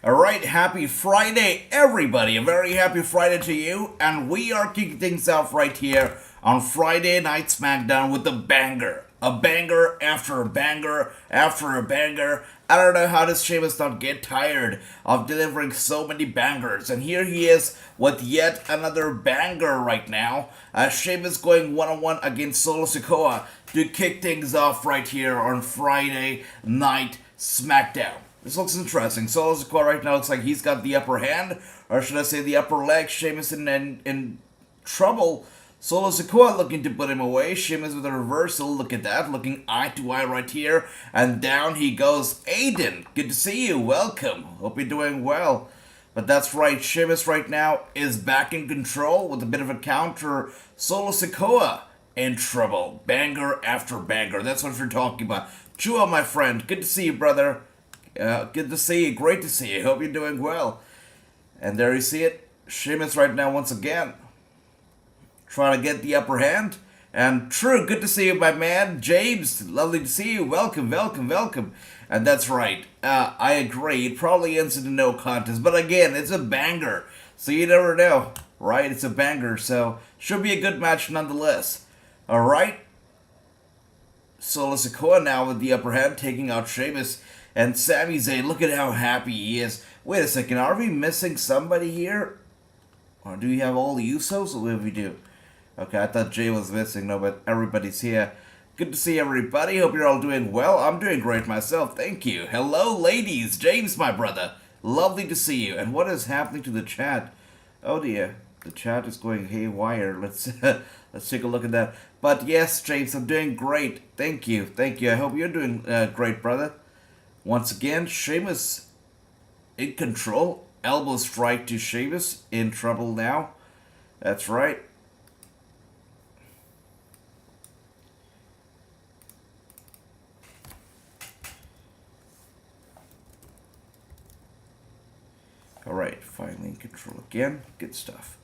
Alright, happy Friday, everybody. A very happy Friday to you. And we are kicking things off right here on Friday Night SmackDown with a banger. A banger after a banger after a banger. I don't know how does Sheamus not get tired of delivering so many bangers. And here he is with yet another banger right now. Sheamus going one-on-one against Solo Sikoa to kick things off right here on Friday Night SmackDown. This looks interesting. Solo Sikoa right now looks like he's got the upper hand, or should I say the upper leg. Sheamus in trouble. Solo Sikoa looking to put him away. Sheamus with a reversal. Look at that. Looking eye to eye right here. And down he goes. Aiden, good to see you. Welcome. Hope you're doing well. But that's right. Sheamus right now is back in control with a bit of a counter. Solo Sikoa in trouble. Banger after banger. That's what we're talking about. Chua, my friend. Good to see you, brother. Good to see you. Great to see you. Hope you're doing well. And there you see it. Sheamus right now once again trying to get the upper hand. And true, good to see you, my man. James, lovely to see you. Welcome, welcome, welcome. And that's right. I agree. It probably ends in a no contest. But again, it's a banger. So you never know, right? It's a banger. So should be a good match nonetheless. Alright. Solo Sikoa now with the upper hand, taking out Sheamus. And Sami Zayn, look at how happy he is. Wait a second, are we missing somebody here? Or do we have all the Usos? Or what do we do? Okay, I thought Jay was missing. No, but everybody's here. Good to see everybody. Hope you're all doing well. I'm doing great myself. Thank you. Hello, ladies. James, my brother. Lovely to see you. And what is happening to the chat? Oh, dear. The chat is going haywire. Let's take a look at that. But yes, James, I'm doing great. Thank you. Thank you. I hope you're doing great, brother. Once again, Sheamus in control. Elbow strike to Sheamus. In trouble now. That's right. Alright, finally in control again. Good stuff.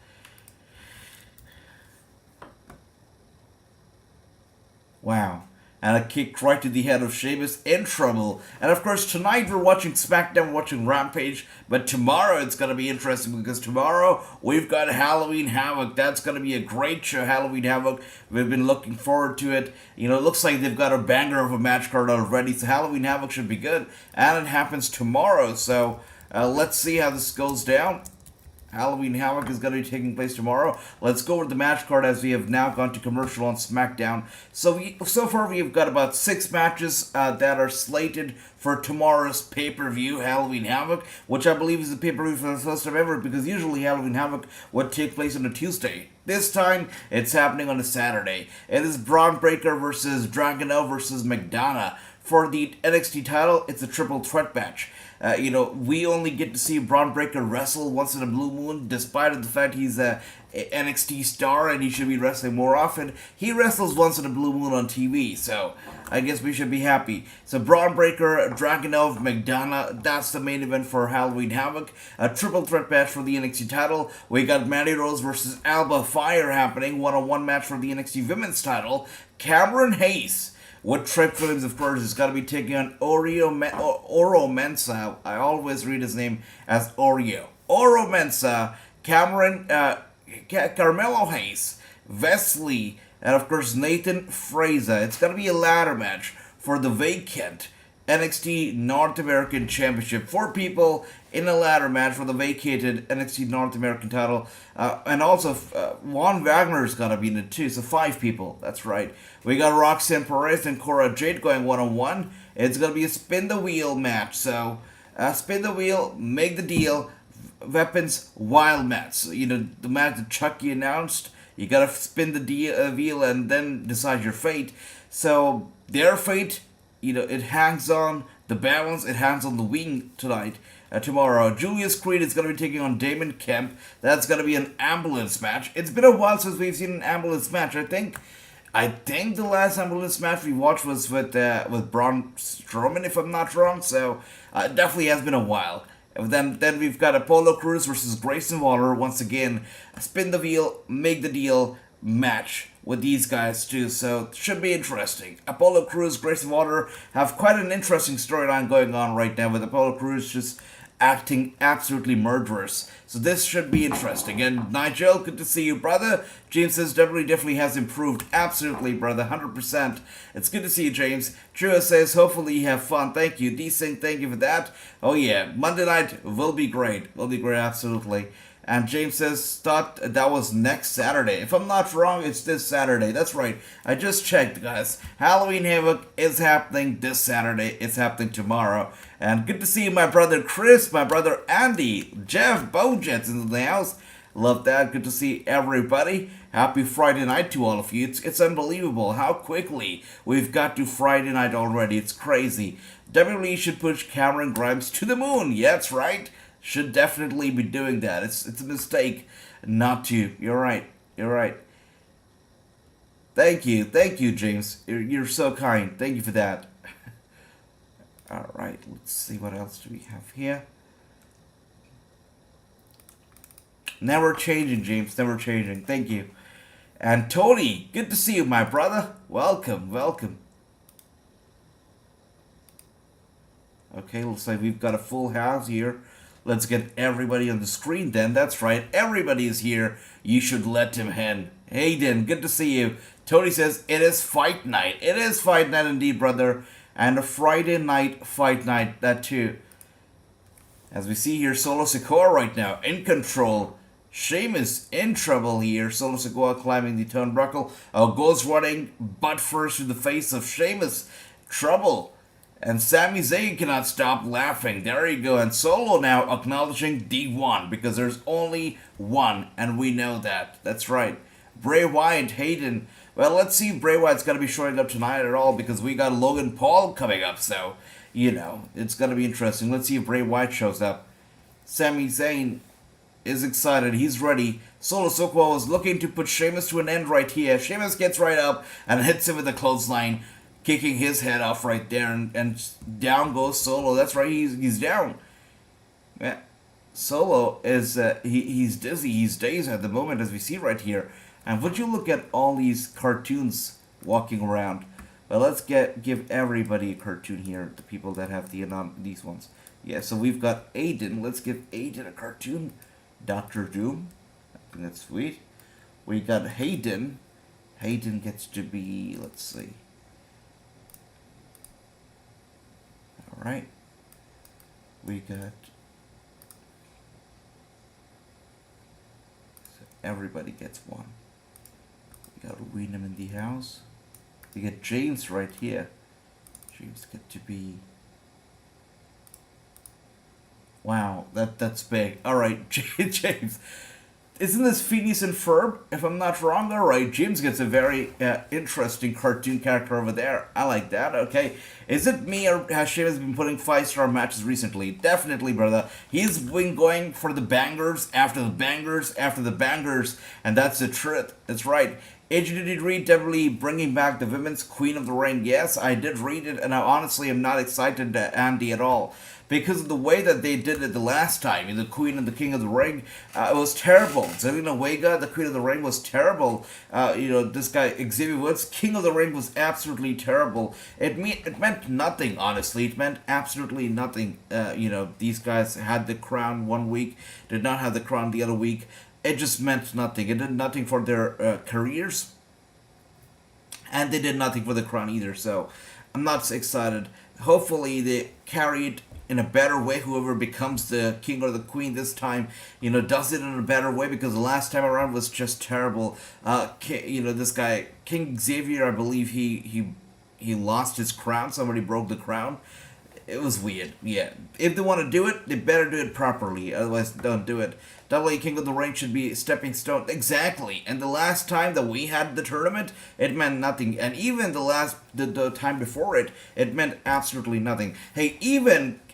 Wow. And a kick right to the head of Sheamus, in trouble. And of course, tonight we're watching SmackDown, we're watching Rampage. But tomorrow it's going to be interesting because tomorrow we've got Halloween Havoc. That's going to be a great show, Halloween Havoc. We've been looking forward to it. You know, it looks like they've got a banger of a match card already. So Halloween Havoc should be good. And it happens tomorrow. So let's see how this goes down. Halloween Havoc is going to be taking place tomorrow. Let's go over the match card as we have now gone to commercial on SmackDown. So far we have got about 6 matches that are slated for tomorrow's pay-per-view, Halloween Havoc, which I believe is the pay-per-view for the first time ever because usually Halloween Havoc would take place on a Tuesday. This time, it's happening on a Saturday. It is Braun Breaker versus Dragunov versus McDonough. For the NXT title, it's a triple threat match. We only get to see Braun Breaker wrestle once in a blue moon, despite the fact he's a NXT star and he should be wrestling more often. He wrestles once in a blue moon on TV, so I guess we should be happy. So Braun Breaker, Dragunov, McDonough, that's the main event for Halloween Havoc. A triple threat match for the NXT title. We got Mandy Rose versus Alba Fire happening, one-on-one match for the NXT Women's title. Cameron Hayes with Trick Williams, of course, is going to be taking on Oro Mensah. I always read his name as Oreo. Oro Mensah, Carmelo Hayes, Wesley, and of course Nathan Fraser. It's going to be a ladder match for the vacant NXT North American Championship. 4 people in a ladder match for the vacated NXT North American title. And also, Von Wagner is going to be in it too. So 5 people. That's right. We got Roxanne Perez and Cora Jade going one-on-one. It's going to be a spin the wheel match. So, spin the wheel, make the deal. Weapons, wild match. You know, the match that Chucky announced. You got to spin the wheel and then decide your fate. So, their fate, you know, it hangs on the balance. It hangs on the wing tonight. Tomorrow, Julius Creed is going to be taking on Damon Kemp. That's going to be an ambulance match. It's been a while since we've seen an ambulance match. I think the last ambulance match we watched was with Braun Strowman, if I'm not wrong. So it definitely has been a while. And then we've got Apollo Crews versus Grayson Waller once again. Spin the wheel, make the deal match with these guys too, so it should be interesting. Apollo Crews, Grayson Waller have quite an interesting storyline going on right now with Apollo Crews just acting absolutely murderous. So this should be interesting. And Nigel, good to see you, brother. James says WWE definitely has improved. Absolutely, brother, 100%. It's good to see you, James. Drew says, hopefully you have fun. Thank you. D-Sing, thank you for that. Oh yeah, Monday night will be great. Will be great, absolutely. And James says, thought that was next Saturday. If I'm not wrong, it's this Saturday. That's right. I just checked, guys. Halloween Havoc is happening this Saturday. It's happening tomorrow. And good to see you, my brother Chris, my brother Andy, Jeff, Bojets in the house. Love that. Good to see everybody. Happy Friday night to all of you. It's unbelievable how quickly we've got to Friday night already. It's crazy. WWE should push Cameron Grimes to the moon. Yeah, that's right. Should definitely be doing that. It's a mistake not to. You're right. You're right. Thank you, James. You're so kind. Thank you for that. All right. Let's see what else do we have here. Never changing, James. Never changing. Thank you. And Tony, good to see you, my brother. Welcome, welcome. Okay, looks like we've got a full house here. Let's get everybody on the screen then. That's right. Everybody is here. You should let him in. Hayden, good to see you. Tony says, it is fight night. It is fight night indeed, brother. And a Friday night fight night, that too. As we see here, Solo Sikoa right now in control. Sheamus in trouble here. Solo Sikoa climbing the turnbuckle. Goes running butt first to the face of Sheamus. Trouble. And Sami Zayn cannot stop laughing. There you go. And Solo now acknowledging D1 because there's only one, and we know that. That's right. Bray Wyatt, Hayden. Well, let's see if Bray Wyatt's going to be showing up tonight at all because we got Logan Paul coming up. So, you know, it's going to be interesting. Let's see if Bray Wyatt shows up. Sami Zayn is excited. He's ready. Solo Sikoa was looking to put Sheamus to an end right here. Sheamus gets right up and hits him with a clothesline, kicking his head off right there, and down goes Solo. That's right, he's down. Yeah. Solo is he's dizzy, he's dazed at the moment, as we see right here. And would you look at all these cartoons walking around? Well, let's give everybody a cartoon here. The people that have these ones. Yeah, so we've got Aiden. Let's give Aiden a cartoon. Doctor Doom. I think that's sweet. We got Hayden. Hayden gets to be, let's see. Alright. We got... So everybody gets one. We got Wyndham in the house. We got James right here. James get to be... Wow, that's big. Alright, James. Isn't this Phineas and Ferb? If I'm not wrong, alright. James gets a very interesting cartoon character over there. I like that, okay. Is it me or has Sheamus been putting 5-star matches recently? Definitely, brother. He's been going for the bangers after the bangers after the bangers, and that's the truth. That's right. Did you read WWE bringing back the Women's Queen of the Ring? Yes, I did read it, and I honestly am not excited, Andy, at all. Because of the way that they did it the last time, the Queen and the King of the Ring, it was terrible. Zelina Vega, the Queen of the Ring, was terrible. This guy, Xavier Woods, King of the Ring, was absolutely terrible. It meant nothing, honestly. It meant absolutely nothing. These guys had the crown one week, did not have the crown the other week. It just meant nothing. It did nothing for their careers. And they did nothing for the crown either. So I'm not excited. Hopefully they carry it in a better way. Whoever becomes the king or the queen this time, does it in a better way, because the last time around was just terrible. This guy, King Xavier, I believe he lost his crown. Somebody broke the crown. It was weird. Yeah. If they want to do it, they better do it properly. Otherwise, don't do it. WWE King of the Ring should be a stepping stone. Exactly. And the last time that we had the tournament, it meant nothing. And even the time before it, it meant absolutely nothing. Hey,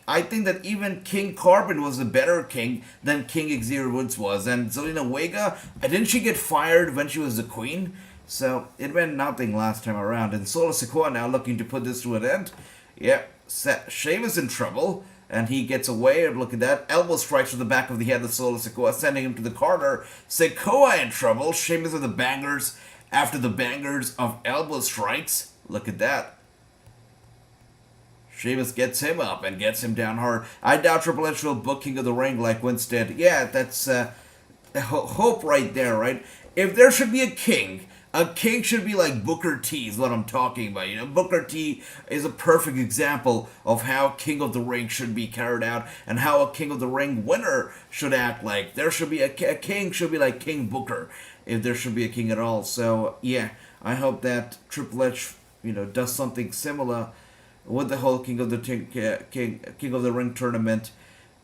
I think that even King Corbin was a better king than King Xavier Woods was. And Zelina Vega, didn't she get fired when she was the queen? So it meant nothing last time around. And Solo Sikoa now looking to put this to an end. Yeah, Sheamus in trouble. And he gets away, and look at that. Elbow strikes to the back of the head of Solo Sikoa, sending him to the corner. Sikoa in trouble. Sheamus with the bangers after the bangers of elbow strikes. Look at that. Sheamus gets him up and gets him down hard. I doubt Triple H will book King of the Ring like Vince did. Yeah, that's hope right there, right? If there should be a king should be like Booker T is what I'm talking about. You know, Booker T is a perfect example of how King of the Ring should be carried out and how a King of the Ring winner should act like. There should be a king should be like King Booker, if there should be a king at all. So, yeah, I hope that Triple H, does something similar with the whole King of the Ring tournament,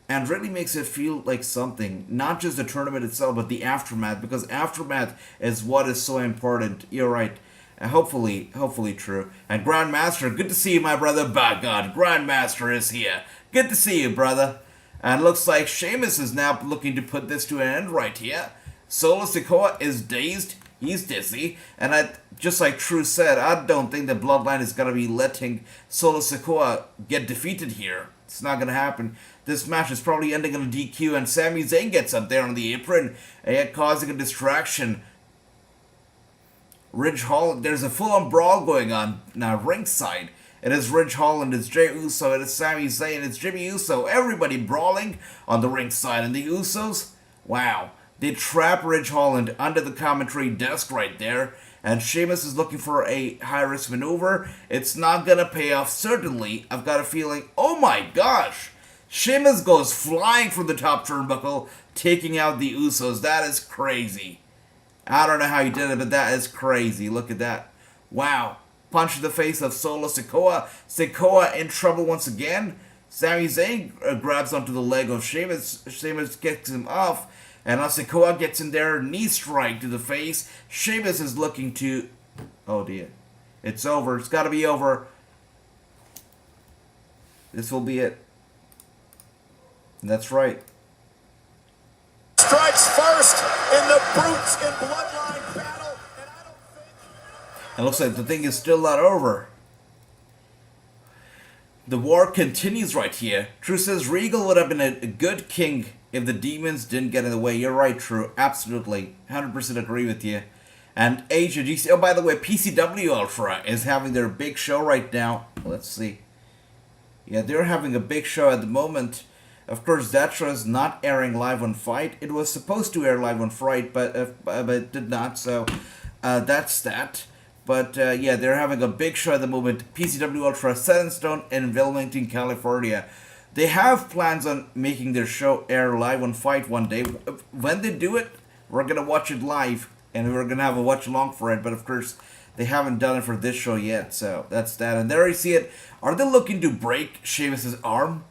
and really makes it feel like something. Not just the tournament itself, but the aftermath, because aftermath is what is so important. You're right. Hopefully true. And Grandmaster, good to see you, my brother. By God, Grandmaster is here. Good to see you, brother. And looks like Sheamus is now looking to put this to an end right here. Solo Sikoa is dazed. He's dizzy. And just like True said, I don't think the Bloodline is going to be letting Solo Sikoa get defeated here. It's not going to happen. This match is probably ending in a DQ, and Sami Zayn gets up there on the apron, causing a distraction. Ridge Holland, there's a full-on brawl going on now ringside. It is Ridge Holland, it's Jey Uso, it is Sami Zayn, it's Jimmy Uso. Everybody brawling on the ringside. And the Usos, wow, they trap Ridge Holland under the commentary desk right there. And Sheamus is looking for a high-risk maneuver. It's not going to pay off, certainly. I've got a feeling, oh my gosh. Sheamus goes flying from the top turnbuckle, taking out the Usos. That is crazy. I don't know how he did it, but that is crazy. Look at that. Wow. Punch in the face of Solo Sikoa. Sikoa in trouble once again. Sami Zayn grabs onto the leg of Sheamus. Sheamus kicks him off. And now Sikoa gets in there, knee strike to the face. Sheamus is looking to... Oh dear. It's over. It's got to be over. This will be it. That's right. Strikes first in the Brutes and Bloodline battle. And I don't think... It looks like the thing is still not over. The war continues right here. True says Regal would have been a good king if the demons didn't get in the way. You're right, True. Absolutely. 100% agree with you. And AJGC. Oh, by the way, PCW Ultra is having their big show right now. Let's see. Yeah, they're having a big show at the moment. Of course, that show is not airing live on Fight. It was supposed to air live on Fight, but it did not. So that's that. But yeah, they're having a big show at the moment. PCW Ultra, set in stone in Wilmington, California. They have plans on making their show air live on Fight one day. When they do it, we're going to watch it live. And we're going to have a watch along for it. But of course, they haven't done it for this show yet. So that's that. And there you see it. Are they looking to break Sheamus' arm?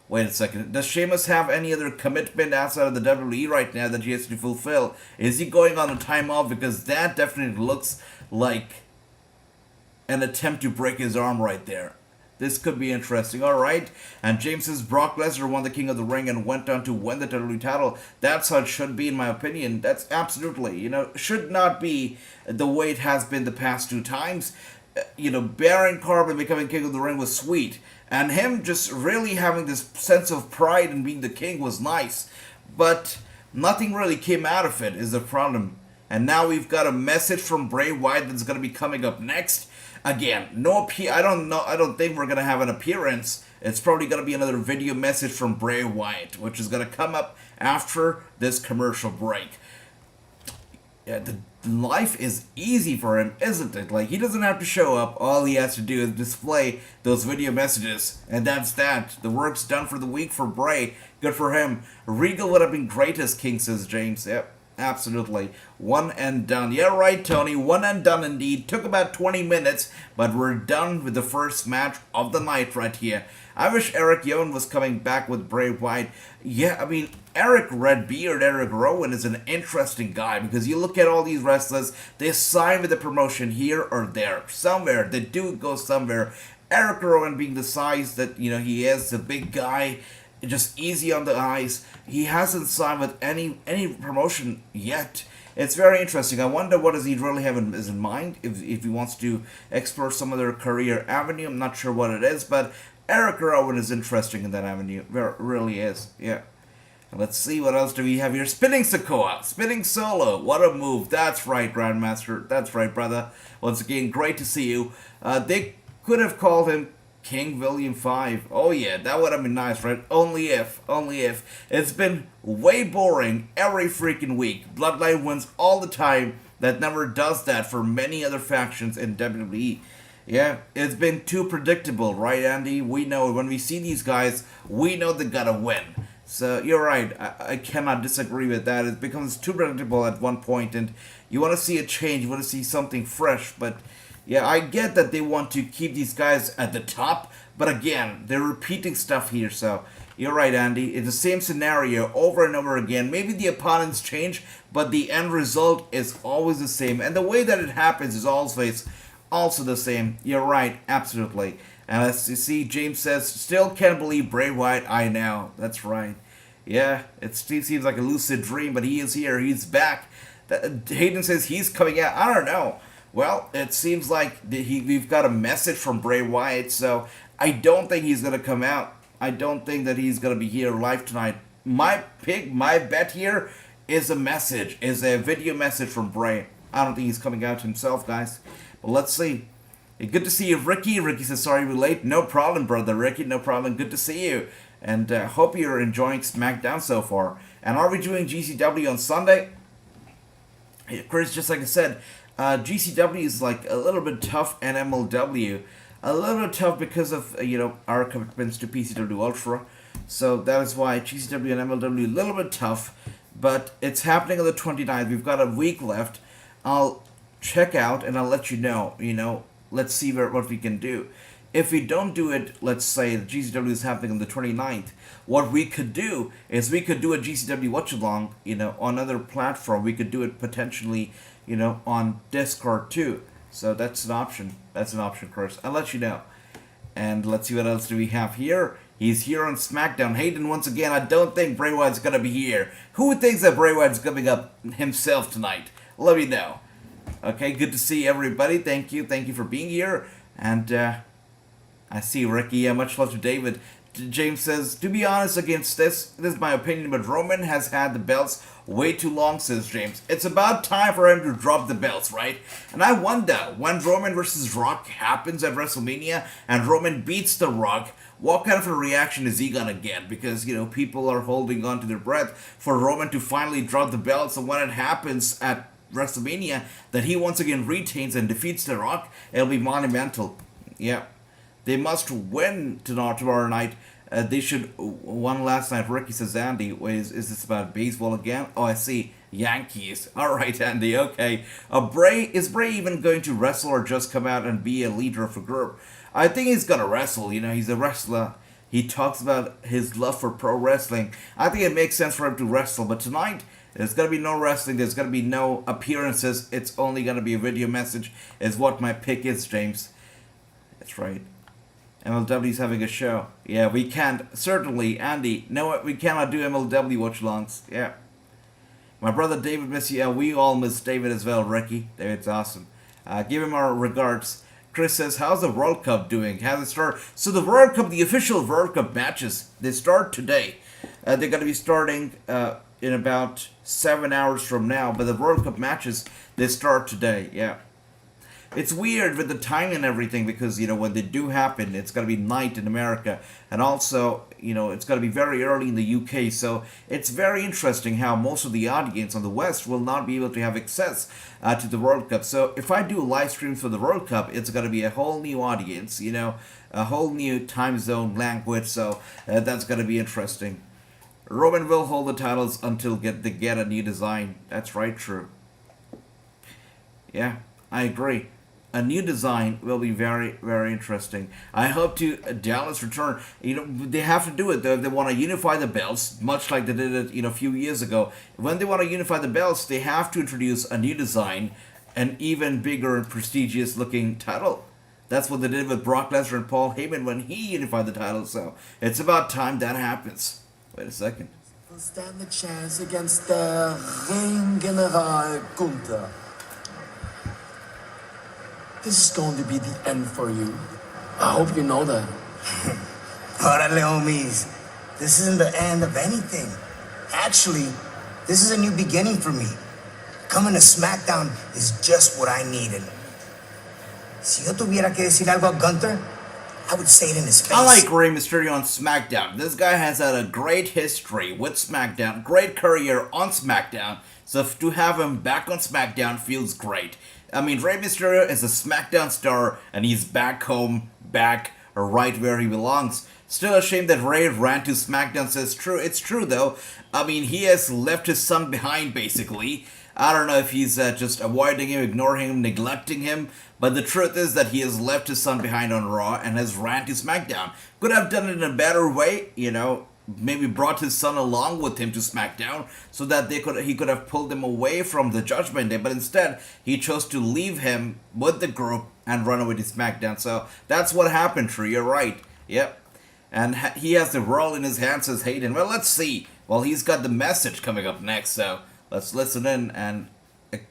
Wait a second. Does Sheamus have any other commitment outside of the WWE right now that he has to fulfill? Is he going on a time off? Because that definitely looks like an attempt to break his arm right there. This could be interesting. Alright. And James says Brock Lesnar won the King of the Ring and went on to win the WWE title. That's how it should be, in my opinion. That's absolutely, should not be the way it has been the past two times. Baron Corbin becoming King of the Ring was sweet. And him just really having this sense of pride in being the king was nice. But nothing really came out of it is the problem. And now we've got a message from Bray Wyatt that's going to be coming up next. Again, I don't think we're going to have an appearance. It's probably going to be another video message from Bray Wyatt, which is going to come up after this commercial break. Yeah, the life is easy for him, isn't it? Like, he doesn't have to show up. All he has to do is display those video messages. And that's that. The work's done for the week for Bray. Good for him. Regal would have been great as king, says James. Yep. Absolutely. One and done. Yeah, right, Tony. One and done indeed. Took about 20 minutes, but we're done with the first match of the night right here. I wish Eric Young was coming back with Bray Wyatt. Yeah, I mean, Eric Redbeard, Eric Rowan is an interesting guy because you look at all these wrestlers, they sign with the promotion here or there. Somewhere. They do go somewhere. Eric Rowan being the size that, he is, the big guy, just easy on the eyes. He hasn't signed with any promotion yet. It's very interesting. I wonder what does he really have in mind, if he wants to explore some other career avenue. I'm not sure what it is, but Eric Rowan is interesting in that avenue. Really is, yeah. And let's see, what else do we have here? Spinning Sikoa, spinning solo. What a move. That's right, Grandmaster. That's right, brother. Once again, great to see you. They could have called him King William 5. Oh yeah, that would have been nice, right? Only if. It's been way boring every freaking week. Bloodline wins all the time. That never does that for many other factions in WWE. Yeah, it's been too predictable, right, Andy? We know when we see these guys, we know they gotta win. So you're right. I cannot disagree with that. It becomes too predictable at one point, and you want to see a change. You want to see something fresh. But yeah, I get that they want to keep these guys at the top. But again, they're repeating stuff here. So you're right, Andy. It's the same scenario over and over again. Maybe the opponents change, but the end result is always the same. And the way that it happens is always also the same. You're right, absolutely. And as you see, James says, still can't believe Bray Wyatt. I know, that's right. Yeah, it still seems like a lucid dream, but he is here. He's back. Hayden says he's coming out. I don't know. Well, it seems like we've got a message from Bray Wyatt, so I don't think he's going to come out. I don't think that he's going to be here live tonight. My bet here is a message, is a video message from Bray. I don't think he's coming out himself, guys. But let's see. Good to see you, Ricky. Ricky says, sorry we're late. No problem, brother Ricky. No problem. Good to see you. And hope you're enjoying SmackDown so far. And are we doing GCW on Sunday? Chris, just like I said, GCW is like a little bit tough, and MLW a little bit tough because of our commitments to PCW Ultra. So that is why GCW and MLW a little bit tough. But it's happening on the 29th. We've got a week left. I'll check out and I'll let you know. Let's see what we can do. If we don't do it, let's say the GCW is happening on the 29th, what we could do is we could do a GCW watch-along, on another platform. We could do it potentially, on Discord too. So that's an option. That's an option, Chris. I'll let you know. And let's see what else do we have here. He's here on SmackDown. Hayden, once again, I don't think Bray Wyatt's going to be here. Who thinks that Bray Wyatt's coming up himself tonight? Let me know. Okay, good to see everybody. Thank you for being here. And I see Ricky. Yeah, much love to David. James says, to be honest, against this is my opinion, but Roman has had the belts way too long, says James. It's about time for him to drop the belts, right? And I wonder, when Roman versus Rock happens at WrestleMania and Roman beats The Rock, what kind of a reaction is he gonna get? Because, people are holding on to their breath for Roman to finally drop the belts, and when it happens at WrestleMania, that he once again retains and defeats The Rock, it'll be monumental. Yeah. They must win tomorrow night. They should. One last night. Ricky says, Andy, is this about baseball again? Oh, I see. Yankees. All right, Andy. Okay. Is Bray even going to wrestle or just come out and be a leader of a group? I think he's gonna wrestle. He's a wrestler. He talks about his love for pro wrestling. I think it makes sense for him to wrestle. But tonight, there's gonna be no wrestling. There's gonna be no appearances. It's only gonna be a video message. Is what my pick is, James. That's right. MLW's having a show. Yeah, we can't. Certainly, Andy. No, we cannot do MLW watch-alongs. Yeah. My brother David miss you. Yeah, we all miss David as well, Ricky. David's awesome. Give him our regards. Chris says, how's the World Cup doing? Has it started? So the World Cup, the official World Cup matches, they start today. They're going to be starting in about 7 hours from now. But the World Cup matches, they start today. Yeah. It's weird with the time and everything because, when they do happen, it's going to be night in America. And also, it's going to be very early in the UK. So it's very interesting how most of the audience on the West will not be able to have access to the World Cup. So if I do live streams for the World Cup, it's going to be a whole new audience, a whole new time zone language. So that's going to be interesting. Roman will hold the titles until they get a new design. That's right, true. Yeah, I agree. A new design will be very, very interesting. I hope to Dallas return. They have to do it though. If they want to unify the belts, much like they did it, a few years ago. When they want to unify the belts, they have to introduce a new design, an even bigger and prestigious looking title. That's what they did with Brock Lesnar and Paul Heyman when he unified the title. So it's about time that happens. Wait a second. Will stand the chance against the Ring General Gunther. This is going to be the end for you. I hope you know that. Órale, homies. This isn't the end of anything. Actually, this is a new beginning for me. Coming to SmackDown is just what I needed. Si yo tuviera que decir algo a Gunther, I would say it in his face. I like Rey Mysterio on SmackDown. This guy has had a great history with SmackDown, great career on SmackDown, so to have him back on SmackDown feels great. I mean, Rey Mysterio is a SmackDown star, and he's back home, back right where he belongs. Still a shame that Rey ran to SmackDown, so it's true though. I mean, he has left his son behind, basically. I don't know if he's just avoiding him, ignoring him, neglecting him, but the truth is that he has left his son behind on Raw and has ran to SmackDown. Could have done it in a better way, you know, maybe brought his son along with him to SmackDown so that he could have pulled him away from the Judgment Day, but instead he chose to leave him with the group and run away to SmackDown. So that's what happened, True. You're right. Yep. And he has the world in his hands, says Hayden. Well, let's see. Well, he's got the message coming up next, so let's listen in and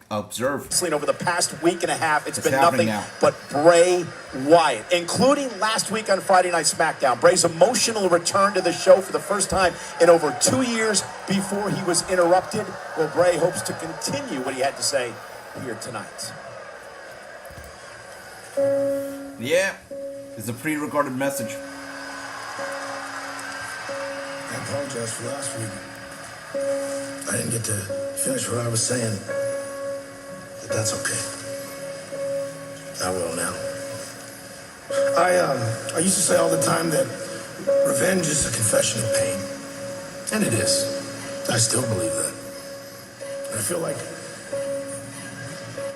observe. Over the past week and a half, it's been happening nothing now. but Bray Wyatt, including last week on Friday Night SmackDown. Bray's emotional return to the show for the first time in over 2 years before he was interrupted. Well, Bray hopes to continue what he had to say here tonight. Yeah, it's a pre-recorded message. I apologize for last week. I didn't get to finish what I was saying, but that's okay. I will now. I used to say all the time that revenge is a confession of pain, and it is. I still believe that. And I feel like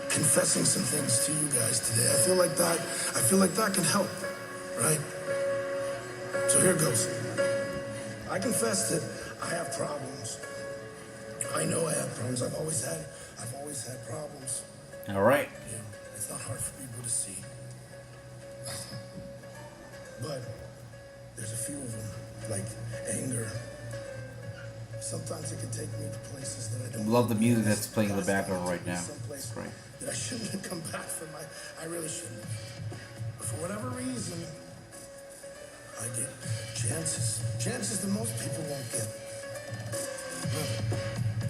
confessing some things to you guys today. I feel like that can help, right? So here goes. I confess that I have problems. I know I have problems. I've always had problems. All right. Yeah, it's not hard for people to see. But there's a few of them, like anger. Sometimes it can take me to places that I don't. Love the music that's playing in the background right now. Someplace Great. that I shouldn't have come back from. I really shouldn't. But for whatever reason, I get chances that most people won't get.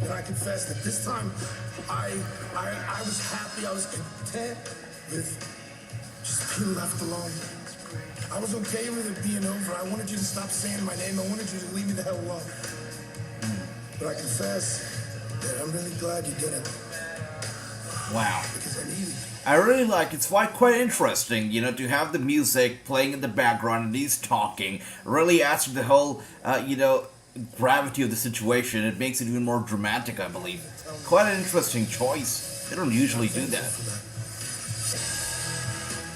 And I confess that this time, I was happy, I was content with just being left alone. I was okay with it being over. I wanted you to stop saying my name. I wanted you to leave me the hell alone. But I confess that I'm really glad you did it. Wow. Because I needed you. I really like it's quite interesting, you know, to have the music playing in the background and he's talking. Really adds to the whole, you know, gravity of the situation. It makes it even more dramatic, I believe. Quite an interesting choice. They don't usually do that.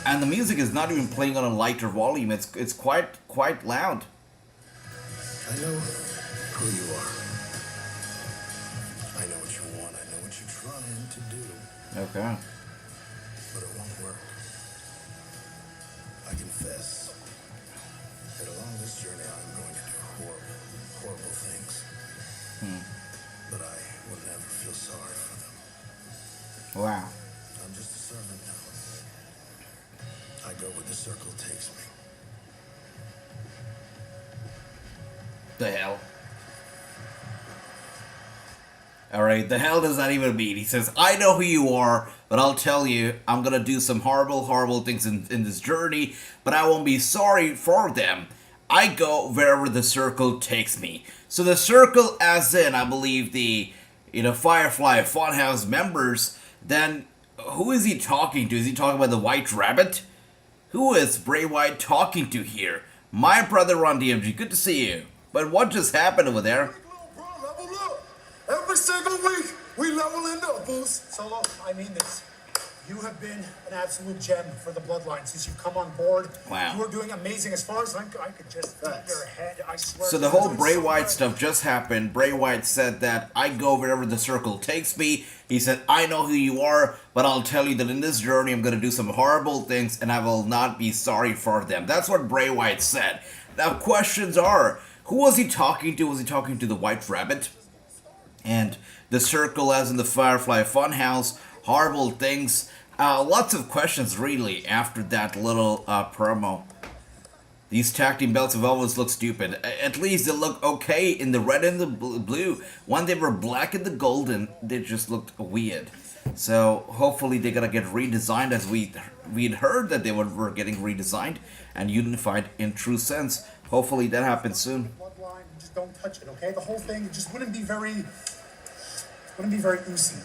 And the music is not even playing on a lighter volume. It's quite loud. I know who you are. I know what you want. I know what you're trying to do. Okay. But it won't work. I confess that along this journey I'm going to do horrible things. But I will never feel sorry for them. Wow. I'm just a servant now. I go where the circle takes me. The hell? Alright, the hell does that even mean? He says, I know who you are, but I'll tell you, I'm gonna do some horrible things in this journey, but I won't be sorry for them. I go wherever the circle takes me. So the circle, as in, I believe, the, you know, Firefly Funhouse members, then who is he talking to? Is he talking about the White Rabbit? Who is Bray Wyatt talking to here? My brother on DMG, good to see you. But what just happened over there? Level up. Every single week, we leveling up, Boost. Solo, I mean this. You have been an absolute gem for the Bloodline since you've come on board. Wow. You are doing amazing. As far as I could just beat your head, I swear. So the whole Bray Wyatt stuff just happened. Bray Wyatt said that I go wherever the circle takes me. He said, I know who you are, but I'll tell you that in this journey I'm going to do some horrible things and I will not be sorry for them. That's what Bray Wyatt said. Now questions are, who was he talking to? Was he talking to the White Rabbit? And the circle as in the Firefly Funhouse, horrible things. Lots of questions really after that little promo. These tag team belts have always looked stupid. At least they look okay in the red and the blue. When they were black and the golden, they just looked weird. So hopefully they're gonna get redesigned, as we'd heard that they were getting redesigned and unified in true sense. Hopefully that happens soon. Bloodline, just don't touch it, okay? The whole thing just wouldn't be very oozy.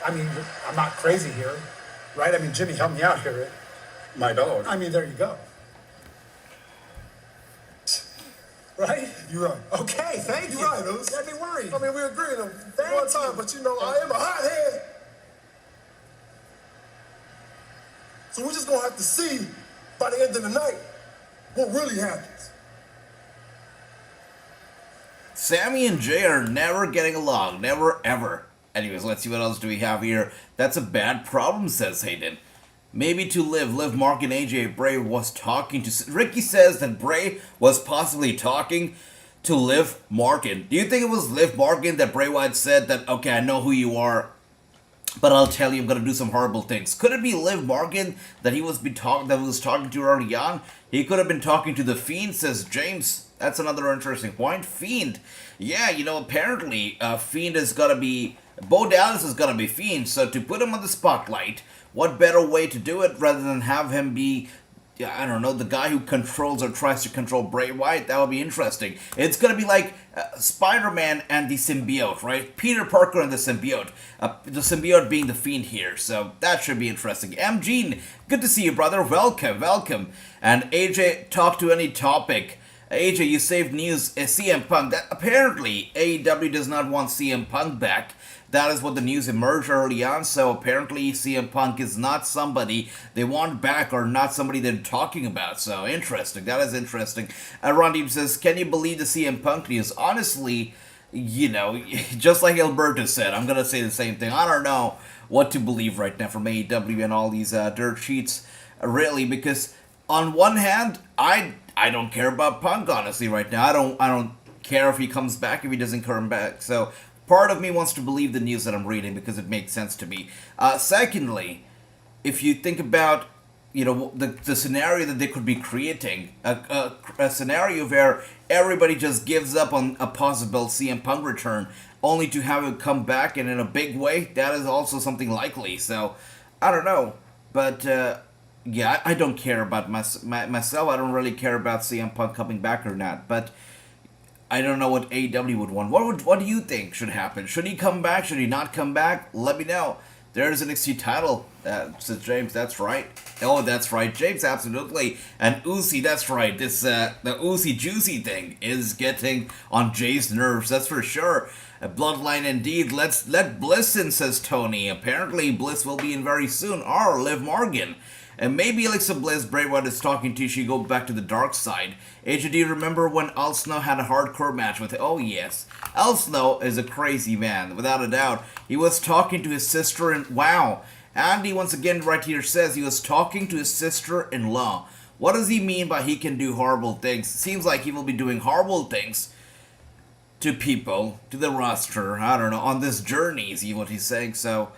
I mean, I'm not crazy here, right? I mean, Jimmy, help me out here. My dog. I mean, there you go. Right? You're right. Okay, thank you. You're right, Oos. Don't be worried. I mean, we agreed on Thank one time, you. but you know, I am a hothead. So we're just gonna have to see by the end of the night what really happens. Sammy and Jay are never getting along. Never, ever. Anyways, let's see what else do we have here. That's a bad problem, says Hayden. Maybe to Liv, Mark, and AJ, Bray was talking to... Ricky says that Bray was possibly talking to Liv Morgan. Do you think it was Liv Morgan that Bray Wyatt said that, okay, I know who you are, but I'll tell you I'm going to do some horrible things? Could it be Liv Morgan that he was talking to early on? He could have been talking to the Fiend, says James. That's another interesting point. Fiend. Yeah, you know, apparently Fiend is going to be... Bo Dallas is going to be Fiend, so to put him on the spotlight, what better way to do it rather than have him be, I don't know, the guy who controls or tries to control Bray Wyatt? That would be interesting. It's going to be like Spider-Man and the symbiote, right? Peter Parker and the symbiote being the Fiend here. So that should be interesting. M. Gene, good to see you, brother. Welcome, welcome. And AJ, talk to any topic. AJ, you saved news. CM Punk. That apparently AEW does not want CM Punk back. That is what the news emerged early on, so apparently CM Punk is not somebody they want back or not somebody they're talking about. So interesting. That is interesting. Ron Deep says, can you believe the CM Punk news? Honestly, you know, just like Alberto said, I'm going to say the same thing. I don't know what to believe right now from AEW and all these dirt sheets, really, because on one hand, I don't care about Punk, honestly, right now. I don't care if he comes back, if he doesn't come back. So part of me wants to believe the news that I'm reading because it makes sense to me. Secondly, if you think about, you know, the scenario that they could be creating, a scenario where everybody just gives up on a possible CM Punk return, only to have him come back and in a big way, that is also something likely. So, I don't know. But, yeah, I don't care about myself. I don't really care about CM Punk coming back or not. But I don't know what AEW would want. What do you think should happen? Should he come back? Should he not come back? Let me know. There's an NXT title, says James. That's right. Oh, that's right, James. Absolutely. And Uzi, that's right. This the Uzi Juicy thing is getting on Jay's nerves. That's for sure. A bloodline indeed. Let Bliss in, says Tony. Apparently Bliss will be in very soon. Or Liv Morgan. And maybe Alexa Bliss, Bray Wyatt is talking to, she go back to the dark side. AJ, do you remember when Al Snow had a hardcore match with... Oh, yes. Al Snow is a crazy man, without a doubt. He was talking to his sister in... Wow. Andy, once again, right here says he was talking to his sister-in-law. What does he mean by he can do horrible things? Seems like he will be doing horrible things to people, to the roster, I don't know, on this journey, is what he's saying. So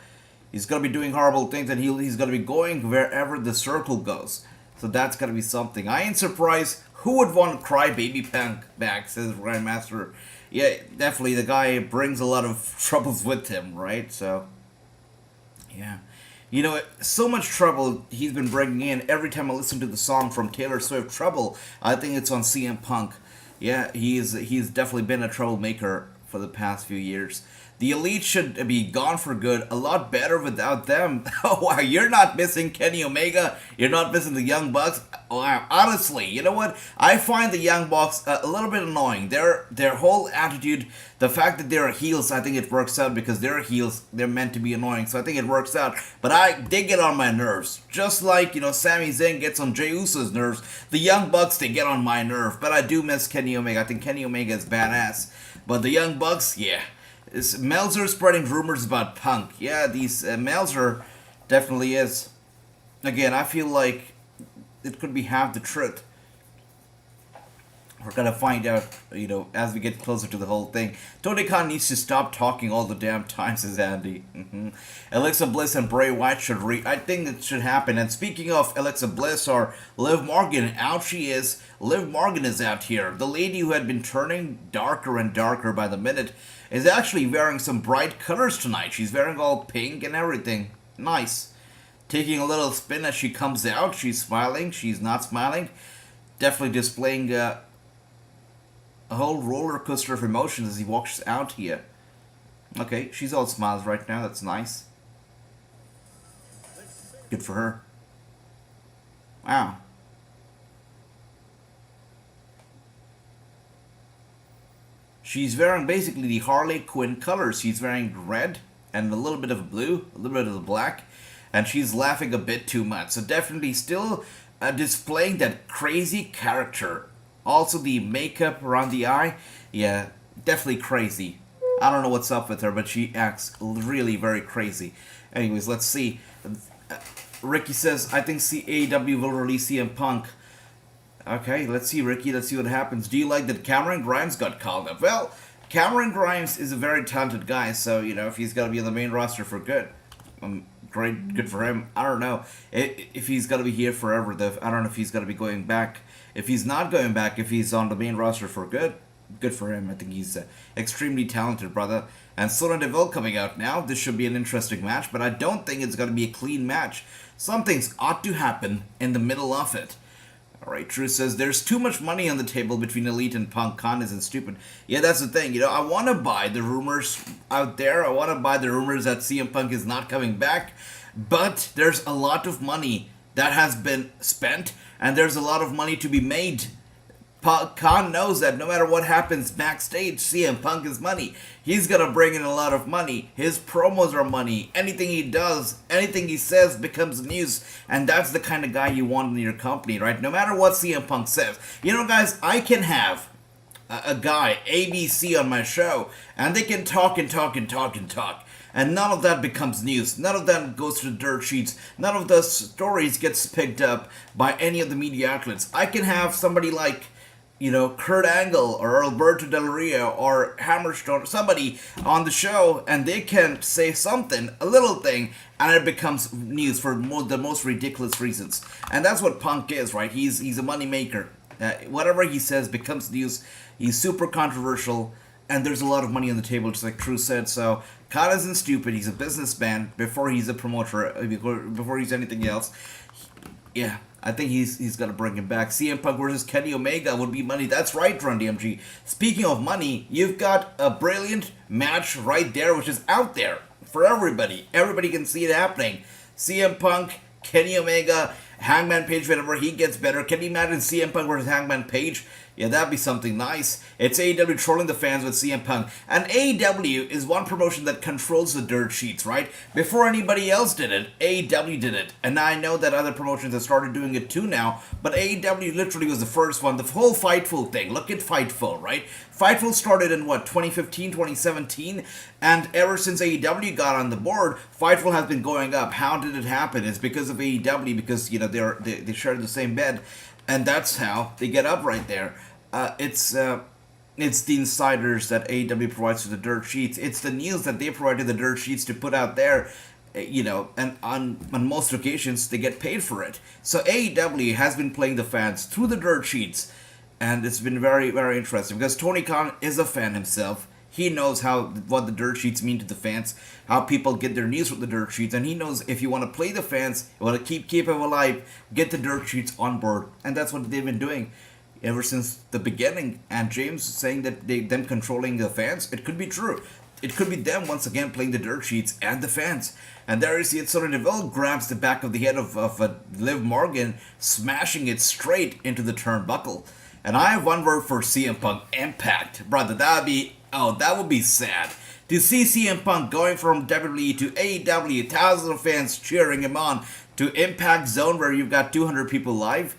he's going to be doing horrible things, and he's going to be going wherever the circle goes. So that's going to be something. I ain't surprised. Who would want Crybaby Punk back, says Grandmaster. Yeah, definitely the guy brings a lot of troubles with him, right? So, yeah. You know, so much trouble he's been bringing in. Every time I listen to the song from Taylor Swift, Trouble, I think it's on CM Punk. Yeah, he's definitely been a troublemaker for the past few years. The Elite should be gone for good. A lot better without them. Oh, wow, you're not missing Kenny Omega. You're not missing the Young Bucks. Wow, honestly, you know what? I find the Young Bucks a little bit annoying. Their whole attitude, the fact that they're heels, I think it works out because they're heels. They're meant to be annoying, so I think it works out. But they get on my nerves. Just like, you know, Sami Zayn gets on Jey Uso's nerves. The Young Bucks, they get on my nerve. But I do miss Kenny Omega. I think Kenny Omega is badass. But the Young Bucks, yeah. Is Meltzer spreading rumors about Punk? Yeah, these Meltzer definitely is. Again, I feel like it could be half the truth. We're gonna find out, as we get closer to the whole thing. Tony Khan needs to stop talking all the damn time, says Andy. Alexa Bliss and Bray Wyatt should I think it should happen. And speaking of Alexa Bliss or Liv Morgan, out she is. Liv Morgan is out here. The lady who had been turning darker and darker by the minute is actually wearing some bright colors tonight. She's wearing all pink and everything. Nice. Taking a little spin as she comes out. She's smiling. She's not smiling. Definitely displaying a whole roller coaster of emotions as he walks out here. Okay, she's all smiles right now. That's nice. Good for her. Wow. She's wearing basically the Harley Quinn colors. She's wearing red and a little bit of blue, a little bit of the black, and she's laughing a bit too much. So definitely still displaying that crazy character. Also the makeup around the eye, yeah, definitely crazy. I don't know what's up with her, but she acts really very crazy. Anyways, let's see. Ricky says, I think AEW will release CM Punk. Okay, let's see, Ricky. Let's see what happens. Do you like that Cameron Grimes got called up? Well, Cameron Grimes is a very talented guy, so, if he's got to be on the main roster for good, great, good for him. I don't know if he's got to be here forever, though. I don't know if he's got to be going back. If he's not going back, if he's on the main roster for good, good for him. I think he's extremely talented, brother. And Sonya Deville coming out now. This should be an interesting match, but I don't think it's going to be a clean match. Some things ought to happen in the middle of it. Alright, True says, there's too much money on the table between Elite and Punk. Khan isn't stupid. Yeah, that's the thing. I want to buy the rumors out there. I want to buy the rumors that CM Punk is not coming back. But there's a lot of money that has been spent, and there's a lot of money to be made. Khan knows that no matter what happens backstage, CM Punk is money. He's gonna bring in a lot of money. His promos are money. Anything he does, anything he says becomes news. And that's the kind of guy you want in your company, right? No matter what CM Punk says. Guys, I can have a guy, ABC, on my show, and they can talk and talk and talk and talk. And none of that becomes news. None of that goes to the dirt sheets. None of the stories gets picked up by any of the media outlets. I can have somebody like, Kurt Angle or Alberto Del Rio or Hammerstone, somebody on the show, and they can say something, a little thing, and it becomes news for the most ridiculous reasons. And that's what Punk is, right? He's a money maker. Whatever he says becomes news. He's super controversial, and there's a lot of money on the table, just like True said. So Khan isn't stupid. He's a businessman before he's a promoter, before he's anything else. Yeah. I think he's gonna bring him back. CM Punk versus Kenny Omega would be money. That's right, Run DMG. Speaking of money, you've got a brilliant match right there, which is out there for everybody. Everybody can see it happening. CM Punk, Kenny Omega, Hangman Page, whenever he gets better. Can you imagine CM Punk versus Hangman Page? Yeah, that'd be something nice. It's AEW trolling the fans with CM Punk. And AEW is one promotion that controls the dirt sheets, right? Before anybody else did it, AEW did it. And I know that other promotions have started doing it too now, but AEW literally was the first one. The whole Fightful thing. Look at Fightful, right? Fightful started in, 2015, 2017? And ever since AEW got on the board, Fightful has been going up. How did it happen? It's because of AEW, because, they share the same bed. And that's how they get up right there. It's the insiders that AEW provides to the dirt sheets. It's the news that they provide to the dirt sheets to put out there, and on most occasions they get paid for it. So AEW has been playing the fans through the dirt sheets, and it's been very, very interesting because Tony Khan is a fan himself. He knows what the dirt sheets mean to the fans, how people get their news from the dirt sheets, and he knows if you want to play the fans, you want to keep them alive, get the dirt sheets on board, and that's what they've been doing ever since the beginning. And James saying that them controlling the fans, it could be true. It could be them once again playing the dirt sheets and the fans. And there you see it. Sonya Deville grabs the back of the head of Liv Morgan, smashing it straight into the turnbuckle. And I have one word for CM Punk: impact, brother. That would be sad to see CM Punk going from WWE to AEW, thousands of fans cheering him on, to Impact Zone where you've got 200 people live.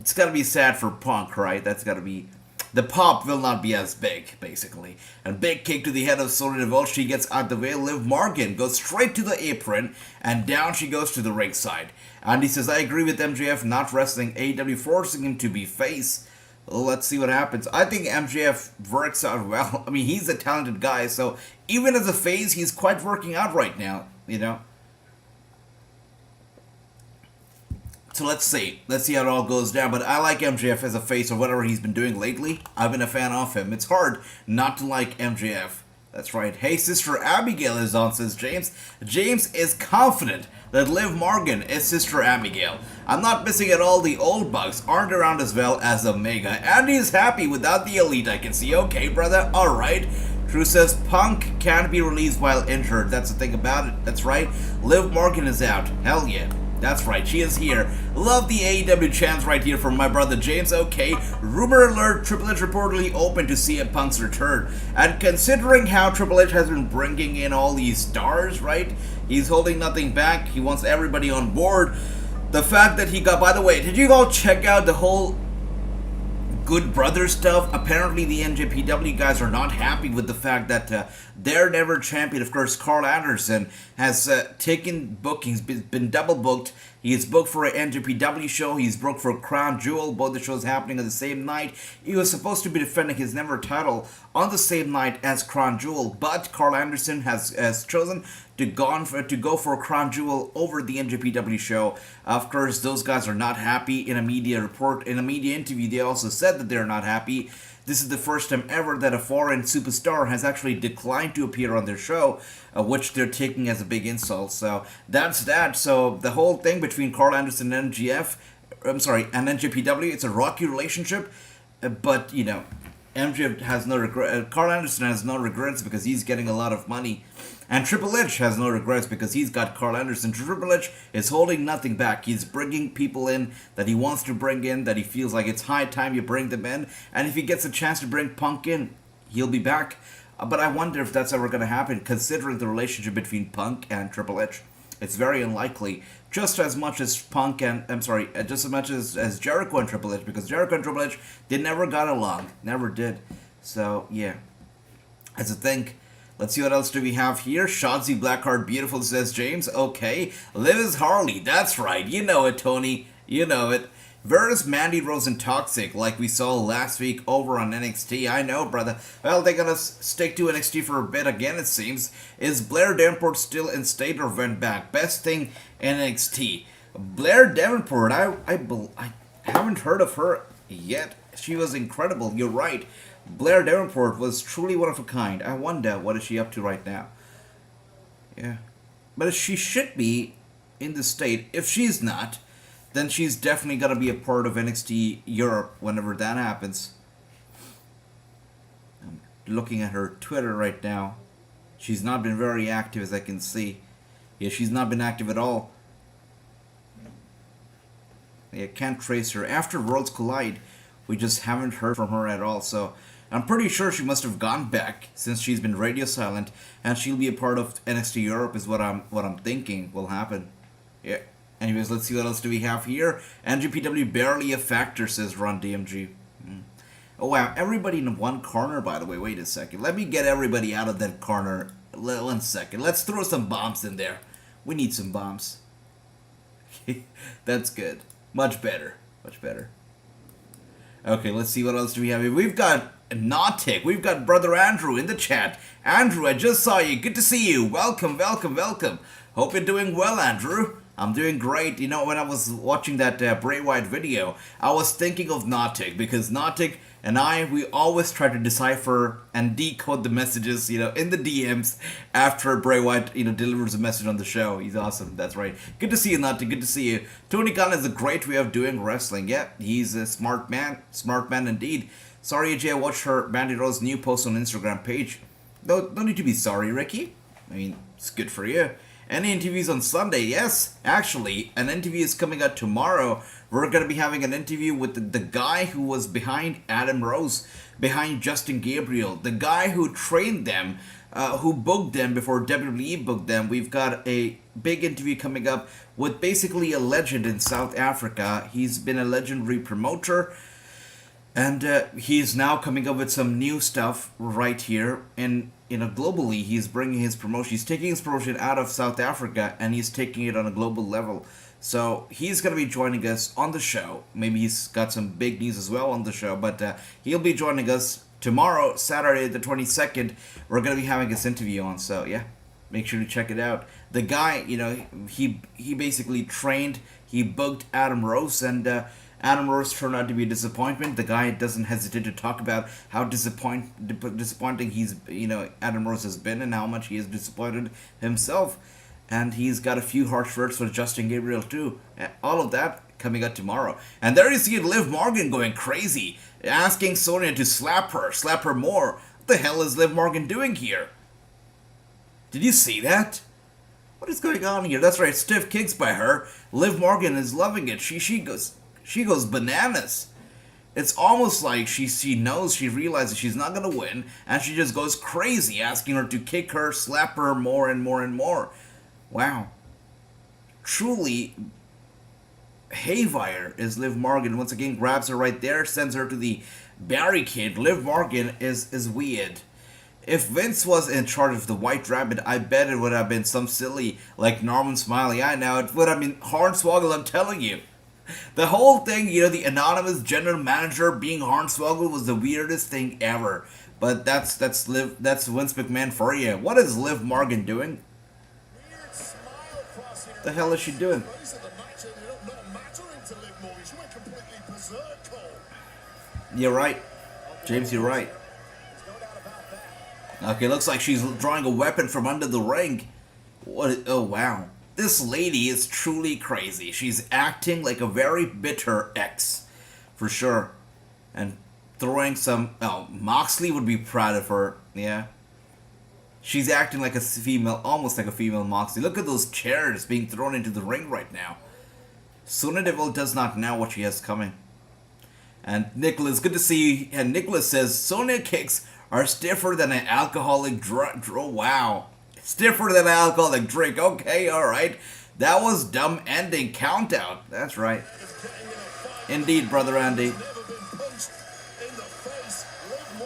It's gotta be sad for Punk, right? That's gotta be. The pop will not be as big, basically. And big kick to the head of Sonya Deville. She gets out the way. Liv Morgan goes straight to the apron, and down she goes to the ringside. And he says, I agree with MJF not wrestling AEW, forcing him to be face. Let's see what happens. I think MJF works out well. I mean, he's a talented guy, so even as a face, he's quite working out right now, you know? So let's see. Let's see how it all goes down. But I like MJF as a face or whatever he's been doing lately. I've been a fan of him. It's hard not to like MJF. That's right. Hey, Sister Abigail is on, says James. James is confident that Liv Morgan is Sister Abigail. I'm not missing at all. The old bugs aren't around as well as Omega. Andy is happy without the Elite, I can see. Okay, brother. Alright. Drew says Punk can't be released while injured. That's the thing about it. That's right. Liv Morgan is out. Hell yeah. That's right, she is here. Love the AEW chants right here from my brother James. Okay, rumor alert, Triple H reportedly open to CM Punk's return. And considering how Triple H has been bringing in all these stars, right? He's holding nothing back. He wants everybody on board. The fact that he got, by the way, did you all check out the whole Good Brother stuff? Apparently the NJPW guys are not happy with the fact that their never champion, of course, Carl Anderson, has taken bookings, been double booked. He is booked for an NJPW show. He's booked for Crown Jewel. Both the shows happening on the same night. He was supposed to be defending his never title on the same night as Crown Jewel, but Carl Anderson has chosen to go for Crown Jewel over the NJPW show. Of course, those guys are not happy. In a media report, in a media interview, they also said that they're not happy. This is the first time ever that a foreign superstar has actually declined to appear on their show, which they're taking as a big insult. So that's that. So the whole thing between Carl Anderson and and NJPW, it's a rocky relationship, but you know, MJF has no regret. Carl Anderson has no regrets because he's getting a lot of money. And Triple H has no regrets because he's got Carl Anderson. Triple H is holding nothing back. He's bringing people in that he wants to bring in, that he feels like it's high time you bring them in. And if he gets a chance to bring Punk in, he'll be back. But I wonder if that's ever going to happen, considering the relationship between Punk and Triple H. It's very unlikely. Just as much as just as much as Jericho and Triple H, because Jericho and Triple H, they never got along. Never did. So, yeah. As a thing. Let's see what else do we have here. Shotzi Blackheart Beautiful, says James. Okay. Liv is Harley. That's right. You know it, Tony. You know it. Where is Mandy Rose and Toxic like we saw last week over on NXT? I know, brother. Well, they're gonna stick to NXT for a bit again, it seems. Is Blair Davenport still in state or went back? Best thing in NXT. Blair Davenport, I haven't heard of her yet. She was incredible. You're right. Blair Davenport was truly one of a kind. I wonder what is she up to right now. Yeah. But she should be in the state. If she's not, then she's definitely going to be a part of NXT Europe whenever that happens. I'm looking at her Twitter right now. She's not been very active, as I can see. Yeah, she's not been active at all. Yeah, can't trace her. After Worlds Collide, we just haven't heard from her at all, so I'm pretty sure she must have gone back since she's been radio silent, and she'll be a part of NXT Europe is what I'm thinking will happen. Yeah. Anyways, let's see what else do we have here. NGPW barely a factor, says Ron DMG. Oh wow, everybody in one corner, by the way. Wait a second. Let me get everybody out of that corner. 1 second. Let's throw some bombs in there. We need some bombs. That's good. Much better. Much better. Okay, let's see what else do we have here. We've got Nautic. We've got Brother Andrew in the chat. Andrew, I just saw you. Good to see you. Welcome, welcome, welcome. Hope you're doing well, Andrew. I'm doing great. You know, when I was watching that Bray Wyatt video, I was thinking of Nautic, because Nautic and we always try to decipher and decode the messages, you know, in the DMs after Bray Wyatt, you know, delivers a message on the show. He's awesome. That's right. Good to see you, Nautic. Good to see you. Tony Khan has a great way of doing wrestling. Yeah, he's a smart man. Smart man indeed. Sorry, AJ, I watched her Mandy Rose's new post on Instagram page. No need to be sorry, Ricky. I mean, it's good for you. Any interviews on Sunday? Yes, actually, an interview is coming out tomorrow. We're going to be having an interview with the guy who was behind Adam Rose, behind Justin Gabriel, the guy who trained them, who booked them before WWE booked them. We've got a big interview coming up with basically a legend in South Africa. He's been a legendary promoter, and he's now coming up with some new stuff right here. And, you know, globally, he's bringing his promotion. He's taking his promotion out of South Africa, and he's taking it on a global level. So he's going to be joining us on the show. Maybe he's got some big news as well on the show, but he'll be joining us tomorrow, Saturday the 22nd. We're going to be having this interview on, so yeah, make sure to check it out. The guy, you know, he basically trained, he booked Adam Rose, and Adam Rose turned out to be a disappointment. The guy doesn't hesitate to talk about how disappointing he's, you know, Adam Rose has been and how much he has disappointed himself. And he's got a few harsh words for Justin Gabriel too. All of that coming up tomorrow. And there you see Liv Morgan going crazy, asking Sonya to slap her more. What the hell is Liv Morgan doing here? Did you see that? What is going on here? That's right, stiff kicks by her. Liv Morgan is loving it. She goes bananas. It's almost like she knows, she realizes she's not gonna win, and she just goes crazy, asking her to kick her, slap her more and more and more. Wow. Truly haywire is Liv Morgan. Once again, grabs her right there, sends her to the barricade. Liv Morgan is weird. If Vince was in charge of the White Rabbit, I bet it would have been some silly, like Norman Smiley. I know, it would have been Hornswoggle, I'm telling you. The whole thing, you know, the anonymous general manager being Hornswoggle was the weirdest thing ever. But that's Vince McMahon for you. What is Liv Morgan doing? The hell is she doing? You're right. James, you're right. Okay, looks like she's drawing a weapon from under the ring. What? Oh, wow. This lady is truly crazy. She's acting like a very bitter ex. For sure. And throwing some... Oh, Moxley would be proud of her. Yeah. She's acting like a female, almost like a female Moxley. Look at those chairs being thrown into the ring right now. Sonya Deville does not know what she has coming. And Nicholas, good to see you. And Nicholas says, Sonya kicks are stiffer than an alcoholic drink. Wow. Stiffer than an alcoholic drink. Okay, alright. That was dumb ending. Count out. That's right. Indeed, Brother Andy.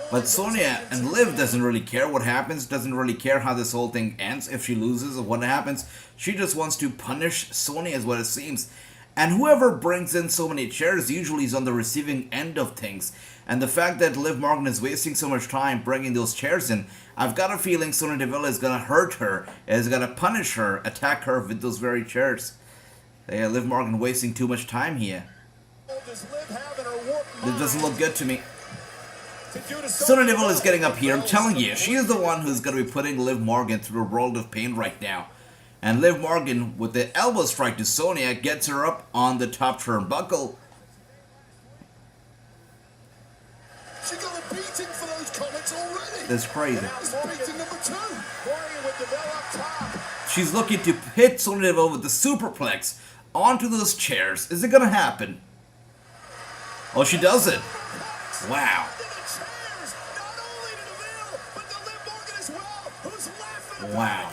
But Sonya and Liv doesn't really care what happens, doesn't really care how this whole thing ends, if she loses or what happens. She just wants to punish Sonya is what it seems. And whoever brings in so many chairs usually is on the receiving end of things. And the fact that Liv Morgan is wasting so much time bringing those chairs in, I've got a feeling Sonya Deville is going to hurt her, is going to punish her, attack her with those very chairs. Yeah, Liv Morgan wasting too much time here. It doesn't look good to me. Sonya Deville is getting up here, I'm telling you, she is the one who's going to be putting Liv Morgan through a world of pain right now. And Liv Morgan, with the elbow strike to Sonya, gets her up on the top turnbuckle. She got a beating for those comments already. That's crazy. That was beating number 2. With Deville up top. She's looking to hit Sonya Deville with the superplex onto those chairs. Is it going to happen? Oh, she does it. Wow. Wow.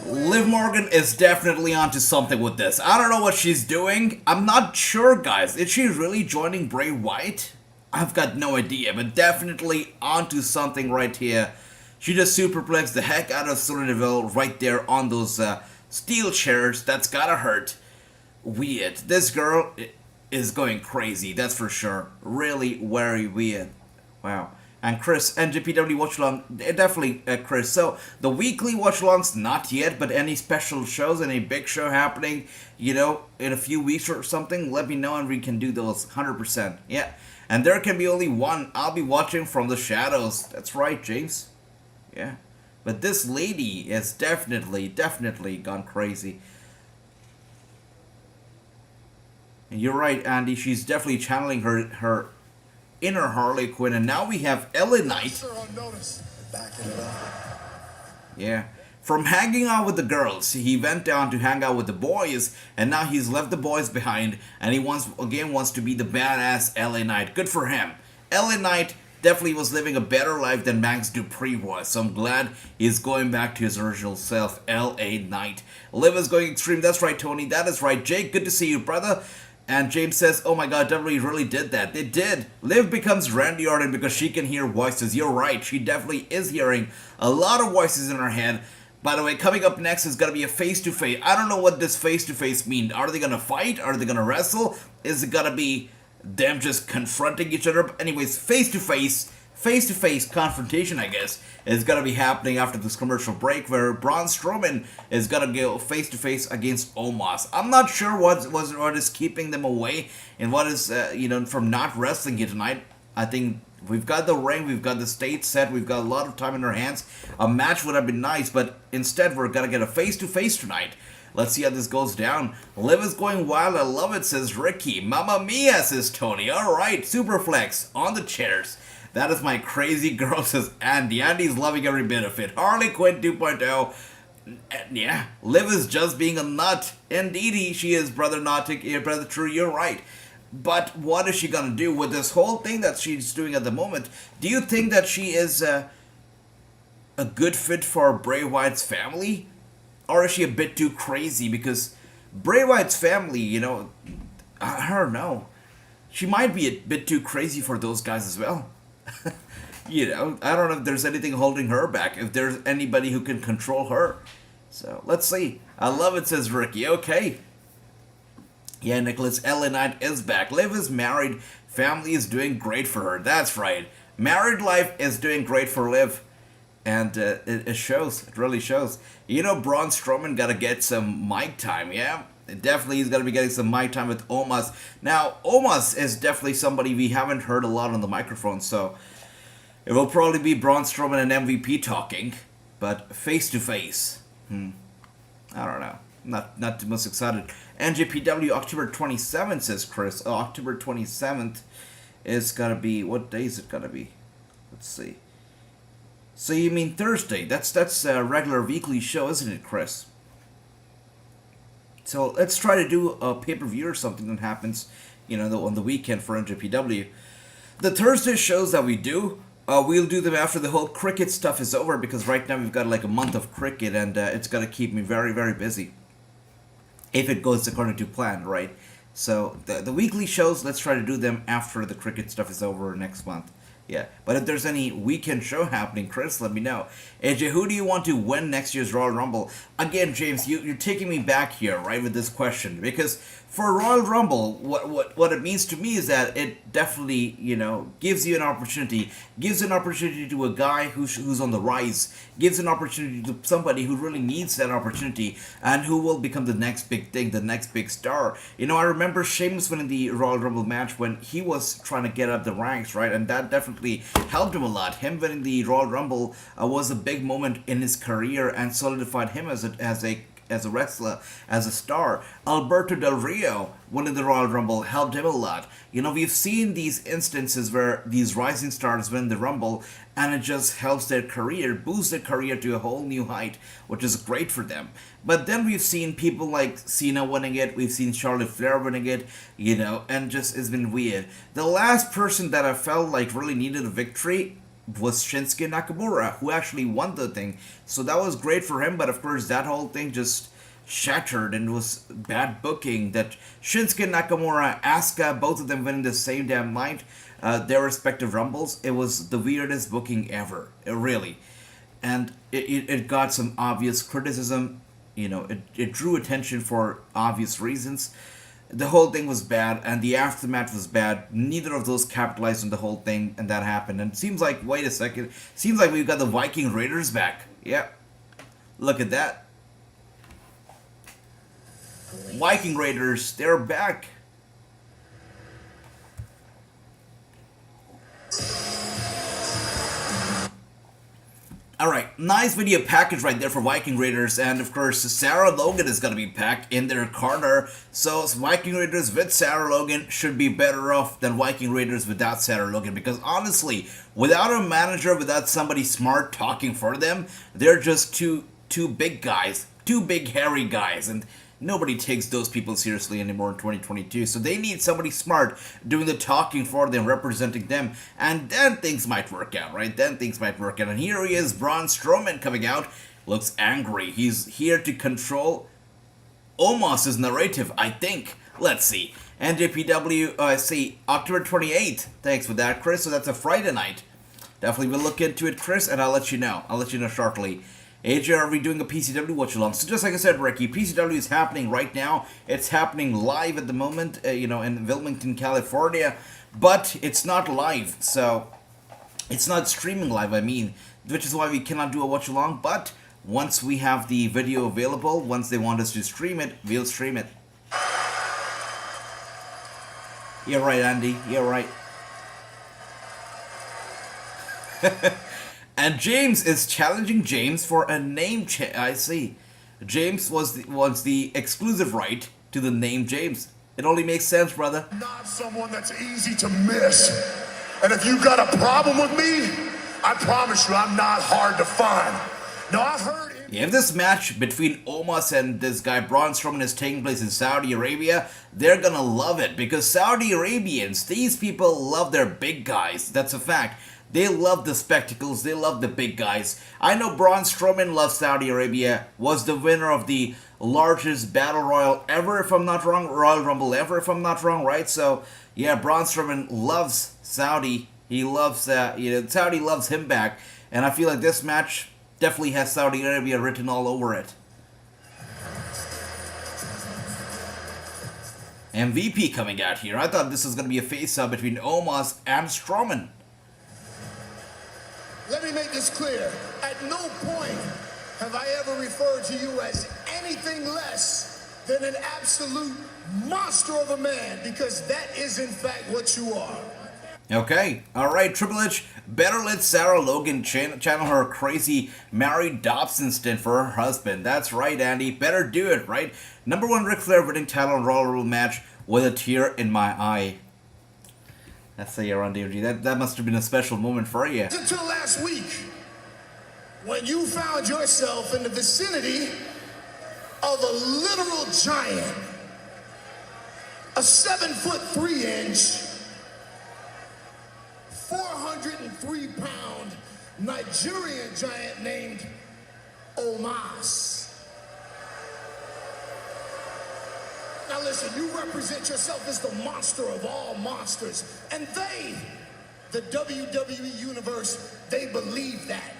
Liv Morgan is definitely onto something with this. I don't know what she's doing. I'm not sure, guys. Is she really joining Bray Wyatt? I've got no idea, but definitely onto something right here. She just superplexed the heck out of Sonya Deville right there on those steel chairs. That's gotta hurt. Weird. This girl is going crazy, that's for sure. Really very weird. Wow. And Chris, NJPW Watch Along, definitely Chris. So, the weekly Watch Alongs, not yet, but any special shows, any big show happening, you know, in a few weeks or something, let me know and we can do those 100%. Yeah. And there can be only one. I'll be watching from the shadows. That's right, James. Yeah. But this lady is definitely gone crazy. And you're right, Andy. She's definitely channeling her inner Harley Quinn. And now we have LA Knight. Yeah. From hanging out with the girls, he went down to hang out with the boys, and now he's left the boys behind, and he wants to be the badass LA Knight. Good for him. LA Knight definitely was living a better life than Max Dupree was. So I'm glad he's going back to his original self, LA Knight. Liv is going extreme. That's right, Tony. That is right. Jake, good to see you, brother. And James says, oh my god, WWE really did that. They did. Liv becomes Randy Orton because she can hear voices. You're right. She definitely is hearing a lot of voices in her head. By the way, coming up next is going to be a face-to-face. I don't know what this face-to-face means. Are they going to fight? Are they going to wrestle? Is it going to be them just confronting each other? But anyways, face-to-face confrontation, I guess, is going to be happening after this commercial break where Braun Strowman is going to go face-to-face against Omos. I'm not sure what is keeping them away and what is, from not wrestling here tonight. I think we've got the ring, we've got the stage set, we've got a lot of time in our hands. A match would have been nice, but instead we're going to get a face-to-face tonight. Let's see how this goes down. Liv is going wild, I love it, says Ricky. Mamma mia, says Tony. Alright, Superflex on the chairs. That is my crazy girl, says Andy. Andy's loving every bit of it. Harley Quinn 2.0. Yeah, Liv is just being a nut. Indeedy, she is, brother Nautic, brother True, you're right. But what is she going to do with this whole thing that she's doing at the moment? Do you think that she is a good fit for Bray Wyatt's family? Or is she a bit too crazy? Because Bray Wyatt's family, I don't know. She might be a bit too crazy for those guys as well. I don't know if there's anything holding her back. If there's anybody who can control her. So, let's see. I love it, says Ricky. Okay. Yeah, Nicholas, LA Knight is back. Liv is married. Family is doing great for her. That's right. Married life is doing great for Liv. And it shows. It really shows. Braun Strowman got to get some mic time, yeah? Definitely he's going to be getting some mic time with Omos. Now, Omos is definitely somebody we haven't heard a lot on the microphone, so it will probably be Braun Strowman and MVP talking. But face-to-face, I don't know. Not too much excited. NJPW October 27th, says Chris. October 27th is gonna be, what day is it gonna be? Let's see. So you mean Thursday? That's a regular weekly show, isn't it, Chris? So let's try to do a pay-per-view or something that happens, on the weekend for NJPW. The Thursday shows that we do, we'll do them after the whole cricket stuff is over, because right now we've got like a month of cricket and it's gonna keep me very, very busy. If it goes according to plan, right? So the weekly shows, let's try to do them after the cricket stuff is over next month. Yeah, but if there's any weekend show happening, Chris, let me know. AJ, who do you want to win next year's Royal Rumble? Again, James, you're taking me back here, right, with this question. Because for Royal Rumble, what it means to me is that it definitely, gives you an opportunity. Gives an opportunity to a guy who's on the rise. Gives an opportunity to somebody who really needs that opportunity. And who will become the next big thing, the next big star. I remember Sheamus winning the Royal Rumble match when he was trying to get up the ranks, right? And that definitely helped him a lot. Him winning the Royal Rumble was a big moment in his career and solidified him as a wrestler, as a star. Alberto Del Rio winning the Royal Rumble helped him a lot. We've seen these instances where these rising stars win the Rumble and it just helps their career, boosts their career to a whole new height, which is great for them. But then we've seen people like Cena winning it, we've seen Charlotte Flair winning it, and just it's been weird. The last person that I felt like really needed a victory was Shinsuke Nakamura, who actually won the thing. So that was great for him, but of course that whole thing just shattered and was bad booking. That Shinsuke Nakamura, Asuka, both of them winning the same damn night, their respective Rumbles, it was the weirdest booking ever, really. And it got some obvious criticism, it drew attention for obvious reasons. The whole thing was bad, and the aftermath was bad. Neither of those capitalized on the whole thing, and that happened. And it seems like, wait a second, seems like we've got the Viking Raiders back. Yep. Look at that. Viking Raiders, they're back. Alright, nice video package right there for Viking Raiders, and of course Sarah Logan is going to be packed in their corner, so Viking Raiders with Sarah Logan should be better off than Viking Raiders without Sarah Logan, because honestly, without a manager, without somebody smart talking for them, they're just two big guys, two big hairy guys, and Nobody takes those people seriously anymore in 2022. So they need somebody smart doing the talking for them, representing them. And then things might work out, right? Then things might work out. And here he is, Braun Strowman coming out. Looks angry. He's here to control Omos' narrative, I think. Let's see. NJPW, October 28th. Thanks for that, Chris. So that's a Friday night. Definitely will look into it, Chris, and I'll let you know. I'll let you know shortly. AJ, are we doing a PCW watch-along? So just like I said, Ricky, PCW is happening right now. It's happening live at the moment, in Wilmington, California. But it's not live, so it's not streaming live, I mean, which is why we cannot do a watch-along. But once we have the video available, once they want us to stream it, we'll stream it. You're right, Andy. You're right. And James is challenging James for a name change. I see. James wants the exclusive right to the name James. It only makes sense, brother. Not someone that's easy to miss. And if you got a problem with me, I promise you I'm not hard to find. No, I've heard... If this match between Omos and this guy Braun Strowman is taking place in Saudi Arabia, they're gonna love it. Because Saudi Arabians, these people love their big guys. That's a fact. They love the spectacles, they love the big guys. I know Braun Strowman loves Saudi Arabia, was the winner of the largest battle royal ever, if I'm not wrong, Royal Rumble ever, if I'm not wrong, right? So, yeah, Braun Strowman loves Saudi. He loves, Saudi loves him back. And I feel like this match definitely has Saudi Arabia written all over it. MVP coming out here. I thought this was going to be a face-off between Omos and Strowman. Let me make this clear. At no point have I ever referred to you as anything less than an absolute monster of a man, because that is in fact what you are. Okay, alright, Triple H, better let Sarah Logan channel her crazy Mary Dobson stint for her husband. That's right, Andy, better do it, right? Number 1 Ric Flair winning title and Royal Rumble match with a tear in my eye. That's the year on DVD. That must have been a special moment for you. Until last week, when you found yourself in the vicinity of a literal giant, a 7'3" 403-pound Nigerian giant named Omos. Now listen, you represent yourself as the monster of all monsters, and they, the WWE Universe, they believe that.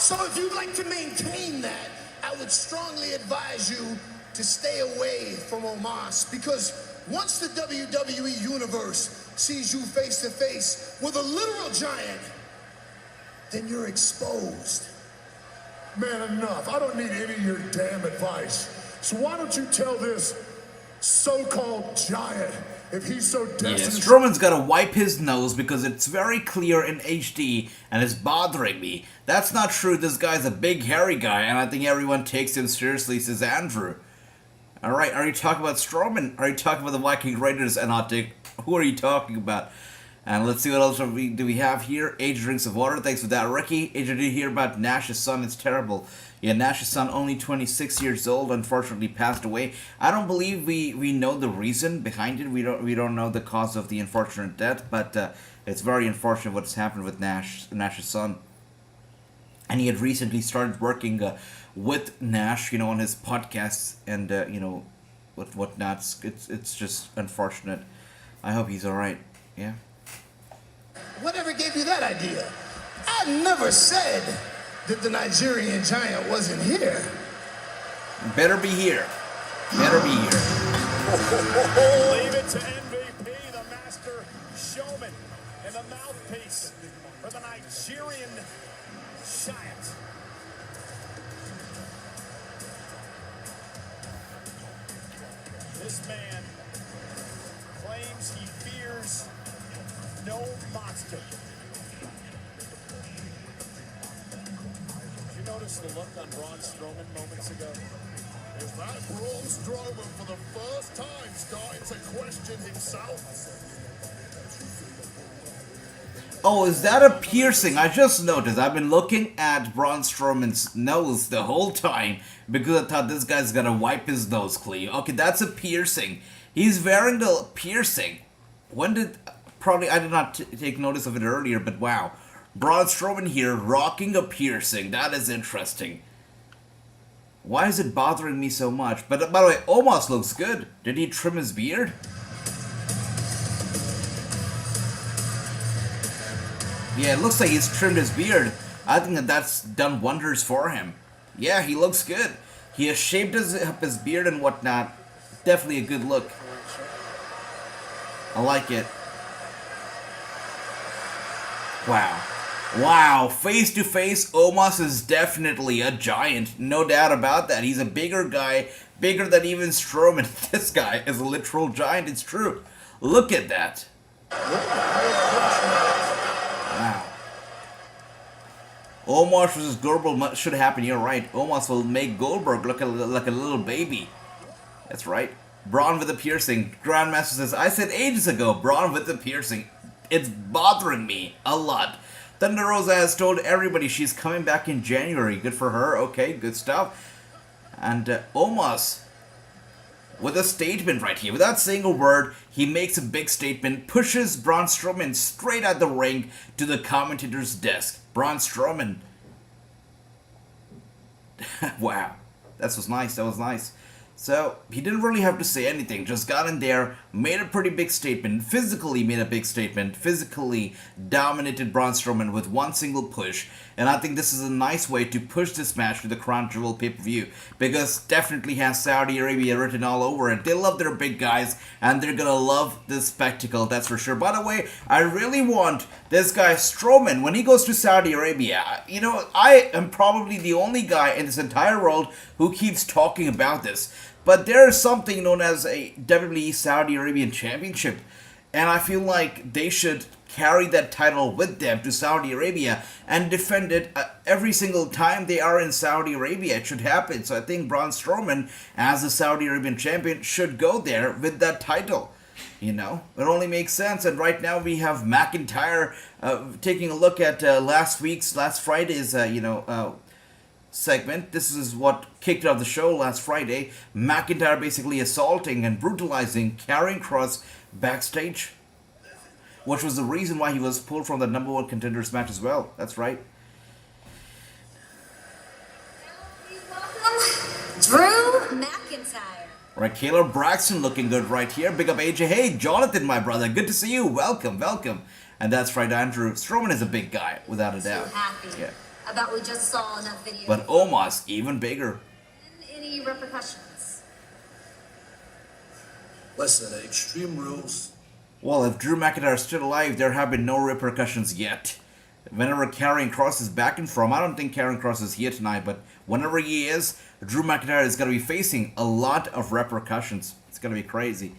So if you'd like to maintain that, I would strongly advise you to stay away from Omos, because once the WWE Universe sees you face to face with a literal giant, then you're exposed. Man, enough. I don't need any of your damn advice. So why don't you tell this so-called giant if he's so destined... Yeah, Strowman's gotta wipe his nose because it's very clear in HD and it's bothering me. That's not true. This guy's a big, hairy guy, and I think everyone takes him seriously, says Andrew. Alright, are you talking about Strowman? Are you talking about the Viking Raiders and Optic? Who are you talking about? And let's see what else do we have here. Age drinks of water. Thanks for that, Ricky. Age, did you hear about Nash's son? It's terrible. Yeah, Nash's son, only 26 years old, unfortunately passed away. I don't believe we know the reason behind it. We don't know the cause of the unfortunate death, but it's very unfortunate what's happened with Nash's son. And he had recently started working with Nash, on his podcasts and with whatnot. It's just unfortunate. I hope he's all right. Yeah. Whatever gave you that idea? I never said that the Nigerian giant wasn't here. Better be here. Better be here. Leave it to MVP, the master showman, and the mouthpiece for the Nigerian giant. This man claims he fears no monster. Did you notice the look on Braun Strowman moments ago? Is that Braun Strowman for the first time starting to question himself? Oh, is that a piercing? I just noticed. I've been looking at Braun Strowman's nose the whole time because I thought this guy's gonna wipe his nose clean. Okay, that's a piercing. He's wearing the piercing. When did... Probably I did not take notice of it earlier, but wow. Braun Strowman here rocking a piercing. That is interesting. Why is it bothering me so much? But by the way, Omos looks good. Did he trim his beard? Yeah, it looks like he's trimmed his beard. I think that's done wonders for him. Yeah, he looks good. He has shaved up his beard and whatnot. Definitely a good look. I like it. Wow. Wow, face to face, Omos is definitely a giant. No doubt about that. He's a bigger guy, bigger than even Strowman. This guy is a literal giant, it's true. Look at that. Wow. Omos versus Goldberg should happen, you're right. Omos will make Goldberg look like a little baby. That's right. Braun with the piercing. Grandmaster says, I said ages ago, Braun with the piercing. It's bothering me a lot. Thunder Rosa has told everybody she's coming back in January. Good for her. Okay, good stuff. And Omos with a statement right here. Without saying a word, he makes a big statement, pushes Braun Strowman straight out the ring to the commentator's desk. Braun Strowman. Wow. That was nice. That was nice. So, he didn't really have to say anything, just got in there, made a pretty big statement, physically made a big statement, physically dominated Braun Strowman with one single push, and I think this is a nice way to push this match to the Crown Jewel pay-per-view, because definitely has Saudi Arabia written all over it. They love their big guys, and they're gonna love this spectacle, that's for sure. By the way, I really want this guy Strowman, when he goes to Saudi Arabia, you know, I am probably the only guy in this entire world who keeps talking about this. But there is something known as a WWE Saudi Arabian Championship, and I feel like they should carry that title with them to Saudi Arabia and defend it every single time they are in Saudi Arabia. It should happen. So I think Braun Strowman, as the Saudi Arabian champion, should go there with that title. You know, it only makes sense. And right now we have McIntyre taking a look at last Friday's, segment. This is what kicked off the show last Friday. McIntyre basically assaulting and brutalizing Karrion Kross backstage, which was the reason why he was pulled from the number one contenders match as well. That's right. Drew McIntyre. Right, Kayla Braxton looking good right here. Big up AJ. Hey, Jonathan, my brother. Good to see you. Welcome, welcome. And that's right, Andrew. Strowman is a big guy, without a doubt. Happy. Yeah. About we just saw in that video. But Omos, even bigger. Any repercussions? Listen, Extreme Rules. Well, if Drew McIntyre is still alive, there have been no repercussions yet. Whenever Karrion Kross is back and from, I don't think Karrion Kross is here tonight, but whenever he is, Drew McIntyre is going to be facing a lot of repercussions. It's going to be crazy.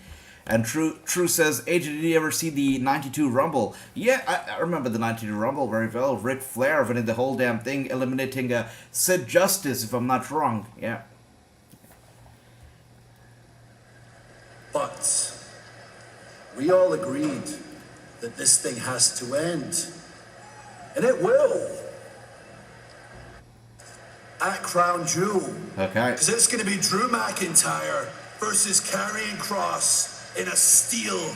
And True says, AJ, did you ever see the 92 Rumble? Yeah, I remember the 92 Rumble very well. Ric Flair winning the whole damn thing, eliminating Sid Justice, if I'm not wrong. Yeah. But we all agreed that this thing has to end. And it will. At Crown Jewel. Okay. Because it's going to be Drew McIntyre versus Karrion Kross in a steel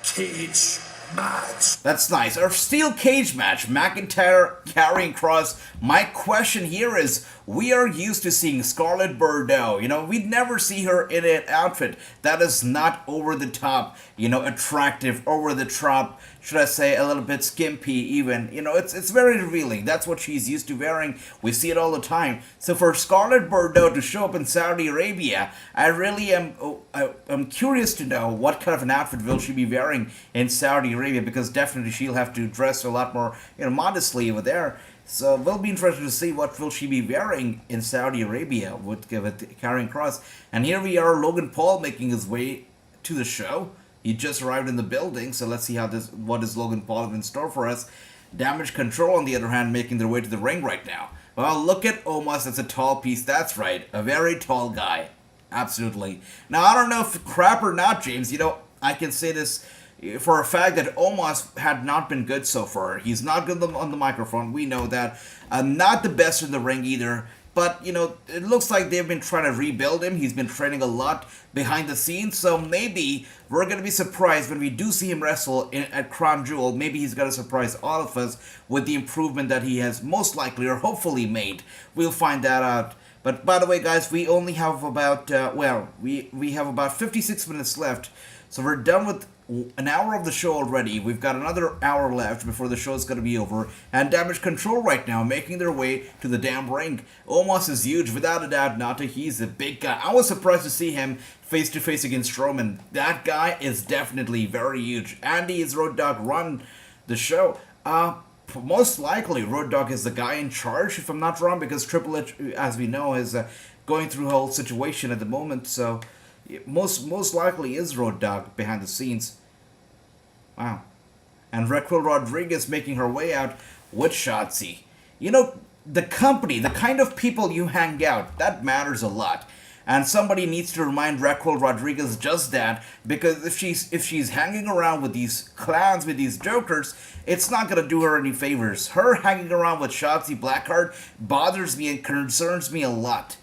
cage match. That's nice. Our steel cage match, McIntyre, Karrion Kross. My question here is, we are used to seeing Scarlett Bordeaux. You know, we'd never see her in an outfit that is not over the top, you know, attractive, over the top, should I say, a little bit skimpy even. You know, it's very revealing. That's what she's used to wearing. We see it all the time. So for Scarlett Bordeaux to show up in Saudi Arabia, I really am I'm curious to know what kind of an outfit will she be wearing in Saudi Arabia, because definitely she'll have to dress a lot more, you know, modestly over there. So we'll be interested to see what will she be wearing in Saudi Arabia with Karrion Kross. And here we are, Logan Paul making his way to the show. He just arrived in the building, so let's see what is Logan Paul have in store for us. Damage Control, on the other hand, making their way to the ring right now. Well, look at Omos. That's a tall piece. That's right, a very tall guy. Absolutely. Now, I don't know if crap or not, James. You know, I can say this, for a fact that Omos had not been good so far. He's not good on the microphone. We know that. Not the best in the ring either. But, you know, it looks like they've been trying to rebuild him. He's been training a lot behind the scenes. So maybe we're going to be surprised when we do see him wrestle at Crown Jewel. Maybe he's going to surprise all of us with the improvement that he has most likely or hopefully made. We'll find that out. But by the way, guys, we only have about, we have about 56 minutes left. So we're done with an hour of the show already. We've got another hour left before the show is going to be over. And Damage Control right now making their way to the damn ring. Omos is huge, without a doubt, Nata. He's a big guy. I was surprised to see him face-to-face against Strowman. That guy is definitely very huge. Andy is Road Dogg run the show. Most likely, Road Dogg is the guy in charge, if I'm not wrong, because Triple H, as we know, is going through a whole situation at the moment. So, most likely is Road Dogg behind the scenes. Wow. And Raquel Rodriguez making her way out with Shotzi. You know, the company, the kind of people you hang out, that matters a lot. And somebody needs to remind Raquel Rodriguez just that, because if she's hanging around with these clowns, with these jokers, it's not going to do her any favors. Her hanging around with Shotzi Blackheart bothers me and concerns me a lot.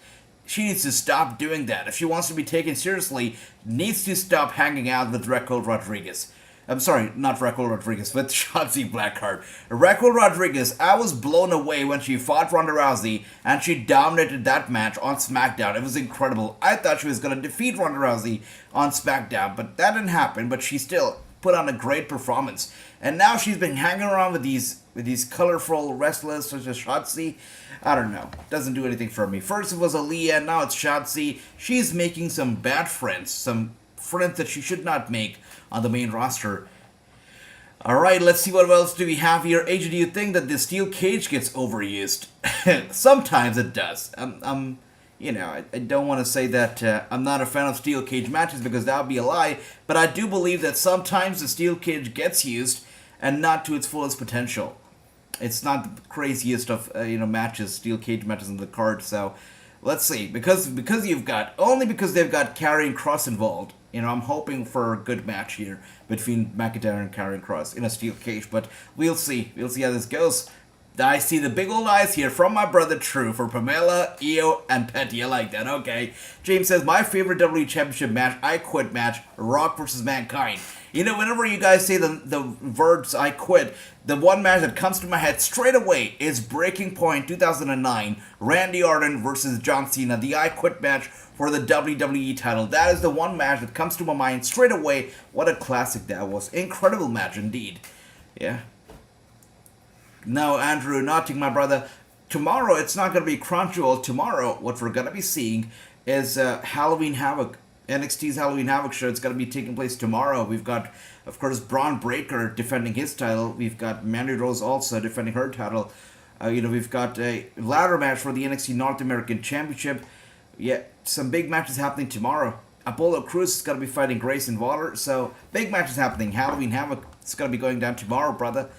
She needs to stop doing that. If she wants to be taken seriously, needs to stop hanging out with Raquel Rodriguez. I'm sorry, not Raquel Rodriguez, with Shotzi Blackheart. Raquel Rodriguez, I was blown away when she fought Ronda Rousey and she dominated that match on SmackDown. It was incredible. I thought she was going to defeat Ronda Rousey on SmackDown, but that didn't happen. But she still put on a great performance. And now she's been hanging around with these colorful wrestlers such as Shotzi. I don't know. Doesn't do anything for me. First it was Ariya, now it's Shotzi. She's making some bad friends, some friends that she should not make on the main roster. Alright, let's see what else do we have here. AJ, do you think that the steel cage gets overused? Sometimes it does. You know, I don't want to say that I'm not a fan of steel cage matches because that would be a lie, but I do believe that sometimes the steel cage gets used and not to its fullest potential. It's not the craziest of matches, steel cage matches on the card. So let's see, because they've got Karrion Kross involved. You know, I'm hoping for a good match here between McIntyre and Karrion Kross in a steel cage, but we'll see. We'll see how this goes. I see the big old eyes here from my brother True for Pamela, Io, and Petty. I like that. Okay. James says, my favorite WWE Championship match, I Quit match, Rock versus Mankind. You know, whenever you guys say the words I quit, the one match that comes to my head straight away is Breaking Point 2009, Randy Orton versus John Cena, the I Quit match for the WWE title. That is the one match that comes to my mind straight away. What a classic that was. Incredible match indeed. Yeah. No, Andrew, nothing, my brother. Tomorrow, it's not going to be Crown Jewel. Tomorrow, what we're going to be seeing is Halloween Havoc. NXT's Halloween Havoc show. It's going to be taking place tomorrow. We've got, of course, Braun Breaker defending his title. We've got Mandy Rose also defending her title. We've got a ladder match for the NXT North American Championship. Yeah, some big matches happening tomorrow. Apollo Crews is going to be fighting Grayson Waller. So, big matches happening. Halloween Havoc. It's going to be going down tomorrow, brother.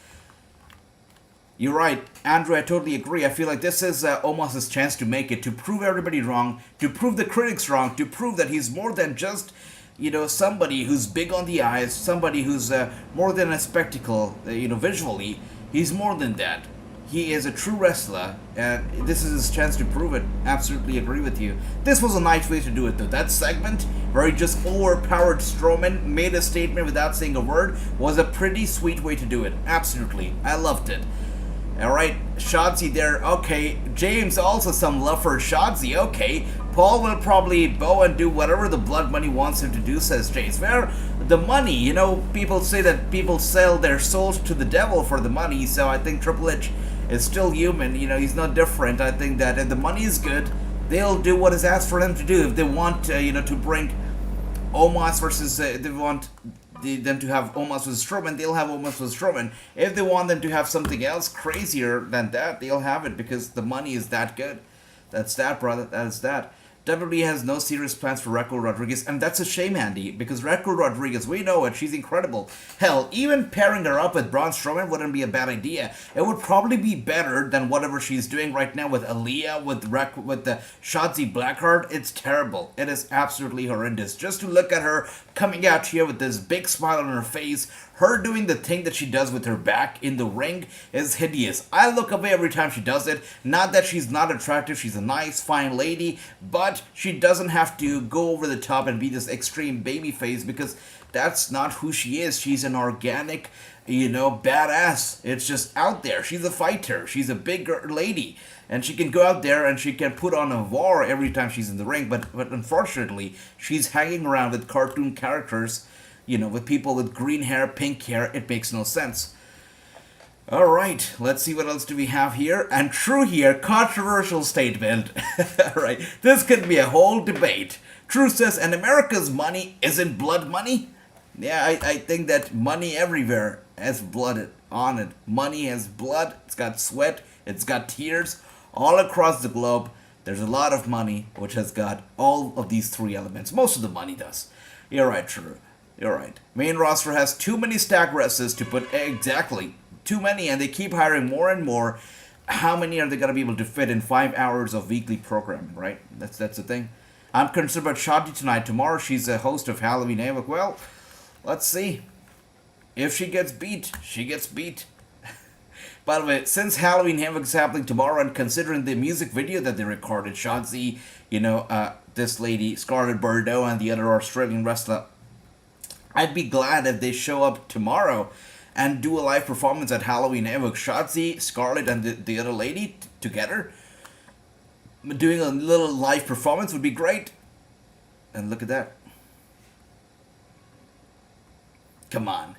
You're right, Andrew, I totally agree. I feel like this is Omos' chance to make it, to prove everybody wrong, to prove the critics wrong, to prove that he's more than just, somebody who's big on the eyes, somebody who's more than a spectacle, visually. He's more than that. He is a true wrestler, and this is his chance to prove it. Absolutely agree with you. This was a nice way to do it, though. That segment, where he just overpowered Strowman, made a statement without saying a word, was a pretty sweet way to do it. Absolutely. I loved it. Alright, Shotzi there, okay. James, also some love for Shotzi, okay. Paul will probably bow and do whatever the blood money wants him to do, says James. Well, the money, people say that people sell their souls to the devil for the money, so I think Triple H is still human, he's not different. I think that if the money is good, they'll do what is asked for them to do. If they want, to bring Omos versus, they want them to have Omos with Strowman, they'll have Omos with Strowman. If they want them to have something else crazier than that, they'll have it because the money is that good. That's that, brother. That is that. WWE has no serious plans for Raquel Rodriguez, and that's a shame, Andy, because Raquel Rodriguez, we know it, she's incredible. Hell, even pairing her up with Braun Strowman wouldn't be a bad idea. It would probably be better than whatever she's doing right now with Ariya, with the Shotzi Blackheart. It's terrible. It is absolutely horrendous. Just to look at her coming out here with this big smile on her face, her doing the thing that she does with her back in the ring is hideous. I look away every time she does it. Not that she's not attractive, she's a nice, fine lady, but she doesn't have to go over the top and be this extreme baby face, because that's not who she is. She's an organic, badass. It's just out there. She's a fighter. She's a big lady. And she can go out there and she can put on a war every time she's in the ring. But unfortunately, she's hanging around with cartoon characters, with people with green hair, pink hair. It makes no sense. Alright, let's see what else do we have here. And True here, controversial statement. Alright, this could be a whole debate. True says, and America's money isn't blood money? Yeah, I think that money everywhere has blood on it. Money has blood, it's got sweat, it's got tears. All across the globe, there's a lot of money which has got all of these three elements. Most of the money does. You're right, True. You're right. Main roster has too many stack wrestlers to put... Exactly. Too many, and they keep hiring more and more. How many are they going to be able to fit in 5 hours of weekly programming, right? That's the thing. I'm concerned about Shotzi tonight. Tomorrow she's a host of Halloween Havoc. Well, let's see. If she gets beat, she gets beat. By the way, since Halloween Havoc is happening tomorrow, and considering the music video that they recorded, Shotzi, this lady, Scarlett Bordeaux, and the other Australian wrestler, I'd be glad if they show up tomorrow and do a live performance at Halloween Havoc. Shotzi, Scarlett, and the other lady together doing a little live performance would be great. And look at that. Come on.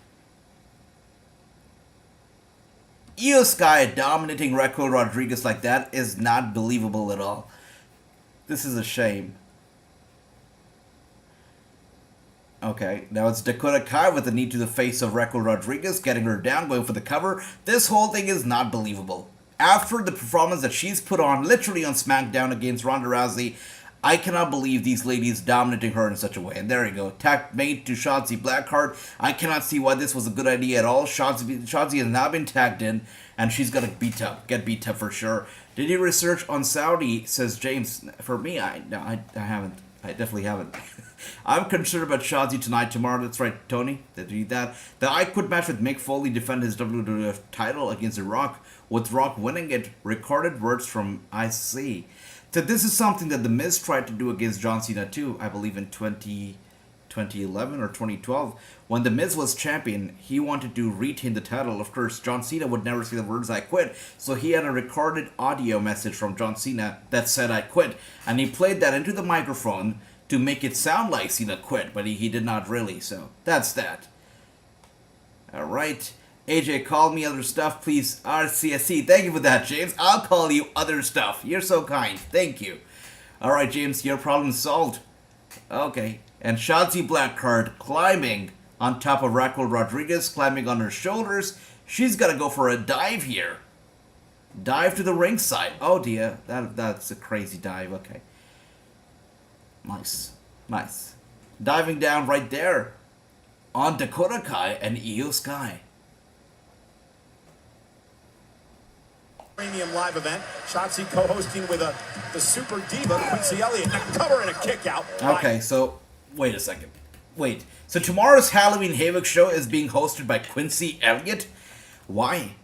Io Sky dominating Raquel Rodriguez like that is not believable at all. This is a shame. Okay, now it's Dakota Kai with the knee to the face of Raquel Rodriguez, getting her down, going for the cover. This whole thing is not believable. After the performance that she's put on, literally on SmackDown against Ronda Rousey, I cannot believe these ladies dominating her in such a way. And there you go, tag made to Shotzi Blackheart. I cannot see why this was a good idea at all. Shotzi has now been tagged in, and she's gonna get beat up for sure. Did you research on Saudi? Says James. For me, I haven't. I definitely haven't. I'm concerned about Shotzi tonight, tomorrow. That's right, Tony. Did you read that? The I Quit match with Mick Foley defend his WWF title against The Rock, with Rock winning it. Recorded words from IC. So this is something that The Miz tried to do against John Cena too, I believe in 2011 or 2012. When The Miz was champion, he wanted to retain the title. Of course, John Cena would never say the words I quit, so he had a recorded audio message from John Cena that said I quit, and he played that into the microphone to make it sound like Cena quit, but he did not really, so that's that. Alright. AJ, call me other stuff, please. RCSC. Thank you for that, James. I'll call you other stuff. You're so kind. Thank you. Alright, James, your problem solved. Okay. And Shotzi Blackheart climbing on top of Raquel Rodriguez, climbing on her shoulders. She's got to go for a dive here. Dive to the ringside. Oh, dear. That's a crazy dive. Okay. Nice. Nice. Diving down right there on Dakota Kai and Io Sky. Premium live event. Shotzi co-hosting with the Super Diva, Quincy Elliott. A cover and a kick out. Okay, so wait a second. Wait. So tomorrow's Halloween Havoc show is being hosted by Quincy Elliott? Why?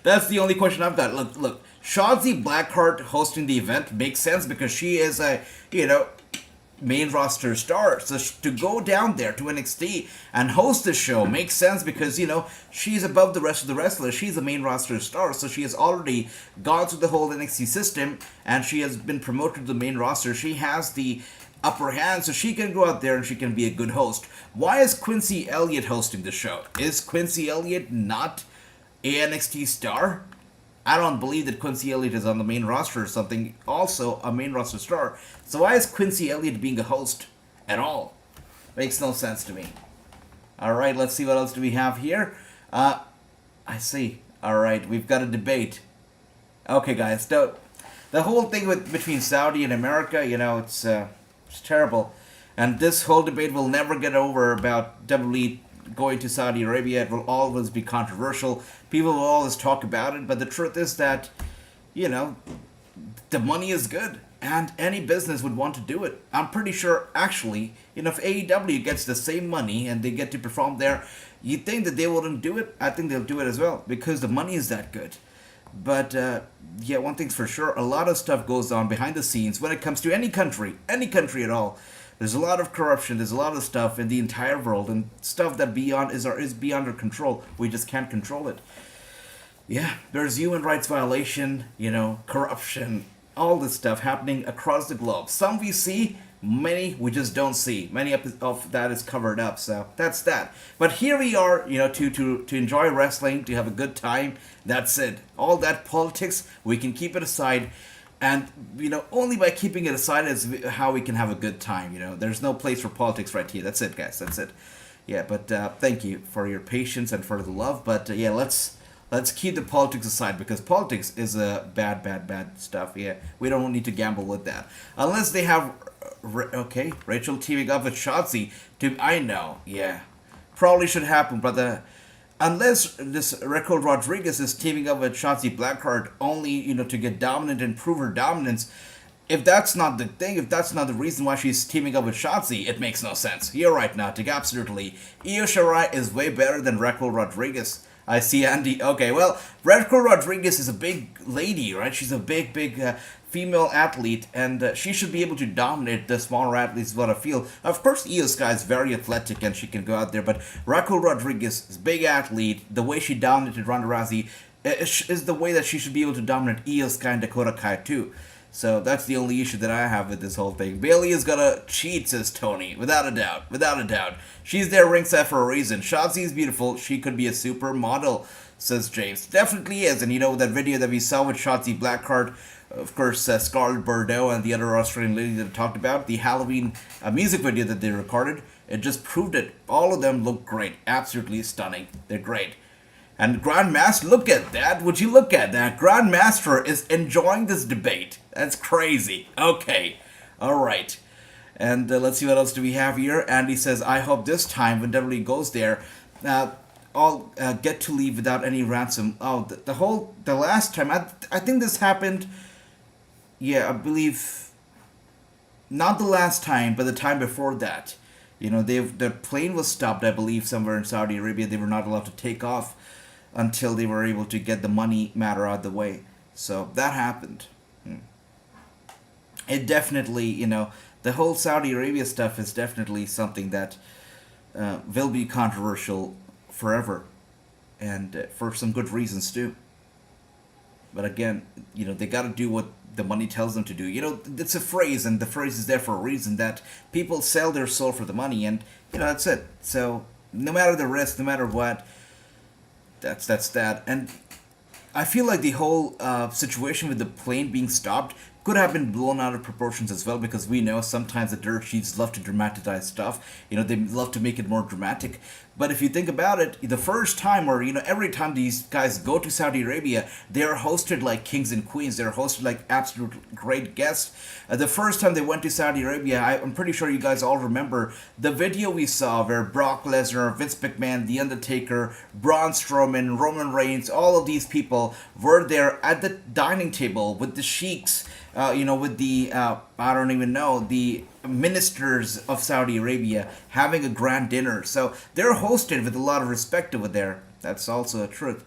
That's the only question I've got. Look. Shotzi Blackheart hosting the event makes sense because she is a, main roster star. So to go down there to NXT and host the show makes sense because, she's above the rest of the wrestlers. She's a main roster star. So she has already gone through the whole NXT system and she has been promoted to the main roster. She has the upper hand, so she can go out there and she can be a good host. Why is Quincy Elliott hosting the show? Is Quincy Elliott not a NXT star? I don't believe that Quincy Elliott is on the main roster or something, also a main roster star. So why is Quincy Elliott being a host at all? Makes no sense to me. Alright, let's see what else do we have here. I see. Alright, we've got a debate. Okay, guys, the whole thing between Saudi and America, it's terrible. And this whole debate will never get over about WWE going to Saudi Arabia. It will always be controversial. People will always talk about it, but the truth is that, the money is good. And any business would want to do it. I'm pretty sure, actually, if AEW gets the same money and they get to perform there, you'd think that they wouldn't do it. I think they'll do it as well, because the money is that good. But, one thing's for sure, a lot of stuff goes on behind the scenes when it comes to any country at all. There's a lot of corruption, there's a lot of stuff in the entire world, and stuff that is beyond our control. We just can't control it. Yeah, there's human rights violation, corruption, all this stuff happening across the globe. Some we see, many we just don't see. Many of that is covered up, so that's that. But here we are, to enjoy wrestling, to have a good time. That's it. All that politics, we can keep it aside. And, only by keeping it aside is how we can have a good time, There's no place for politics right here. That's it, guys. That's it. Yeah, but thank you for your patience and for the love. But, let's keep the politics aside, because politics is bad stuff. Yeah, we don't need to gamble with that. Unless they have, Rachel teaming up with Shotzi. I know, yeah. Probably should happen, but unless this Raquel Rodriguez is teaming up with Shotzi Blackheart only, to get dominant and prove her dominance, if that's not the thing, if that's not the reason why she's teaming up with Shotzi, it makes no sense. You're right, Natik, absolutely. Io Shirai is way better than Raquel Rodriguez. I see Andy. Okay, well, Raquel Rodriguez is a big lady, right? She's a big female athlete, and she should be able to dominate the smaller athletes, is what I feel. Of course, Io Sky is very athletic, and she can go out there, but Raquel Rodriguez is a big athlete. The way she dominated Ronda Rousey is the way that she should be able to dominate Io Sky and Dakota Kai, too. So that's the only issue that I have with this whole thing. Bayley is gonna cheat, says Tony. Without a doubt. Without a doubt. She's there ringside for a reason. Shotzi is beautiful. She could be a supermodel, says James. Definitely is. And that video that we saw with Shotzi Blackheart, of course, Scarlett Bordeaux and the other Australian lady that I talked about, the Halloween music video that they recorded, it just proved it. All of them look great. Absolutely stunning. They're great. And Grandmaster, look at that. Would you look at that? Grandmaster is enjoying this debate. That's crazy. Okay. All right. And let's see what else do we have here. Andy says, I hope this time when WWE goes there, I'll get to leave without any ransom. Oh, the last time, I think this happened, I believe, not the last time, but the time before that. The plane was stopped, I believe, somewhere in Saudi Arabia. They were not allowed to take off until they were able to get the money matter out of the way. So that happened. It definitely, the whole Saudi Arabia stuff is definitely something that will be controversial forever. And for some good reasons too. But again, they got to do what the money tells them to do. It's a phrase, and the phrase is there for a reason, that people sell their soul for the money, and, that's it. So, no matter the risk, no matter what, that's that. And I feel like the whole situation with the plane being stopped could have been blown out of proportions as well, because we know sometimes the dirt sheets love to dramatize stuff. They love to make it more dramatic. But if you think about it, the first time, or every time these guys go to Saudi Arabia, they're hosted like kings and queens. They're hosted like absolute great guests. The first time they went to Saudi Arabia, I'm pretty sure you guys all remember the video we saw where Brock Lesnar, Vince McMahon, The Undertaker, Braun Strowman, Roman Reigns, all of these people were there at the dining table with the sheiks, with the, I don't even know, the ministers of Saudi Arabia having a grand dinner. So they're hosted with a lot of respect over there. That's also a truth.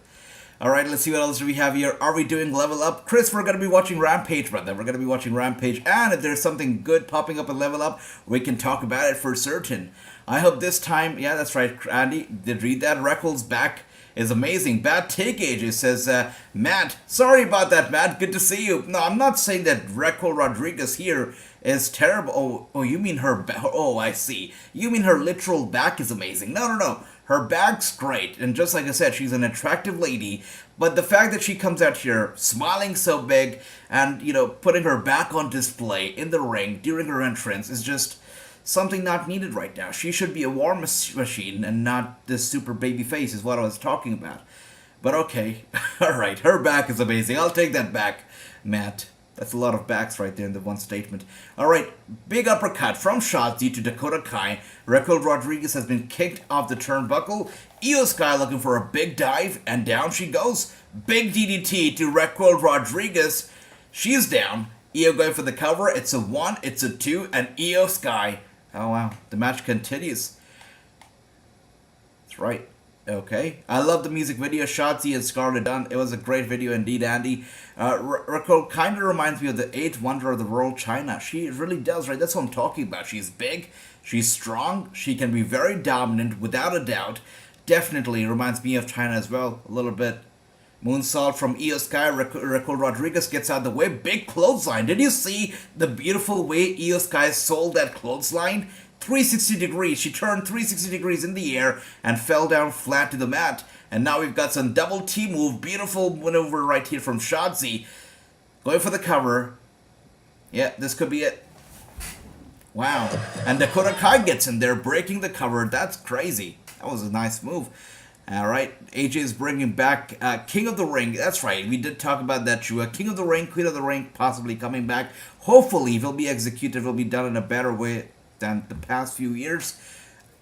Alright, let's see what else do we have here. Are we doing Level Up? Chris, we're going to be watching Rampage, brother. We're going to be watching Rampage. And if there's something good popping up in Level Up, we can talk about it for certain. I hope this time, yeah, that's right, Andy, did read that. Reckles back is amazing. Bad take ages, says Matt. Sorry about that, Matt. Good to see you. No, I'm not saying that Raquel Rodriguez here is terrible. Oh, you mean her oh, I see. You mean her literal back is amazing. No. Her back's great. And just like I said, she's an attractive lady. But the fact that she comes out here smiling so big and, putting her back on display in the ring during her entrance is just something not needed right now. She should be a war machine and not this super baby face is what I was talking about. But okay. Alright, her back is amazing. I'll take that back, Matt. That's a lot of backs right there in the one statement. Alright, big uppercut from Shotzi to Dakota Kai. Raquel Rodriguez has been kicked off the turnbuckle. Io Sky looking for a big dive, and down she goes. Big DDT to Raquel Rodriguez. She's down. Io going for the cover. It's a 1, it's a 2, and Io Sky. Oh wow, the match continues. That's right. Okay. I love the music video. Shotzi and Scarlett Dunn. It was a great video indeed, Andy. Raquel kind of reminds me of the 8th wonder of the world, China. She really does, right? That's what I'm talking about. She's big. She's strong. She can be very dominant, without a doubt. Definitely reminds me of China as well, a little bit. Moonsault from Io Sky. Raquel Rodriguez gets out of the way. Big clothesline. Did you see the beautiful way Io Sky sold that clothesline? 360 degrees. She turned 360 degrees in the air and fell down flat to the mat. And now we've got some double T move. Beautiful maneuver right here from Shotzi. Going for the cover. Yeah, this could be it. Wow. And Dakota Kai gets in there, breaking the cover. That's crazy. That was a nice move. Alright, AJ is bringing back King of the Ring. That's right, we did talk about that too. King of the Ring, Queen of the Ring possibly coming back. Hopefully, if it'll be executed, it'll be done in a better way than the past few years.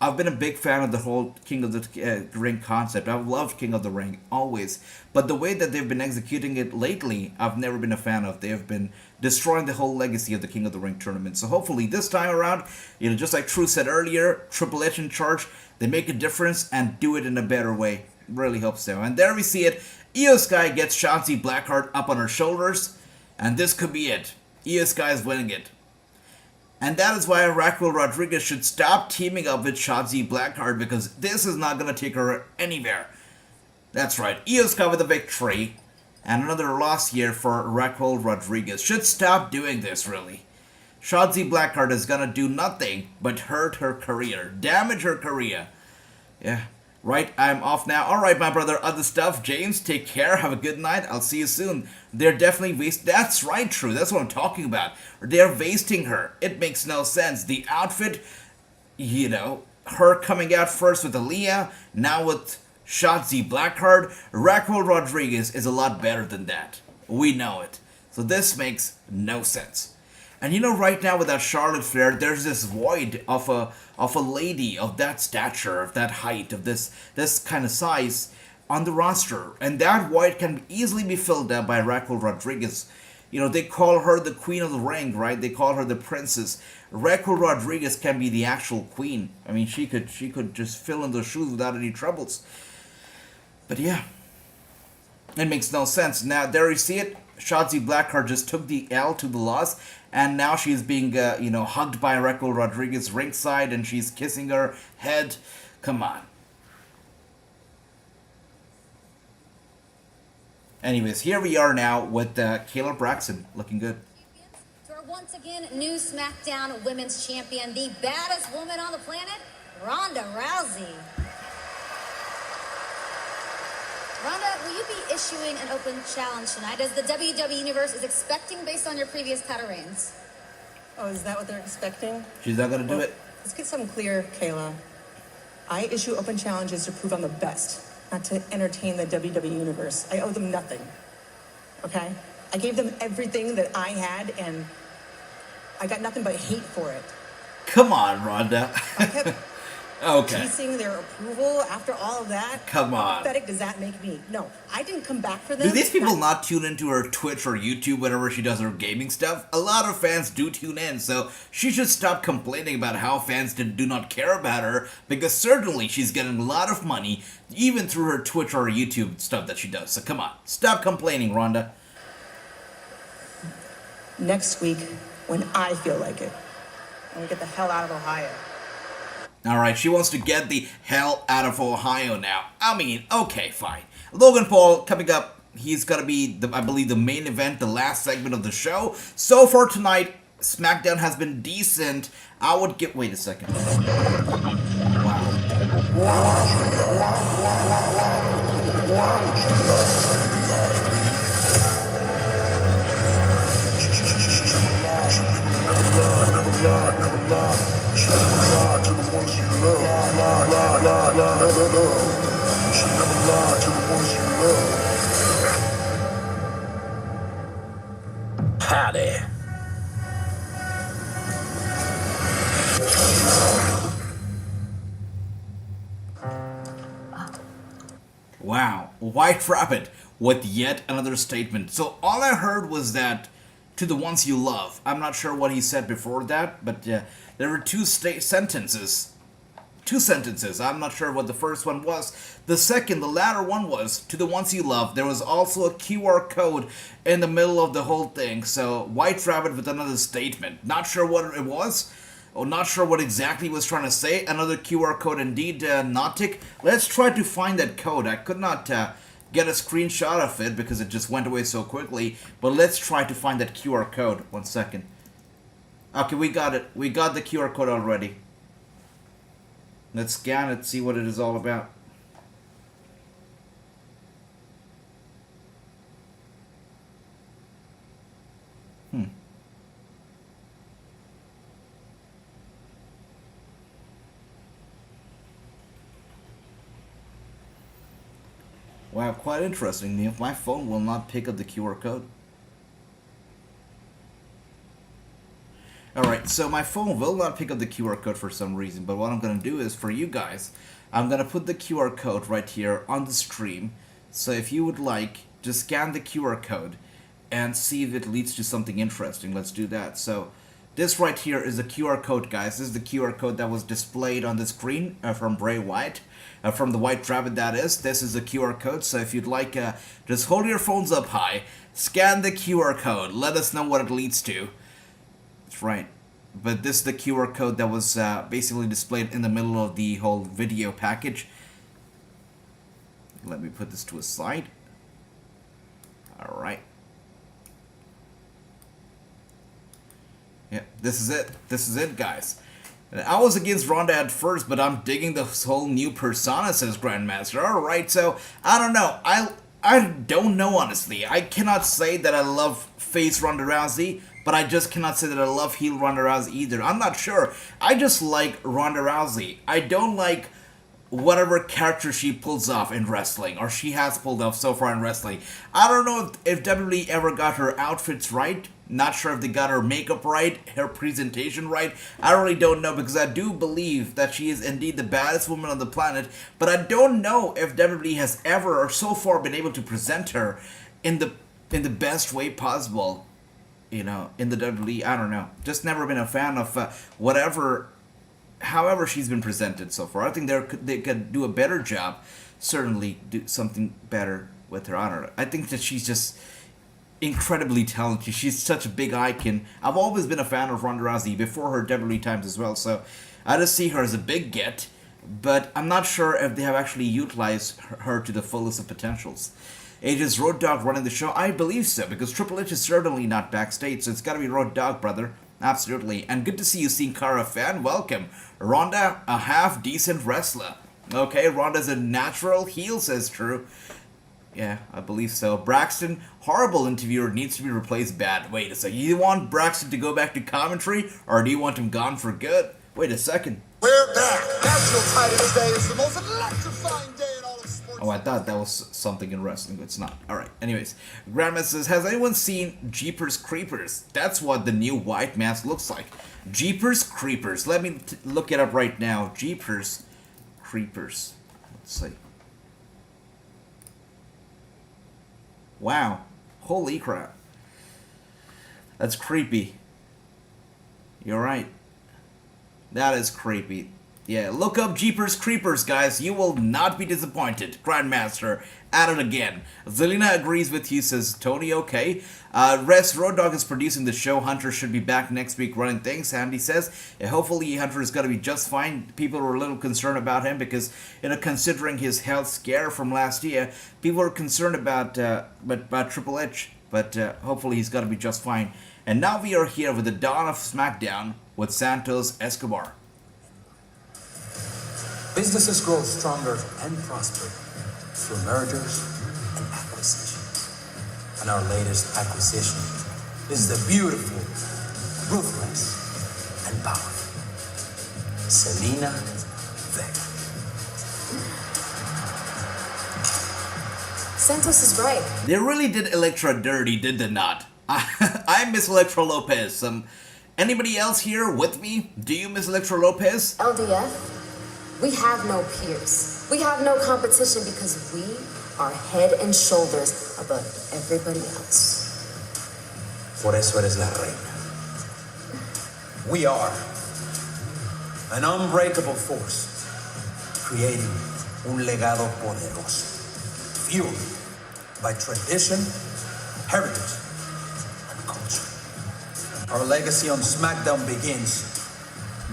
I've been a big fan of the whole King of the Ring concept. I've loved King of the Ring, always. But the way that they've been executing it lately, I've never been a fan of. They have been destroying the whole legacy of the King of the Ring tournament. So hopefully this time around, just like True said earlier, Triple H in charge, they make a difference and do it in a better way. Really hope so. And there we see it. Io Sky gets Shotzi Blackheart up on her shoulders. And this could be it. Io Sky is winning it. And that is why Raquel Rodriguez should stop teaming up with Shotzi Blackheart, because this is not going to take her anywhere. That's right. Io Sky with a victory. And another loss here for Raquel Rodriguez. Should stop doing this, really. Shotzi Blackheart is going to do nothing but hurt her career. Damage her career. Yeah. Right, I'm off now. Alright, my brother, other stuff. James, take care. Have a good night. I'll see you soon. They're definitely wasting... That's right, True. That's what I'm talking about. They're wasting her. It makes no sense. The outfit, her coming out first with Aaliyah, now with Shotzi Blackheart. Raquel Rodriguez is a lot better than that. We know it. So this makes no sense. And right now with that Charlotte Flair, there's this void of a lady of that stature, of that height, of this kind of size on the roster. And that void can easily be filled up by Raquel Rodriguez. They call her the Queen of the Ring, right? They call her the Princess. Raquel Rodriguez can be the actual queen. I mean, she could just fill in those shoes without any troubles. But yeah, it makes no sense. Now, there you see it. Shotzi Blackheart just took the L to the loss, and now she's being, hugged by Raquel Rodriguez ringside, and she's kissing her head. Come on. Anyways, here we are now with Kayla Braxton, looking good. To our once again new SmackDown Women's Champion, the baddest woman on the planet, Ronda Rousey. Ronda, will you be issuing an open challenge tonight, as the WWE Universe is expecting based on your previous title reigns? Oh, is that what they're expecting? She's not going to do it. Let's get something clear, Kayla. I issue open challenges to prove I'm the best, not to entertain the WWE Universe. I owe them nothing, okay? I gave them everything that I had, and I got nothing but hate for it. Come on, Ronda. I kept okay. piecing their approval after all of that. Come on. How pathetic does that make me? No, I didn't come back for them. Do these people not tune into her Twitch or YouTube whenever she does her gaming stuff? A lot of fans do tune in, so she should stop complaining about how fans do not care about her, because certainly she's getting a lot of money, even through her Twitch or YouTube stuff that she does. So come on, stop complaining, Ronda. Next week, when I feel like it, I'm gonna get the hell out of Ohio. Alright, she wants to get the hell out of Ohio now. I mean, okay, fine. Logan Paul coming up. He's going to be, I believe, the main event, the last segment of the show. So far tonight, SmackDown has been decent. I would give... Wait a second. Patty. Wow, White Rabbit with yet another statement. So all I heard was that to the ones you love. I'm not sure what he said before that, but there were two sentences. Two sentences. I'm not sure what the first one was. The latter one was, to the ones you love. There was also a QR code in the middle of the whole thing. So White Rabbit with another statement. Not sure what it was. Or not sure what exactly he was trying to say. Another QR code indeed, Nautic. Let's try to find that code. I could not get a screenshot of it because it just went away so quickly. But let's try to find that QR code. 1 second. Okay, we got it. We got the QR code already. Let's scan it, see what it is all about. Wow, quite interesting. My phone will not pick up the QR code. Alright, so my phone will not pick up the QR code for some reason, but what I'm going to do is, for you guys, I'm going to put the QR code right here on the stream. So if you would like, just scan the QR code and see if it leads to something interesting. Let's do that. So this right here is the QR code, guys. This is the QR code that was displayed on the screen from Bray Wyatt. From the White Rabbit, that is. This is the QR code, so if you'd like, just hold your phones up high, scan the QR code, let us know what it leads to. That's right. But this is the QR code that was basically displayed in the middle of the whole video package. Let me put this to a side. Alright. Yeah, this is it. This is it, guys. I was against Ronda at first, but I'm digging this whole new persona, says Grandmaster. Alright, so, I don't know. I don't know, honestly. I cannot say that I love face Ronda Rousey, but I just cannot say that I love heel Ronda Rousey either. I'm not sure. I just like Ronda Rousey. I don't like whatever character she pulls off in wrestling, or she has pulled off so far in wrestling. I don't know if WWE ever got her outfits right. Not sure if they got her makeup right, her presentation right. I really don't know, because I do believe that she is indeed the baddest woman on the planet, but I don't know if WWE has ever or so far been able to present her in the best way possible. You know, in the WWE, I don't know. Just never been a fan of however she's been presented so far. I think they could do a better job. Certainly do something better with her. I don't know. I think that she's just incredibly talented. She's such a big icon. I've always been a fan of Ronda Rousey before her WWE times as well. So I just see her as a big get. But I'm not sure if they have actually utilized her to the fullest of potentials. Is Road Dogg running the show? I believe so, because Triple H is certainly not backstage, so it's gotta be Road Dogg, brother. Absolutely. And good to see you, Sin Cara fan. Welcome. Ronda, a half-decent wrestler. Okay, Ronda's a natural heel, says True. Yeah, I believe so. Braxton, horrible interviewer, needs to be replaced bad. Wait a second. You want Braxton to go back to commentary, or do you want him gone for good? Wait a second. We're back. National title day is the most electrifying day in all of sports. Oh, I thought that was something in wrestling, but it's not. Alright, anyways. Grandma says, has anyone seen Jeepers Creepers? That's what the new white mask looks like. Jeepers Creepers. Let me look it up right now. Jeepers Creepers. Let's see. Wow. Holy crap. That's creepy. You're right. That is creepy. Yeah, look up Jeepers Creepers, guys. You will not be disappointed. Grandmaster, at it again. Zelina agrees with you, says Tony, okay. Road Dogg is producing the show. Hunter should be back next week running things. Andy says, hopefully Hunter is going to be just fine. People were a little concerned about him because, you know, considering his health scare from last year, people are concerned about Triple H. But hopefully he's going to be just fine. And now we are here with the dawn of SmackDown with Santos Escobar. Businesses grow stronger and prosper through mergers and acquisitions. And our latest acquisition is the beautiful, ruthless, and powerful Zelina Vega. Santos is right. They really did Elektra dirty, did they not? I miss Electra Lopez. Anybody else here with me? Do you miss Electra Lopez? LDF, we have no peers. We have no competition because we are head and shoulders above everybody else. Por eso eres la reina. We are an unbreakable force, creating un legado poderoso, fueled by tradition, heritage, and culture. Our legacy on SmackDown begins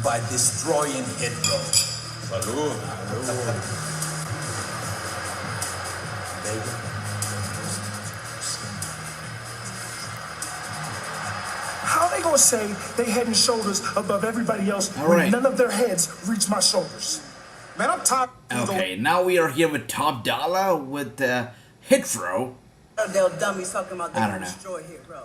by destroying Hit Row. Salud. Baby. How they gonna say they head and shoulders above everybody else All when right. none of their heads reach my shoulders? Man, I'm tired. Okay, now we are here with Top Dollar with Hit Row. They'll dummies talking about I don't know. destroy here, bro.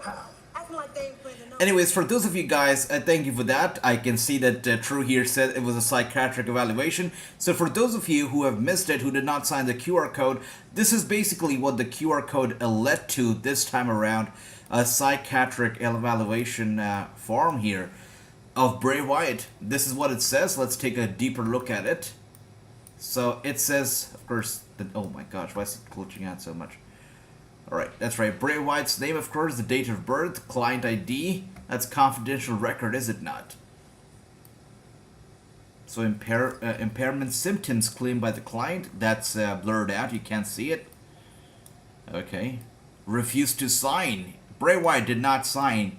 Acting like they ain't playing the numbers. Anyways, for those of you guys, thank you for that. I can see that True here said it was a psychiatric evaluation. So for those of you who have missed it, who did not sign the QR code, this is basically what the QR code led to this time around. A psychiatric evaluation form here of Bray Wyatt. This is what it says. Let's take a deeper look at it. So it says, of course, that, oh my gosh, why is it glitching out so much? Alright, that's right. Bray Wyatt's name, of course, the date of birth, client ID. That's confidential record, is it not? So impairment symptoms claimed by the client. That's blurred out. You can't see it. Okay. Refused to sign. Bray Wyatt did not sign.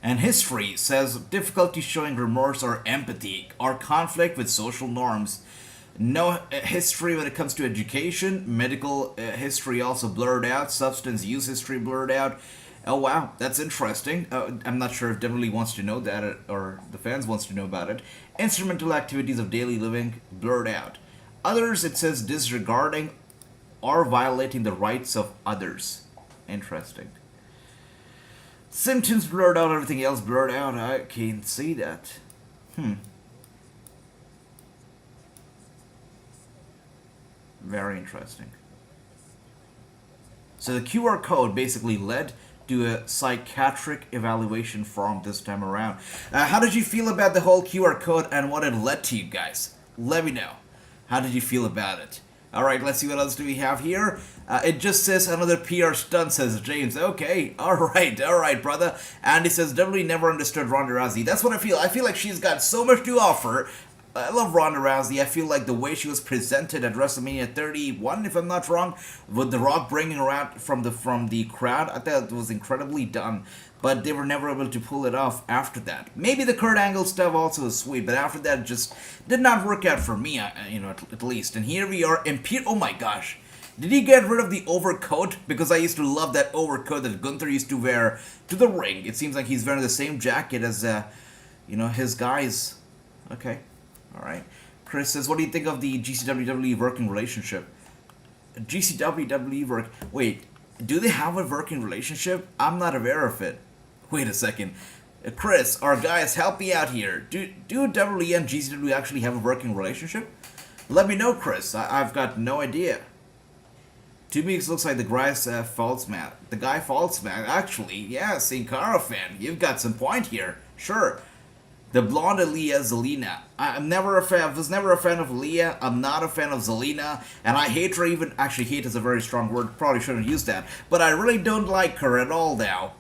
And history says difficulty showing remorse or empathy or conflict with social norms. No history when it comes to education. Medical history also blurred out. Substance use history blurred out. Oh wow, that's interesting. I'm not sure if WWE wants to know that or the fans wants to know about it. Instrumental activities of daily living blurred out. Others, it says disregarding or violating the rights of others. Interesting. Symptoms blurred out, everything else blurred out. I can't see that. Very interesting. So the QR code basically led to a psychiatric evaluation form this time around. How did you feel about the whole QR code and what it led to, you guys? Let me know. How did you feel about it? Alright, let's see what else do we have here. It just says another PR stunt, says James. Okay, alright, brother. And he says, WWE never understood Ronda Rousey. That's what I feel. I feel like she's got so much to offer. I love Ronda Rousey. I feel like the way she was presented at WrestleMania 31, if I'm not wrong, with The Rock bringing her out from the crowd, I thought it was incredibly done. But they were never able to pull it off after that. Maybe the Kurt Angle stuff also was sweet, but after that, it just did not work out for me, at least. And here we are, oh my gosh. Did he get rid of the overcoat? Because I used to love that overcoat that Gunther used to wear to the ring. It seems like he's wearing the same jacket as, his guys. Okay, alright. Chris says, what do you think of the GCW-WWE working relationship? GCW-WWE work... Wait, do they have a working relationship? I'm not aware of it. Wait a second. Chris, our guys, help me out here. Do WWE and GCW actually have a working relationship? Let me know, Chris. I've got no idea. 2 weeks looks like the guy's false man. The guy false man. Actually, yeah, Sikoa fan. You've got some point here. Sure. The blonde Aaliyah Zelina. I was never a fan of Aaliyah. I'm not a fan of Zelina. And I hate her even... Actually, hate is a very strong word. Probably shouldn't use that. But I really don't like her at all now.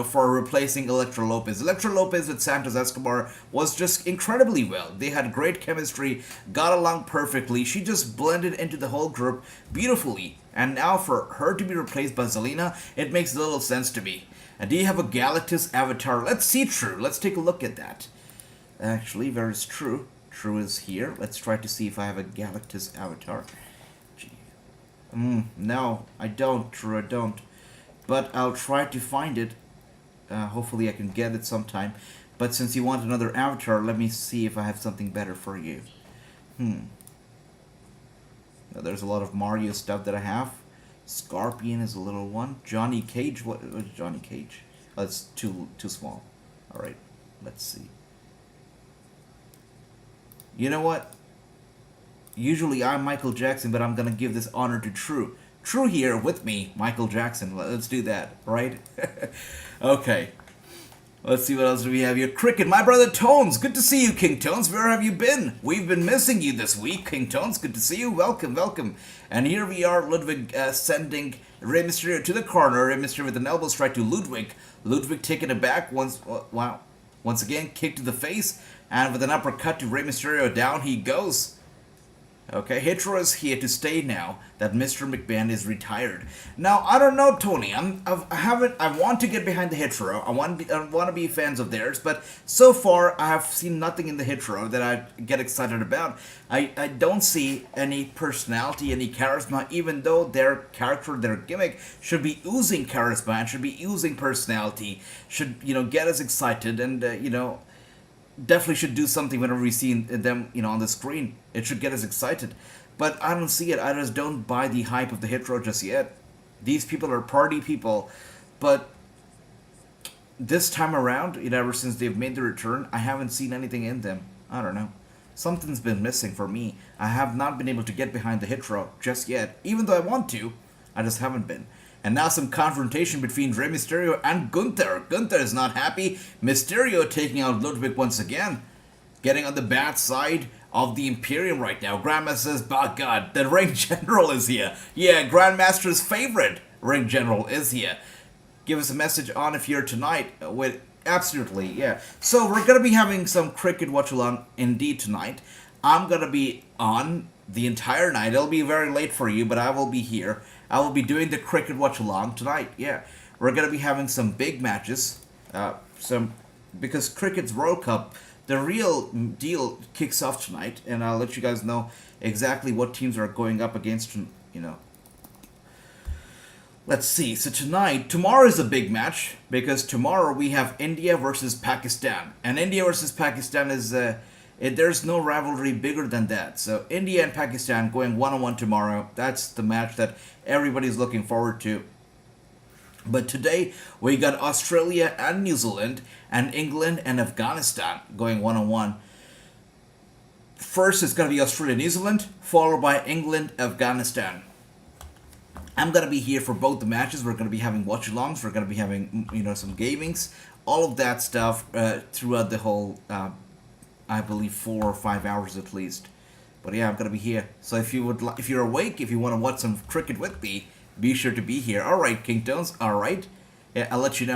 For replacing Electra Lopez. Electra Lopez with Santos Escobar was just incredibly well. They had great chemistry, got along perfectly. She just blended into the whole group beautifully. And now for her to be replaced by Zelina, it makes little sense to me. And do you have a Galactus avatar? Let's see True. Let's take a look at that. Actually, where is True? True is here. Let's try to see if I have a Galactus avatar. No, I don't, True, I don't. But I'll try to find it. Hopefully I can get it sometime. But since you want another avatar, let me see if I have something better for you. Now, there's a lot of Mario stuff that I have. Scorpion is a little one. Johnny Cage, what is Johnny Cage? Oh, it's too small. Alright, let's see. You know what? Usually I'm Michael Jackson, but I'm gonna give this honor to True. True here with me, Michael Jackson. Let's do that, right? Okay. Let's see what else do we have here. Cricket, my brother Tones. Good to see you, King Tones. Where have you been? We've been missing you this week, King Tones. Good to see you. Welcome, welcome. And here we are, Ludwig sending Rey Mysterio to the corner. Rey Mysterio with an elbow strike to Ludwig. Ludwig taking it back once again, kick to the face. And with an uppercut to Rey Mysterio, down he goes. Okay, Hitro is here to stay now that Mr. McMahon is retired. Now, I don't know, Tony. I want to get behind the Hitro. I want to be fans of theirs, but so far I have seen nothing in the Hitro that I get excited about. I don't see any personality, any charisma, even though their character, their gimmick should be oozing charisma and should be oozing personality. Should, get us excited and, definitely should do something whenever we see them, on the screen. It should get us excited. But I don't see it. I just don't buy the hype of the Hit Row just yet. These people are party people. But this time around, ever since they've made the return, I haven't seen anything in them. I don't know. Something's been missing for me. I have not been able to get behind the Hit Row just yet. Even though I want to, I just haven't been. And now some confrontation between Rey Mysterio and Gunther. Gunther is not happy. Mysterio taking out Ludwig once again. Getting on the bad side of the Imperium right now. Grandmaster says, by God, the Ring General is here. Yeah, Grandmaster's favorite Ring General is here. Give us a message on if you're tonight. With absolutely, yeah. So we're going to be having some cricket watch-along indeed tonight. I'm going to be on the entire night. It'll be very late for you, but I will be here. I will be doing the cricket watch-along tonight, yeah. We're going to be having some big matches. Because cricket's World Cup, the real deal kicks off tonight. And I'll let you guys know exactly what teams are going up against, Let's see. So tomorrow is a big match. Because tomorrow we have India versus Pakistan. And India versus Pakistan is... there's no rivalry bigger than that. So India and Pakistan going one-on-one tomorrow. That's the match that everybody's looking forward to. But today we got Australia and New Zealand and England and Afghanistan going one-on-one. First it's going to be Australia, New Zealand, followed by England, Afghanistan. I'm going to be here for both the matches. We're going to be having watch-alongs. We're going to be having, some gamings. All of that stuff throughout the whole... I believe 4 or 5 hours at least. But yeah, I'm gonna be here. So if you're awake, if you want to watch some cricket with me, be sure to be here. All right, King Tones. All right. Yeah, I'll let you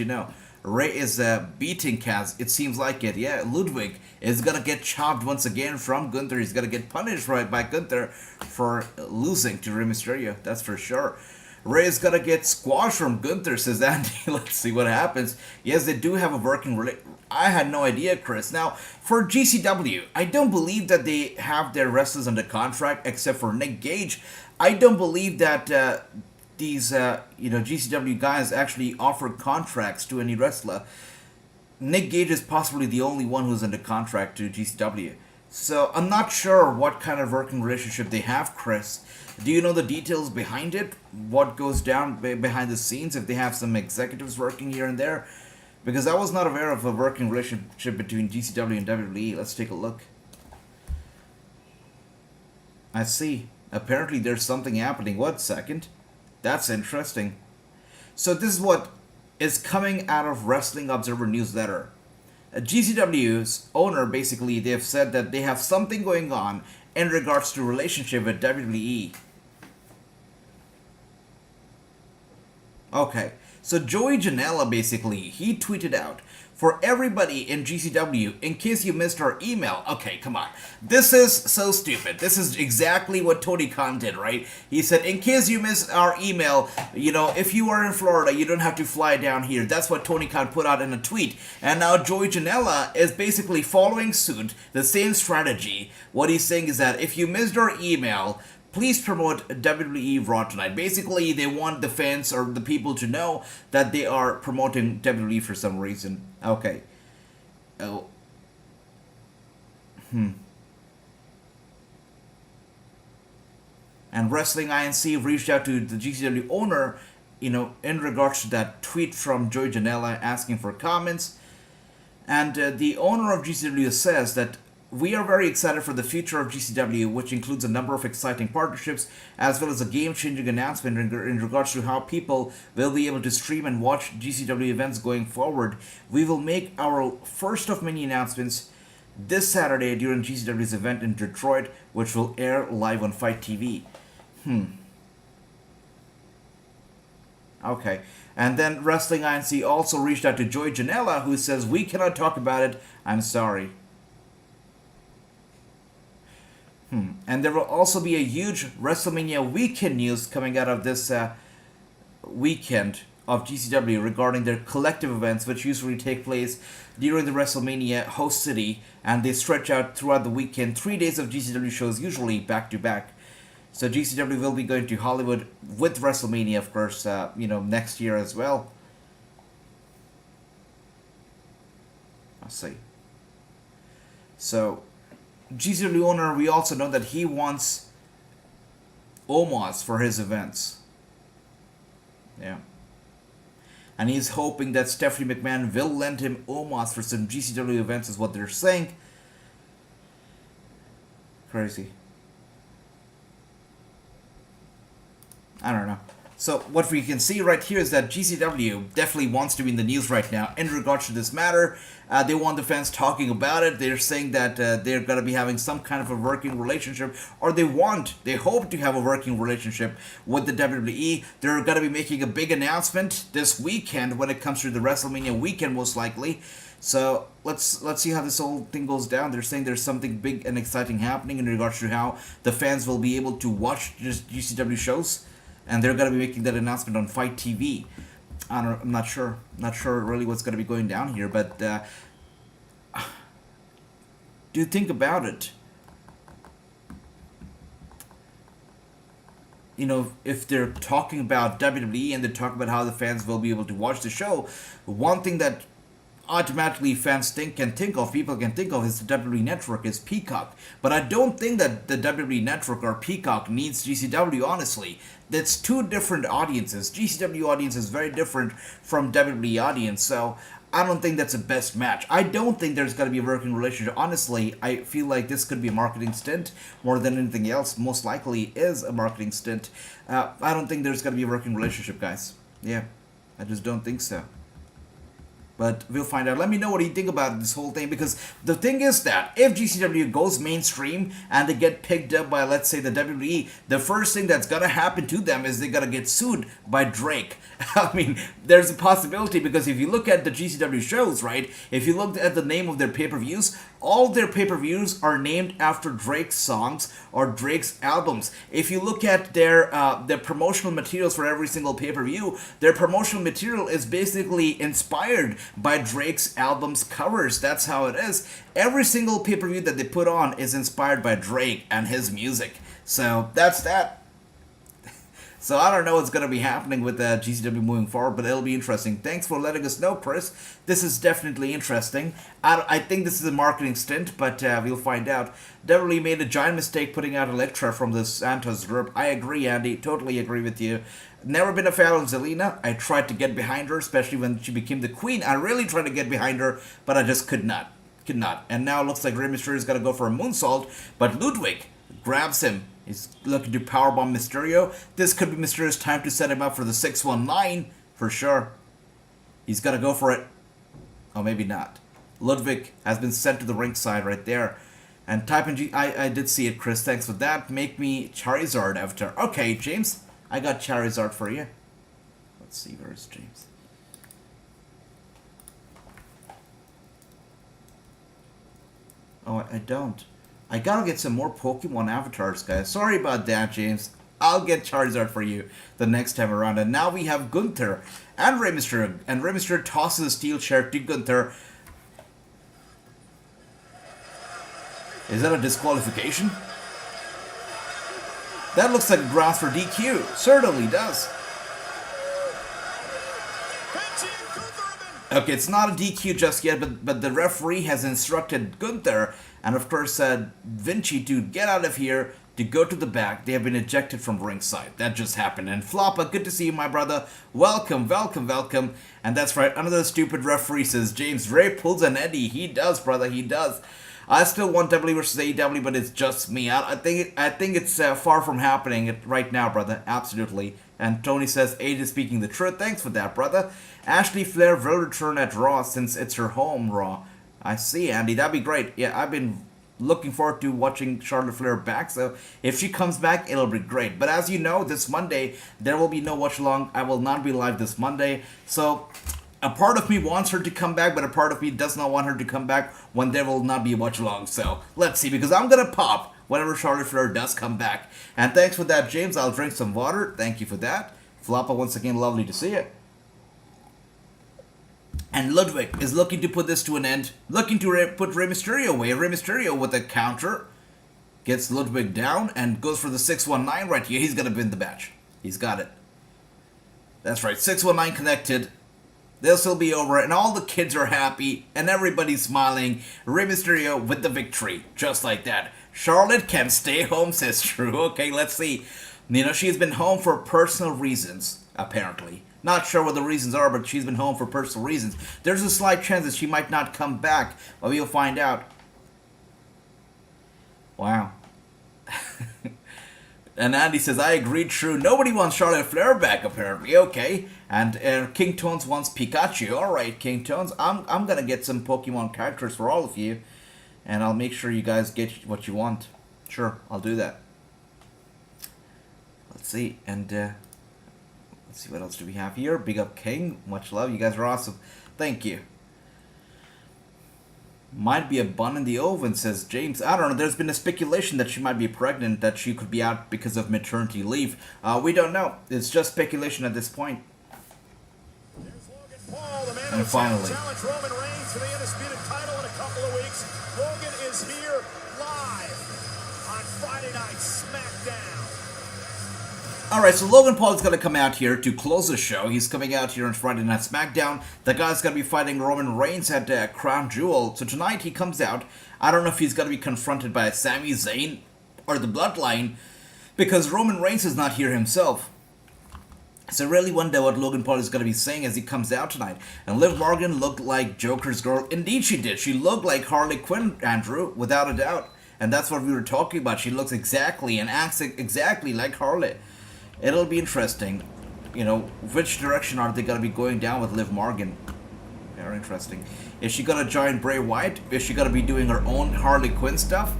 know. Ray is beating Kaz. It seems like it. Yeah, Ludwig is gonna get chopped once again from Gunther. He's gonna get punished right by Gunther for losing to Rey Mysterio. That's for sure. Ray is gonna get squashed from Gunther, says Andy. Let's see what happens. Yes, they do have a working relationship. I had no idea, Chris. Now, for GCW, I don't believe that they have their wrestlers under contract, except for Nick Gage. I don't believe that these, GCW guys actually offer contracts to any wrestler. Nick Gage is possibly the only one who's under contract to GCW. So, I'm not sure what kind of working relationship they have, Chris. Do you know the details behind it? What goes down behind the scenes? If they have some executives working here and there? Because I was not aware of a working relationship between GCW and WWE. Let's take a look. I see. Apparently there's something happening. What second? That's interesting. So this is what is coming out of Wrestling Observer newsletter. GCW's owner, basically, they've said that they have something going on in regards to relationship with WWE. Okay. So Joey Janela, basically, he tweeted out, for everybody in GCW, in case you missed our email. Okay, come on. This is so stupid. This is exactly what Tony Khan did, right? He said, in case you missed our email, if you are in Florida, you don't have to fly down here. That's what Tony Khan put out in a tweet. And now Joey Janela is basically following suit, the same strategy. What he's saying is that if you missed our email, please promote WWE RAW tonight. Basically, they want the fans or the people to know that they are promoting WWE for some reason. Okay. Oh. And Wrestling INC reached out to the GCW owner, in regards to that tweet from Joey Janela asking for comments. And the owner of GCW says that we are very excited for the future of GCW, which includes a number of exciting partnerships, as well as a game-changing announcement in regards to how people will be able to stream and watch GCW events going forward. We will make our first of many announcements this Saturday during GCW's event in Detroit, which will air live on Fight TV. Okay. And then Wrestling INC also reached out to Joey Janela, who says, "We cannot talk about it. I'm sorry." And there will also be a huge WrestleMania weekend news coming out of this weekend of GCW regarding their collective events, which usually take place during the WrestleMania host city, and they stretch out throughout the weekend. 3 days of GCW shows, usually back to back. So GCW will be going to Hollywood with WrestleMania, of course, next year as well. I'll see. So, GCW owner, we also know that he wants Omos for his events. Yeah. And he's hoping that Stephanie McMahon will lend him Omos for some GCW events, is what they're saying. Crazy. I don't know. So what we can see right here is that GCW definitely wants to be in the news right now in regards to this matter. They want the fans talking about it. They're saying that they're going to be having some kind of a working relationship, or they hope to have a working relationship with the WWE. They're going to be making a big announcement this weekend when it comes to the WrestleMania weekend, most likely. So let's see how this whole thing goes down. They're saying there's something big and exciting happening in regards to how the fans will be able to watch just GCW shows. And they're going to be making that announcement on Fight TV. I'm not sure. Not sure really what's going to be going down here. But do you think about it? You know, if they're talking about WWE and they talk about how the fans will be able to watch the show, one thing that automatically fans people can think of is the WWE Network, is Peacock. But I don't think that the WWE Network or Peacock needs GCW, honestly. That's two different audiences. GCW audience is very different from WWE audience, so I don't think that's the best match. I don't think there's going to be a working relationship. Honestly, I feel like this could be a marketing stint more than anything else. Most likely is a marketing stint. I don't think there's going to be a working relationship, guys. Yeah, I just don't think so. But we'll find out. Let me know what you think about this whole thing, because the thing is that if GCW goes mainstream and they get picked up by, let's say, the WWE, the first thing that's going to happen to them is they're going to get sued by Drake. I mean, there's a possibility, because if you look at the GCW shows, right, if you look at the name of their pay-per-views, all their pay-per-views are named after Drake's songs or Drake's albums. If you look at their promotional materials for every single pay-per-view, their promotional material is basically inspired by Drake's album's covers. That's how it is. Every single pay-per-view that they put on is inspired by Drake and his music. So that's that. So I don't know what's going to be happening with GCW moving forward, but it'll be interesting. Thanks for letting us know, Chris. This is definitely interesting. I think this is a marketing stint, but we'll find out. WWE made a giant mistake putting out Elektra from the Santos group. I agree, Andy. Totally agree with you. Never been a fan of Zelina. I tried to get behind her, especially when she became the queen. I really tried to get behind her, but I just could not. And now it looks like Rey Mysterio is going to go for a moonsault, but Ludwig grabs him. He's looking to powerbomb Mysterio. This could be Mysterio's time to set him up for the 619, for sure. He's got to go for it. Oh, maybe not. Ludwig has been sent to the ringside right there. And type in G... I did see it, Chris. Thanks for that. Make me Charizard avatar. Okay, James. I got Charizard for you. Let's see, where's James? Oh, I don't. I gotta get some more Pokemon avatars, guys. Sorry about that, James. I'll get Charizard for you the next time around. And now we have Gunther and Rey Mysterio. And Rey Mysterio tosses a steel chair to Gunther. Is that a disqualification? That looks like grounds for DQ. Certainly does. Okay, it's not a DQ just yet, but the referee has instructed Gunther and, of course, Vinci to get out of here, to go to the back. They have been ejected from ringside. That just happened. And Floppa, good to see you, my brother. Welcome, welcome, welcome. And that's right, another stupid referee says, James Ray pulls an Eddie. He does, brother, he does. I still want WWE versus AEW, but it's just me. I think it's far from happening right now, brother. Absolutely. And Tony says, Age is speaking the truth. Thanks for that, brother. Ashley Flair will return at Raw since it's her home Raw. I see, Andy. That'd be great. Yeah, I've been looking forward to watching Charlotte Flair back, so if she comes back, it'll be great. But as you know, this Monday, there will be no watch-along. I will not be live this Monday, so a part of me wants her to come back, but a part of me does not want her to come back when there will not be a watch-along. So let's see, because I'm going to pop whenever Charlotte Flair does come back. And thanks for that, James. I'll drink some water. Thank you for that. Floppa, once again, lovely to see you. And Ludwig is looking to put this to an end, looking to put Rey Mysterio away. Rey Mysterio with a counter gets Ludwig down and goes for the 619 right here. He's going to win the match. He's got it. That's right, 619 connected. This will be over, and all the kids are happy, and everybody's smiling. Rey Mysterio with the victory, just like that. Charlotte can stay home, says Drew. Okay, let's see. You know, she's been home for personal reasons, apparently. Not sure what the reasons are, but she's been home for personal reasons. There's a slight chance that she might not come back, but we'll find out. Wow. And Andy says, I agree, true. Nobody wants Charlotte Flair back, apparently. Okay. And King Tones wants Pikachu. Alright, King Tones. I'm gonna get some Pokemon characters for all of you. And I'll make sure you guys get what you want. Sure, I'll do that. Let's see. And, let's see, what else do we have here? Big up King. Much love. You guys are awesome. Thank you. Might be a bun in the oven, says James. I don't know. There's been a speculation that she might be pregnant, that she could be out because of maternity leave. We don't know. It's just speculation at this point. There's Logan Paul, the man And finally. challenge Roman Reigns for the undisputed title in a couple of weeks. Logan is here live on Friday Night SmackDown. Alright, so Logan Paul is going to come out here to close the show. He's coming out here on Friday Night SmackDown. The guy's going to be fighting Roman Reigns at Crown Jewel. So tonight he comes out. I don't know if he's going to be confronted by Sami Zayn or the Bloodline, because Roman Reigns is not here himself. So I really wonder what Logan Paul is going to be saying as he comes out tonight. And Liv Morgan looked like Joker's girl. Indeed she did. She looked like Harley Quinn, Andrew, without a doubt. And that's what we were talking about. She looks exactly and acts exactly like Harley. It'll be interesting, you know, which direction are they going to be going down with Liv Morgan? Very interesting. Is she going to join Bray Wyatt? Is she going to be doing her own Harley Quinn stuff?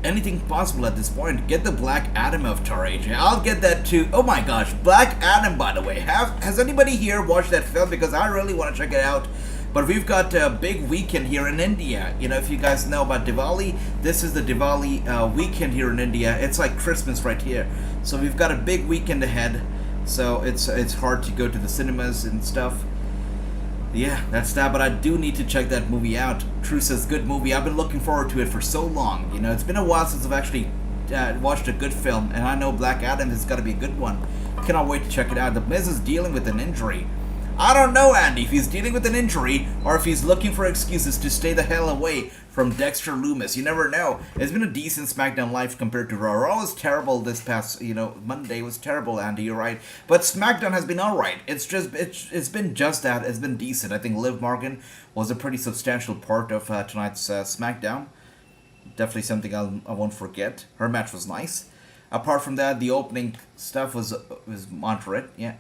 Anything possible at this point. Get the Black Adam avatar, AJ. I'll get that too. Oh my gosh, Black Adam, by the way. Has anybody here watched that film? Because I really want to check it out. But we've got a big weekend here in India. You know, if you guys know about Diwali, this is the Diwali weekend here in India. It's like Christmas right here. So we've got a big weekend ahead. So it's hard to go to the cinemas and stuff. Yeah, that's that. But I do need to check that movie out. True says, good movie. I've been looking forward to it for so long. You know, it's been a while since I've actually watched a good film. And I know Black Adam has got to be a good one. Cannot wait to check it out. The Miz is dealing with an injury. I don't know, Andy, if he's dealing with an injury or if he's looking for excuses to stay the hell away from Dexter Lumis. You never know. It's been a decent SmackDown Live compared to Raw. Raw was terrible this past, Monday was terrible, Andy, you're right. But SmackDown has been alright. It's been just that. It's been decent. I think Liv Morgan was a pretty substantial part of tonight's SmackDown. Definitely something I won't forget. Her match was nice. Apart from that, the opening stuff was moderate, yeah.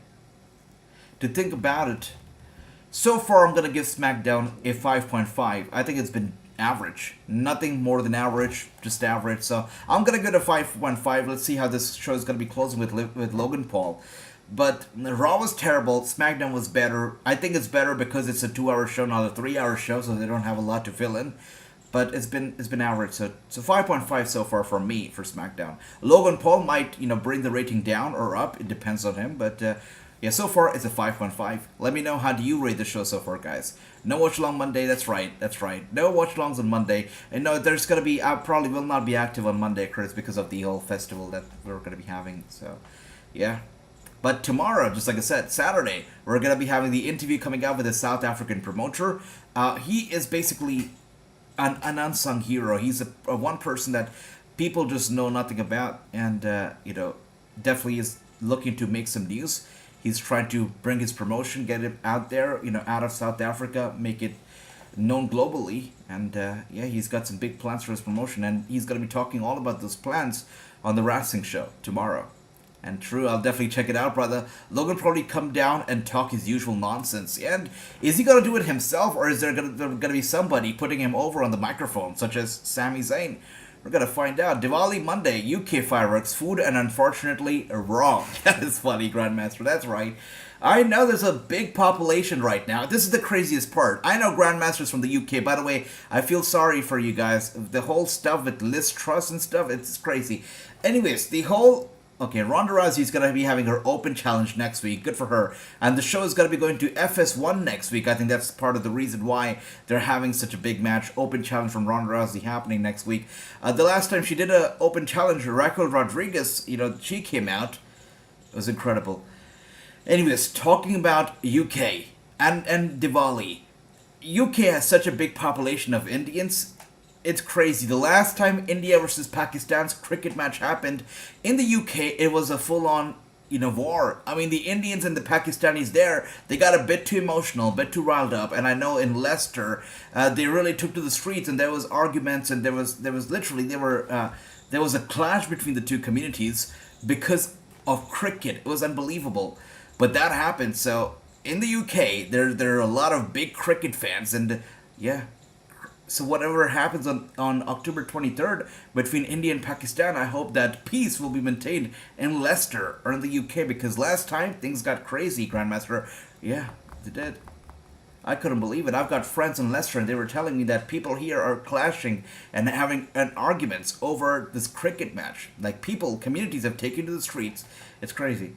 To think about it, so far I'm going to give SmackDown a 5.5. I think it's been average. Nothing more than average, just average. So I'm going to give it a 5.5. Let's see how this show is going to be closing with Logan Paul. But Raw was terrible. SmackDown was better. I think it's better because it's a 2-hour show, not a 3-hour show, so they don't have a lot to fill in. But it's been average. So 5.5 so far for me for SmackDown. Logan Paul might bring the rating down or up. It depends on him, but. Yeah, so far it's a 5.5. Let me know how do you rate the show so far, guys. No watch along Monday, that's right. No watch alongs on Monday. And no, there's gonna be, I probably will not be active on Monday, Chris, because of the whole festival that we're gonna be having. So, yeah. But tomorrow, just like I said, Saturday, we're gonna be having the interview coming out with a South African promoter. He is basically an unsung hero. He's a one person that people just know nothing about, and definitely is looking to make some news. He's trying to bring his promotion, get it out there, out of South Africa, make it known globally, and yeah, he's got some big plans for his promotion, and he's going to be talking all about those plans on the Wrassing show tomorrow. And true, I'll definitely check it out, brother. Logan probably come down and talk his usual nonsense. And is he going to do it himself, or is there going to be somebody putting him over on the microphone, such as Sami Zayn? We're going to find out. Diwali Monday, UK fireworks, food, and unfortunately, RAW. That is funny, Grandmaster. That's right. I know there's a big population right now. This is the craziest part. I know Grandmasters from the UK. By the way, I feel sorry for you guys. The whole stuff with Liz Truss and stuff, it's crazy. Anyways, the whole... Okay, Ronda Rousey is going to be having her open challenge next week. Good for her. And the show is going to be going to FS1 next week. I think that's part of the reason why they're having such a big match. Open challenge from Ronda Rousey happening next week. The last time she did an open challenge, Raquel Rodriguez, she came out. It was incredible. Anyways, talking about UK and Diwali. UK has such a big population of Indians. It's crazy. The last time India versus Pakistan's cricket match happened in the UK, it was a full-on, war. I mean, the Indians and the Pakistanis there, they got a bit too emotional, a bit too riled up. And I know in Leicester, they really took to the streets, and there was arguments, and there was a clash between the two communities because of cricket. It was unbelievable, but that happened. So in the UK, there are a lot of big cricket fans, and yeah. So whatever happens on October 23rd between India and Pakistan, I hope that peace will be maintained in Leicester or in the UK, because last time things got crazy, Grandmaster. Yeah, they did. I couldn't believe it. I've got friends in Leicester, and they were telling me that people here are clashing and having arguments over this cricket match. Like communities have taken to the streets. It's crazy.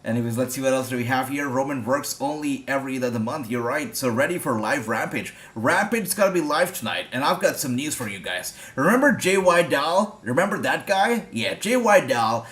Anyways, let's see what else do we have here. Roman works only every other month. You're right. So ready for live Rampage. Rampage's got to be live tonight. And I've got some news for you guys. Remember J.Y. Dahl? Remember that guy? Yeah, J.Y. Dahl.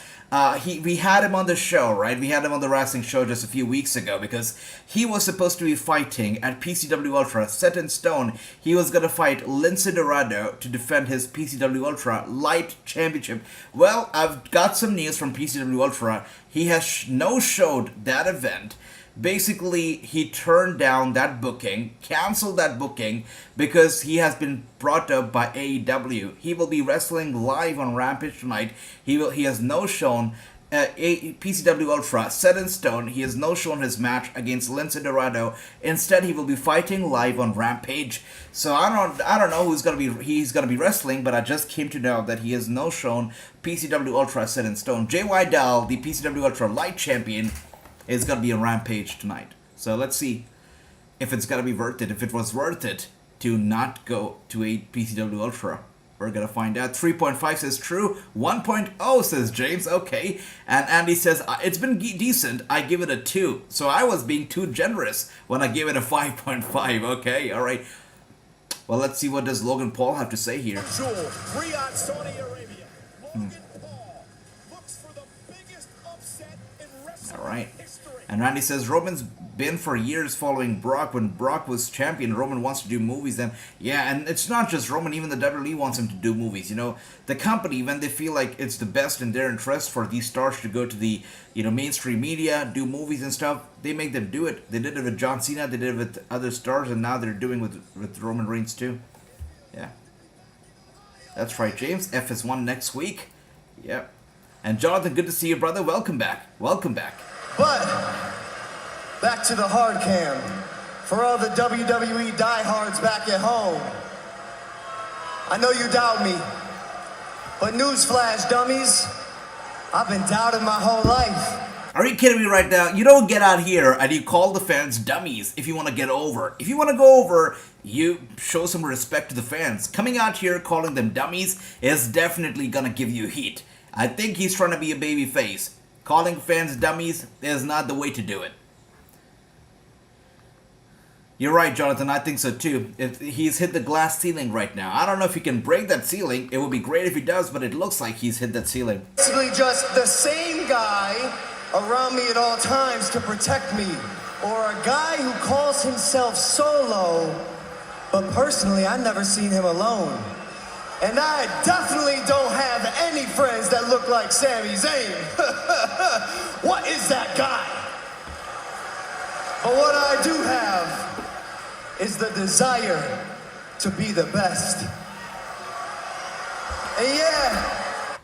We had him on the show, right? We had him on the Wrassing show just a few weeks ago because he was supposed to be fighting at PCW Ultra, set in stone. He was going to fight Lince Dorado to defend his PCW Ultra Light Championship. Well, I've got some news from PCW Ultra. He has no-showed that event. Basically, he turned down that booking, canceled that booking, because he has been brought up by AEW. He will be wrestling live on Rampage tonight. He has no shown PCW Ultra, set in stone. He has no shown his match against Lince Dorado. Instead, he will be fighting live on Rampage. So I don't know he's gonna be wrestling, but I just came to know that he has no shown PCW Ultra, set in stone. J.Y. Dahl, the PCW Ultra Light Champion, is going to be a Rampage tonight. So let's see if it's going to be worth it. If it was worth it to not go to a PCW Ultra. We're going to find out. 3.5 says true. 1.0 says James. Okay. And Andy says, it's been decent. I give it a 2. So I was being too generous when I gave it a 5.5. Okay. All right. Well, let's see what does Logan Paul have to say here. Riyadh, Saudi Arabia. Logan Paul looks for the biggest upset in wrestling. All right. And Randy says, Roman's been for years following Brock. When Brock was champion, Roman wants to do movies. Then, yeah, and it's not just Roman. Even the WWE wants him to do movies. The company, when they feel like it's the best in their interest for these stars to go to the, mainstream media, do movies and stuff, they make them do it. They did it with John Cena. They did it with other stars. And now they're doing it with Roman Reigns too. Yeah. That's right, James. FS1 next week. Yep. And Jonathan, good to see you, brother. Welcome back. Welcome back. But, back to the hard cam. For all the WWE diehards back at home, I know you doubt me, but newsflash, dummies, I've been doubting my whole life. Are you kidding me right now? You don't get out here and you call the fans dummies if you want to get over. If you want to go over, you show some respect to the fans. Coming out here calling them dummies is definitely gonna give you heat. I think he's trying to be a baby face. Calling fans dummies is not the way to do it. You're right, Jonathan. I think so too. He's hit the glass ceiling right now. I don't know if he can break that ceiling. It would be great if he does, but it looks like he's hit that ceiling. Basically just the same guy around me at all times to protect me. Or a guy who calls himself Solo, but personally I've never seen him alone. And I definitely don't have any friends that look like Sami Zayn. What is that guy? But what I do have is the desire to be the best. And yeah.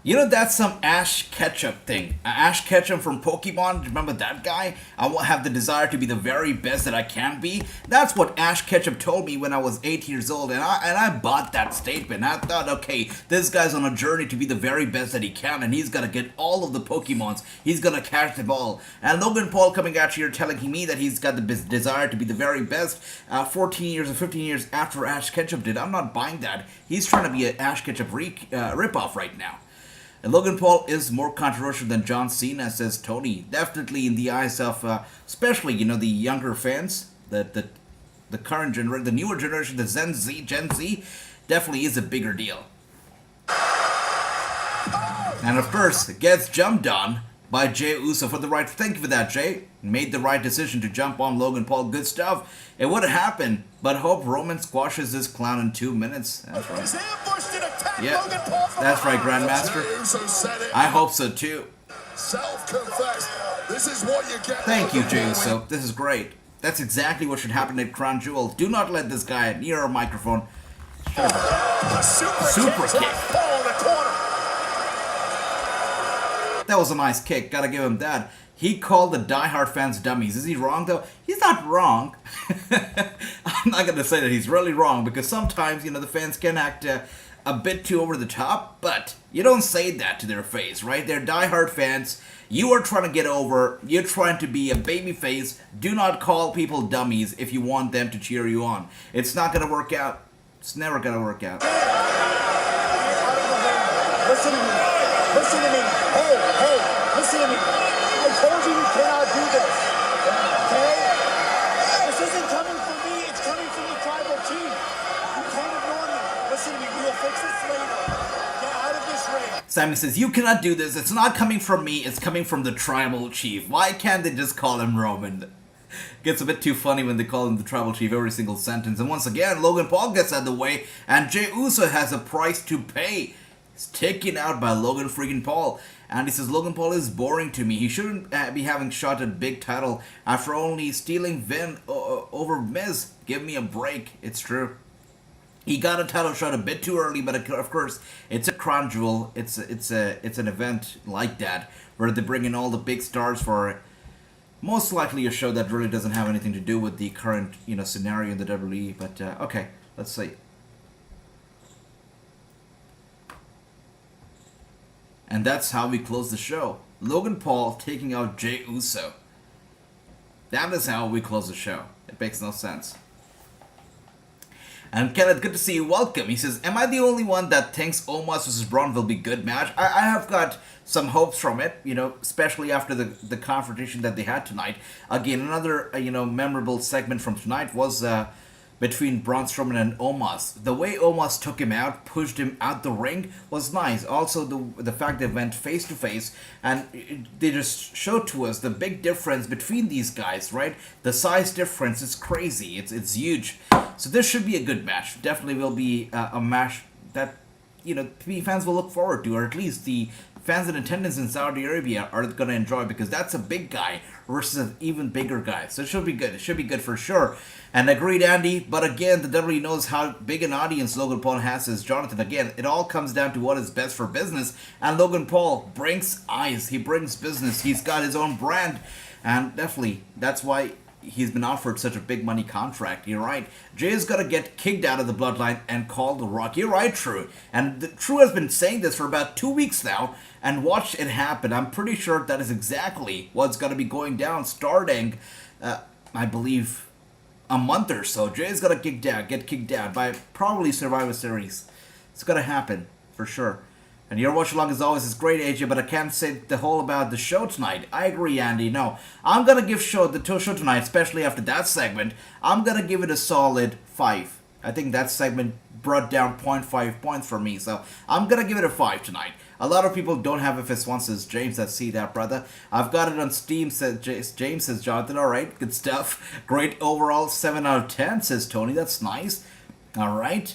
You know, that's some Ash Ketchum thing. Ash Ketchum from Pokemon, remember that guy? I will have the desire to be the very best that I can be. That's what Ash Ketchum told me when I was 8 years old, and I bought that statement. I thought, okay, this guy's on a journey to be the very best that he can, and he's gonna get all of the Pokemons. He's gonna catch them all. And Logan Paul coming out here telling me that he's got the desire to be the very best 14 years or 15 years after Ash Ketchum did. I'm not buying that. He's trying to be an Ash Ketchum ripoff right now. And Logan Paul is more controversial than John Cena, says Tony. Definitely in the eyes of, especially, you know, the younger fans, the current generation, the newer generation, the Gen Z, definitely is a bigger deal. And of course, gets jumped on by Jey Uso for the right. Thank you for that, Jay. Made the right decision to jump on Logan Paul. Good stuff. It would happen, but hope Roman squashes this clown in 2 minutes. That's right. Yeah, that's right, Grandmaster. I hope so too. Self-confessed. This is what you get. Thank you, Jey Uso. This is great. That's exactly what should happen at Crown Jewel. Do not let this guy near a microphone. Super kick. That was a nice kick. Gotta give him that. He called the diehard fans dummies. Is he wrong, though? He's not wrong. I'm not going to say that he's really wrong, because sometimes, you know, the fans can act a bit too over the top, but you don't say that to their face, right? They're diehard fans. You are trying to get over. You're trying to be a baby face. Do not call people dummies if you want them to cheer you on. It's not going to work out. It's never going to work out. Listen to me. Listen to me. Hey, listen to me. I told you cannot do this. Okay? This isn't coming from me. It's coming from the tribal chief. You can't ignore me. Listen to me. We will fix this later. Get out of this ring. Sammy says, you cannot do this. It's not coming from me. It's coming from the tribal chief. Why can't they just call him Roman? Gets a bit too funny when they call him the tribal chief every single sentence. And once again, Logan Paul gets out of the way, and Jey Uso has a price to pay. He's taken out by Logan freaking Paul. And he says, Logan Paul is boring to me. He shouldn't be having shot at big title after only stealing Vin over Miz. Give me a break. It's true. He got a title shot a bit too early, but of course, it's a crown jewel. It's an event like that where they bring in all the big stars for most likely a show that really doesn't have anything to do with the current, you know, scenario in the WWE. But okay, let's see. And that's how we close the show. Logan Paul taking out Jey Uso. That is how we close the show. It makes no sense. And Kenneth, good to see you. Welcome. He says, am I the only one that thinks Omos vs. Braun will be good match? I have got some hopes from it, you know, especially after the confrontation that they had tonight. Again, another, you know, memorable segment from tonight was between Braun Strowman and Omos. The way Omos took him out, pushed him out the ring, was nice. Also, the fact they went face to face, and they just showed to us the big difference between these guys, right? The size difference is crazy. It's huge. So this should be a good match. Definitely will be a match that, you know, fans will look forward to, or at least the fans in attendance in Saudi Arabia are going to enjoy, because that's a big guy versus an even bigger guy. So it should be good. It should be good for sure. And agreed, Andy. But again, the WWE knows how big an audience Logan Paul has as Jonathan. Again, it all comes down to what is best for business. And Logan Paul brings eyes. He brings business. He's got his own brand. And definitely, that's why he's been offered such a big money contract. You're right. Jay's got to get kicked out of the bloodline and called The Rock. You're right, True. And True has been saying this for about 2 weeks now, and watch it happen. I'm pretty sure that is exactly what's going to be going down starting, I believe, a month or so. Jay's got to get kicked out by probably Survivor Series. It's going to happen, for sure. And your watch along as always is great, AJ, but I can't say the whole about the show tonight. I agree, Andy. No, I'm going to give the show tonight, especially after that segment, I'm going to give it a solid 5. I think that segment brought down 0.5 points for me, so I'm going to give it a 5 tonight. A lot of people don't have FS1, says James. Let's see that, brother. I've got it on Steam, says James, says Jonathan. All right, good stuff. Great overall, 7 out of 10, says Tony. That's nice. All right.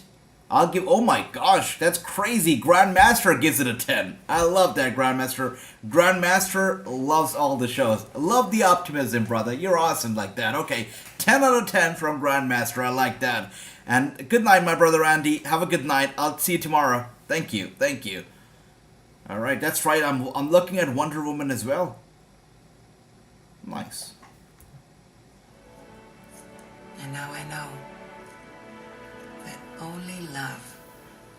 I'll give, oh my gosh, that's crazy. Grandmaster gives it a 10. I love that, Grandmaster. Grandmaster loves all the shows. Love the optimism, brother. You're awesome like that. Okay, 10 out of 10 from Grandmaster. I like that. And good night, my brother Andy. Have a good night. I'll see you tomorrow. Thank you. Thank you. All right, that's right. I'm looking at Wonder Woman as well. Nice. And now I know that only love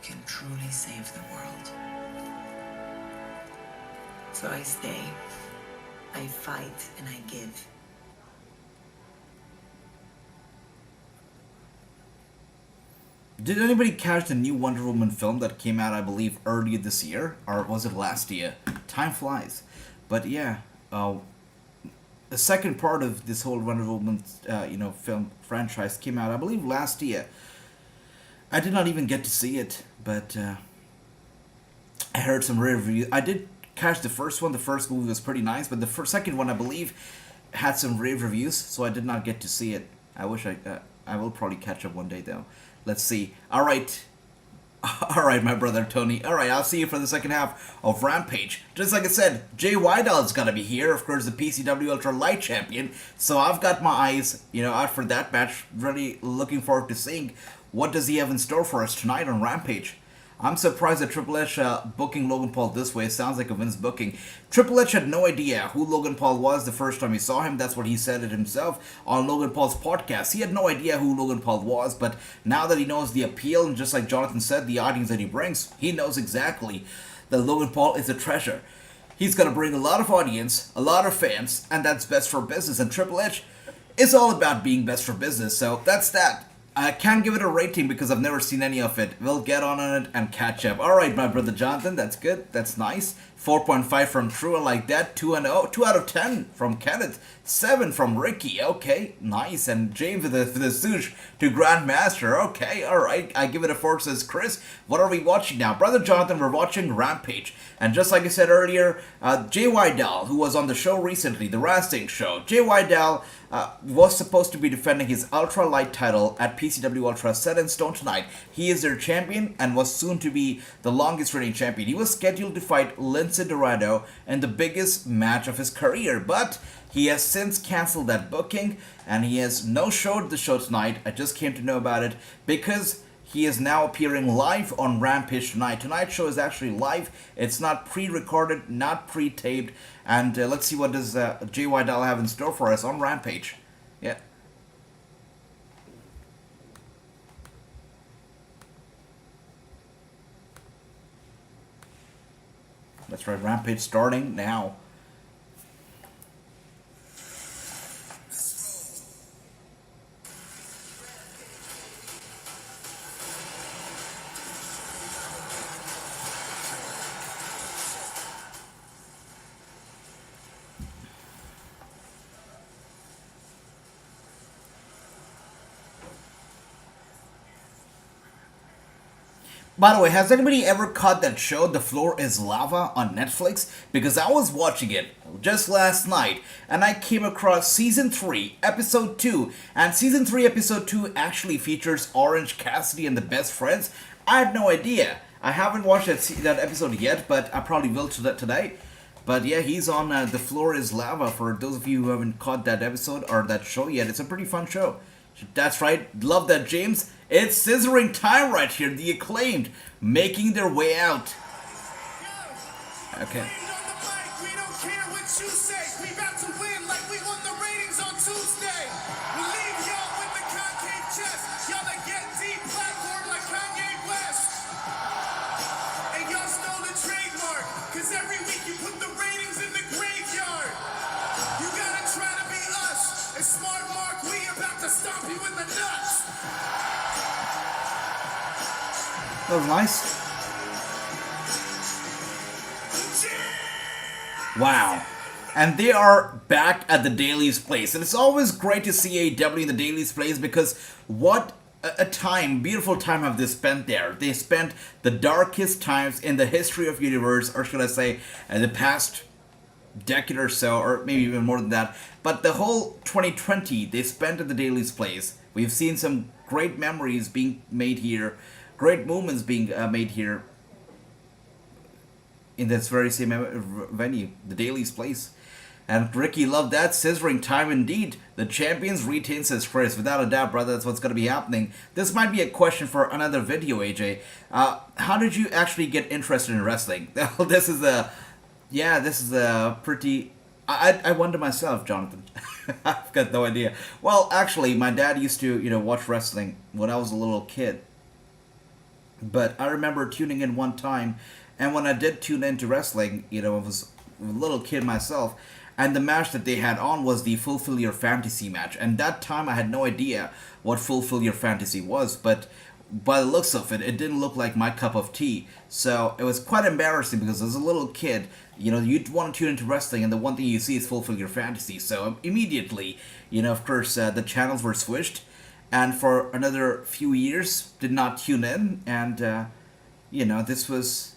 can truly save the world. So I stay, I fight, and I give. Did anybody catch the new Wonder Woman film that came out, I believe, earlier this year? Or was it last year? Time flies. But yeah, the second part of this whole Wonder Woman, film franchise came out, I believe, last year. I did not even get to see it, but I heard some reviews. I did catch the first one. The first movie was pretty nice, but the second one, I believe, had some rave reviews, so I did not get to see it. I wish I will probably catch up one day, though. Let's see. All right, my brother Tony. All right, I'll see you for the second half of Rampage. Just like I said, Jay Weidl's gonna be here. Of course, the PCW Ultra Light Champion. So I've got my eyes, out for that match. Really looking forward to seeing what does he have in store for us tonight on Rampage. I'm surprised at Triple H booking Logan Paul this way. It sounds like a Vince booking. Triple H had no idea who Logan Paul was the first time he saw him. That's what he said it himself on Logan Paul's podcast. He had no idea who Logan Paul was, but now that he knows the appeal, and just like Jonathan said, the audience that he brings, he knows exactly that Logan Paul is a treasure. He's going to bring a lot of audience, a lot of fans, and that's best for business. And Triple H is all about being best for business, so that's that. I can't give it a rating because I've never seen any of it. We'll get on it and catch up. Alright, my brother Jonathan, that's good. That's nice. 4.5 from True, I like that. 2-0. 2 out of 10 from Kenneth. 7 from Ricky. Okay, nice. And James with the swoosh to Grandmaster. Okay, alright. I give it a 4, says Chris. What are we watching now? Brother Jonathan, we're watching Rampage. And just like I said earlier, Jay Weidl, who was on the show recently, the Wrassingh show, Jay Weidl was supposed to be defending his Ultra Light title at PCW Ultra set in stone tonight. He is their champion and was soon to be the longest reigning champion. He was scheduled to fight Lince Dorado in the biggest match of his career, but he has since cancelled that booking and he has no show at the show tonight. I just came to know about it because he is now appearing live on Rampage tonight. Tonight's show is actually live. It's not pre-recorded, not pre-taped. And let's see what does Jay Weidl have in store for us on Rampage. Yeah. That's right, Rampage starting now. By the way, has anybody ever caught that show, The Floor is Lava, on Netflix? Because I was watching it just last night, and I came across Season 3, Episode 2, and Season 3, Episode 2 actually features Orange Cassidy and the Best Friends. I had no idea. I haven't watched that episode yet, but I probably will today. But yeah, he's on The Floor is Lava, for those of you who haven't caught that episode or that show yet. It's a pretty fun show. That's right, love that, James. It's scissoring time right here. The Acclaimed making their way out. Okay. We don't care what you say. We about to win like we won the ratings on Tuesday. We leave y'all with the concave chest. Y'all that get deep platform like Kanye West. And y'all stole the trademark. Cause every week you put the ratings in the graveyard. You gotta try to be us. And smart Mark, we about to stomp you in the nuts. That was nice. Wow. And they are back at the Daily's place. And it's always great to see AEW in the Daily's place because what a time, beautiful time have they spent there. They spent the darkest times in the history of universe, or should I say, the past decade or so, or maybe even more than that. But the whole 2020 they spent at the Daily's place. We've seen some great memories being made here. Great moments being made here in this very same venue, the Daily's place. And Ricky loved that. Scissoring time indeed. The champions retains his Chris. Without a doubt, brother, that's what's going to be happening. This might be a question for another video, AJ. How did you actually get interested in wrestling? Well, this is a pretty... I wonder myself, Jonathan. I've got no idea. Well, actually, my dad used to, watch wrestling when I was a little kid. But I remember tuning in one time, and when I did tune into wrestling, I was a little kid myself, and the match that they had on was the Fulfill Your Fantasy match. And that time I had no idea what Fulfill Your Fantasy was, but by the looks of it, it didn't look like my cup of tea. So it was quite embarrassing because as a little kid, you'd want to tune into wrestling and the one thing you see is Fulfill Your Fantasy. So immediately, of course, the channels were switched. And for another few years, did not tune in. And, this was...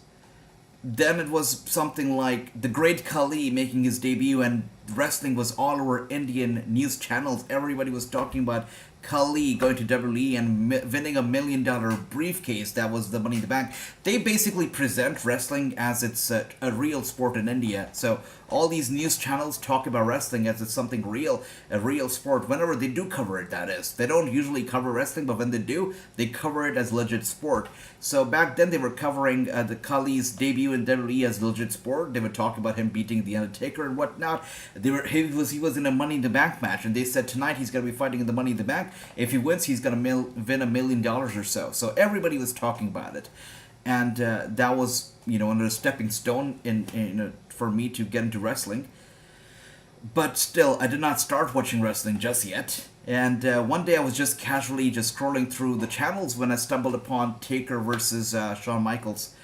Then it was something like the Great Khali making his debut, and wrestling was all over Indian news channels. Everybody was talking about Khali going to WWE and winning $1 million briefcase. That was the Money in the Bank. They basically present wrestling as it's a real sport in India. So all these news channels talk about wrestling as it's something real, a real sport. Whenever they do cover it, that is. They don't usually cover wrestling, but when they do, they cover it as legit sport. So back then they were covering the Khali's debut in WWE as legit sport. They would talk about him beating The Undertaker and whatnot. He was in a Money in the Bank match, and they said tonight he's going to be fighting in the Money in the Bank. If he wins, he's going to win $1 million or so. So everybody was talking about it. And that was, another stepping stone for me to get into wrestling. But still, I did not start watching wrestling just yet. And one day I was just casually scrolling through the channels when I stumbled upon Taker versus Shawn Michaels.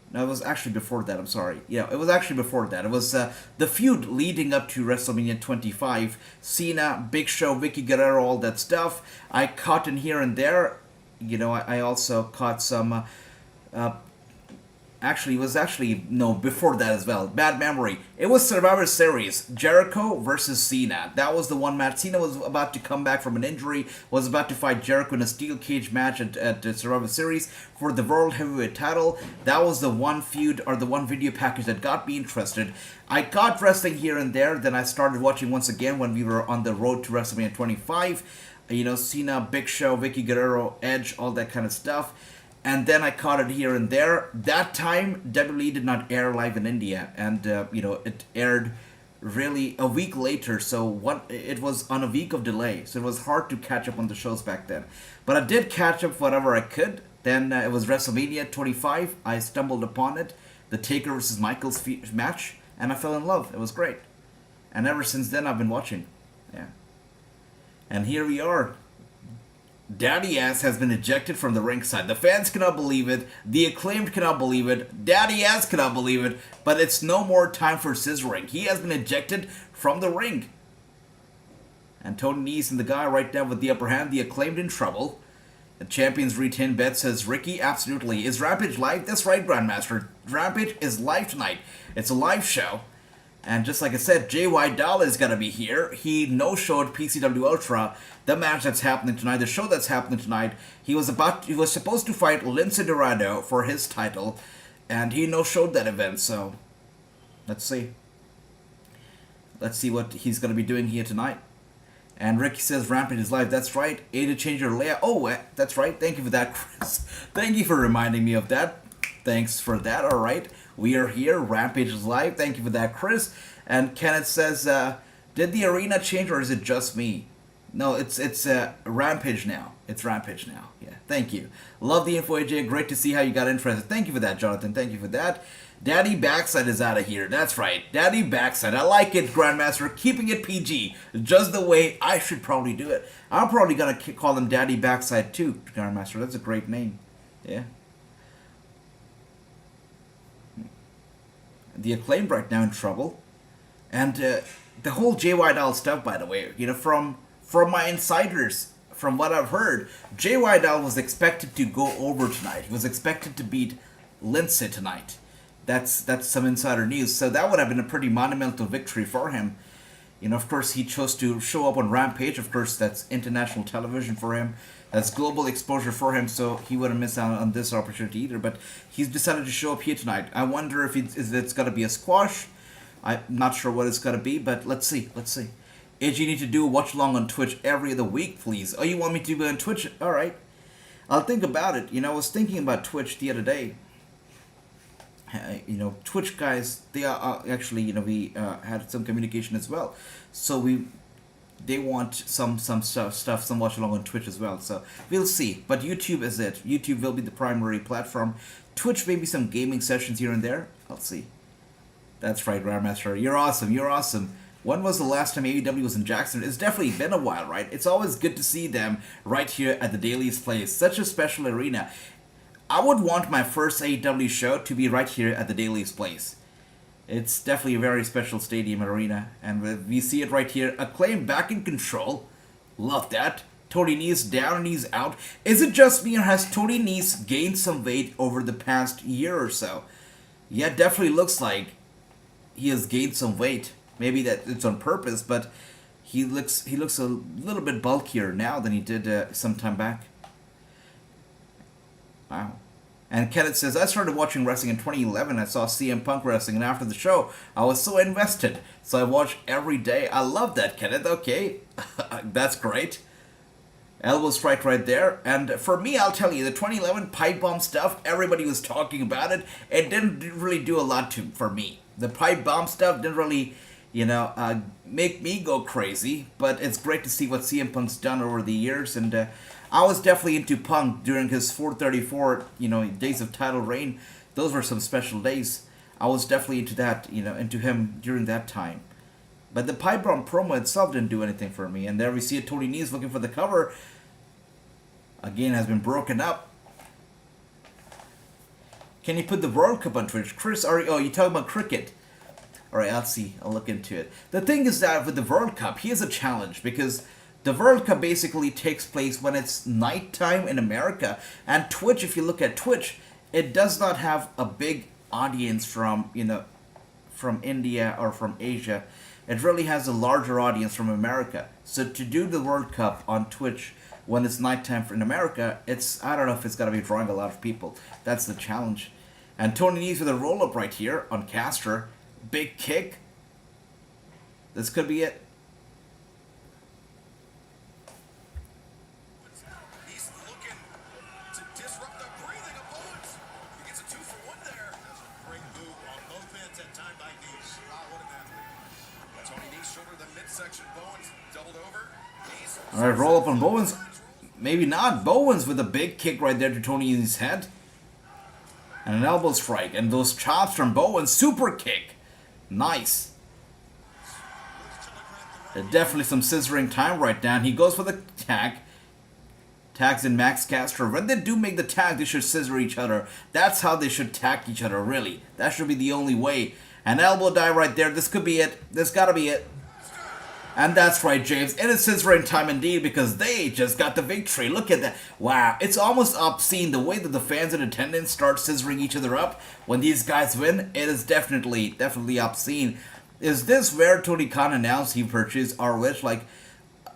No, it was actually before that, I'm sorry. Yeah, it was actually before that. It was the feud leading up to WrestleMania 25. Cena, Big Show, Vicky Guerrero, all that stuff. I caught in here and there. I also caught some... before that as well. Bad memory. It was Survivor Series. Jericho versus Cena. That was the one match. Cena was about to come back from an injury, was about to fight Jericho in a steel cage match at the Survivor Series for the World Heavyweight title. That was the one feud or the one video package that got me interested. I got wrestling here and there. Then I started watching once again when we were on the road to WrestleMania 25. Cena, Big Show, Vicky Guerrero, Edge, all that kind of stuff. And then I caught it here and there. That time, WWE did not air live in India. And, it aired really a week later. So it was on a week of delay. So it was hard to catch up on the shows back then. But I did catch up whatever I could. Then it was WrestleMania 25. I stumbled upon it. The Taker versus Michaels match. And I fell in love. It was great. And ever since then, I've been watching. Yeah. And here we are. Daddy Ass has been ejected from the ringside. The fans cannot believe it. The Acclaimed cannot believe it. Daddy Ass cannot believe it. But it's no more time for scissoring. He has been ejected from the ring. And Tony Nese and the guy right now with the upper hand. The Acclaimed in trouble. The champions retain bet, says Ricky. Absolutely. Is Rampage live? That's right, Grandmaster. Rampage is live tonight. It's a live show. And just like I said, J.Y. Dalla is going to be here. He no-showed PCW Ultra, the match that's happening tonight, the show that's happening tonight. He was supposed to fight Lince Dorado for his title, and he no-showed that event, so let's see. Let's see what he's going to be doing here tonight. And Ricky says Rampage is live. That's right. A to change your layout. Oh, that's right. Thank you for that, Chris. Thank you for reminding me of that. Thanks for that. All right. We are here. Rampage is live. Thank you for that, Chris. And Kenneth says, did the arena change or is it just me? No, it's Rampage now. It's Rampage now. Yeah, thank you. Love the info, AJ. Great to see how you got interested. Thank you for that, Jonathan. Thank you for that. Daddy Backside is out of here. That's right. Daddy Backside. I like it, Grandmaster. Keeping it PG. Just the way I should probably do it. I'm probably going to call him Daddy Backside too, Grandmaster. That's a great name. Yeah. The Acclaimed right now in trouble. And the whole J.Y. Dalla stuff, by the way, from my insiders, from what I've heard, J.Y. Dalla was expected to go over tonight. He was expected to beat Lince tonight. That's some insider news. So that would have been a pretty monumental victory for him. Of course, he chose to show up on Rampage. Of course, that's international television for him. That's global exposure for him, so he wouldn't miss out on this opportunity either. But he's decided to show up here tonight. I wonder if it's going to be a squash, I'm not sure what it's gonna be, but let's see. If you need to do a watch along on Twitch every other week, please. Oh, you want me to be on Twitch? All right. I'll think about it. I was thinking about Twitch the other day. Twitch guys, they are actually, we had some communication as well. So they want some stuff, some watch along on Twitch as well. So we'll see. But YouTube is it. YouTube will be the primary platform. Twitch, maybe some gaming sessions here and there. I'll see. That's right, Grandmaster. You're awesome. When was the last time AEW was in Jackson? It's definitely been a while, right? It's always good to see them right here at the Daily's Place. Such a special arena. I would want my first AEW show to be right here at the Daily's Place. It's definitely a very special stadium arena. And we see it right here. Acclaimed back in control. Love that. Tony Nese down and he's out. Is it just me or has Tony Nese gained some weight over the past year or so? Yeah, it definitely looks like he has gained some weight. Maybe that it's on purpose, but he looks a little bit bulkier now than he did some time back. Wow. And Kenneth says, I started watching wrestling in 2011. I saw CM Punk wrestling, and after the show, I was so invested. So I watch every day. I love that, Kenneth. Okay. That's great. Elbow strike right there. And for me, I'll tell you, the 2011 pipe bomb stuff, everybody was talking about it. It didn't really do a lot for me. The pipe bomb stuff didn't really, make me go crazy. But it's great to see what CM Punk's done over the years. And I was definitely into Punk during his 434, days of title reign. Those were some special days. I was definitely into that, into him during that time. But the pipe bomb promo itself didn't do anything for me. And there we see Tony Nese looking for the cover. Again, has been broken up. Can you put the World Cup on Twitch? Chris, you talking about cricket? Alright, I'll see. I'll look into it. The thing is that with the World Cup, here's a challenge. Because the World Cup basically takes place when it's nighttime in America. And Twitch, if you look at Twitch, it does not have a big audience from, from India or from Asia. It really has a larger audience from America. So to do the World Cup on Twitch when it's nighttime in America, I don't know if it's going to be drawing a lot of people. That's the challenge. And Tony Nese with a roll-up right here on Caster. Big kick. This could be it. He's looking to disrupt the breathing of Bowens. He gets a 2-for-1 there. Bring Boo on both ends at time like these. Wow, what an athlete. Tony Nese shoulder the midsection. Bowens doubled over. Alright, roll up on Bowens. Maybe not. Bowens with a big kick right there to Tony Nese's head. And an elbow strike. And those chops from Bowens. Super kick. Nice. Definitely some scissoring time right now. He goes for the tag. Tags in Max Caster. When they do make the tag, they should scissor each other. That's how they should tag each other, really. That should be the only way. An elbow dive right there. This could be it. This gotta be it. And that's right, James. It is scissoring time indeed because they just got the victory. Look at that. Wow. It's almost obscene the way that the fans in attendance start scissoring each other up when these guys win. It is definitely obscene. Is this where Tony Khan announced he purchased ROH?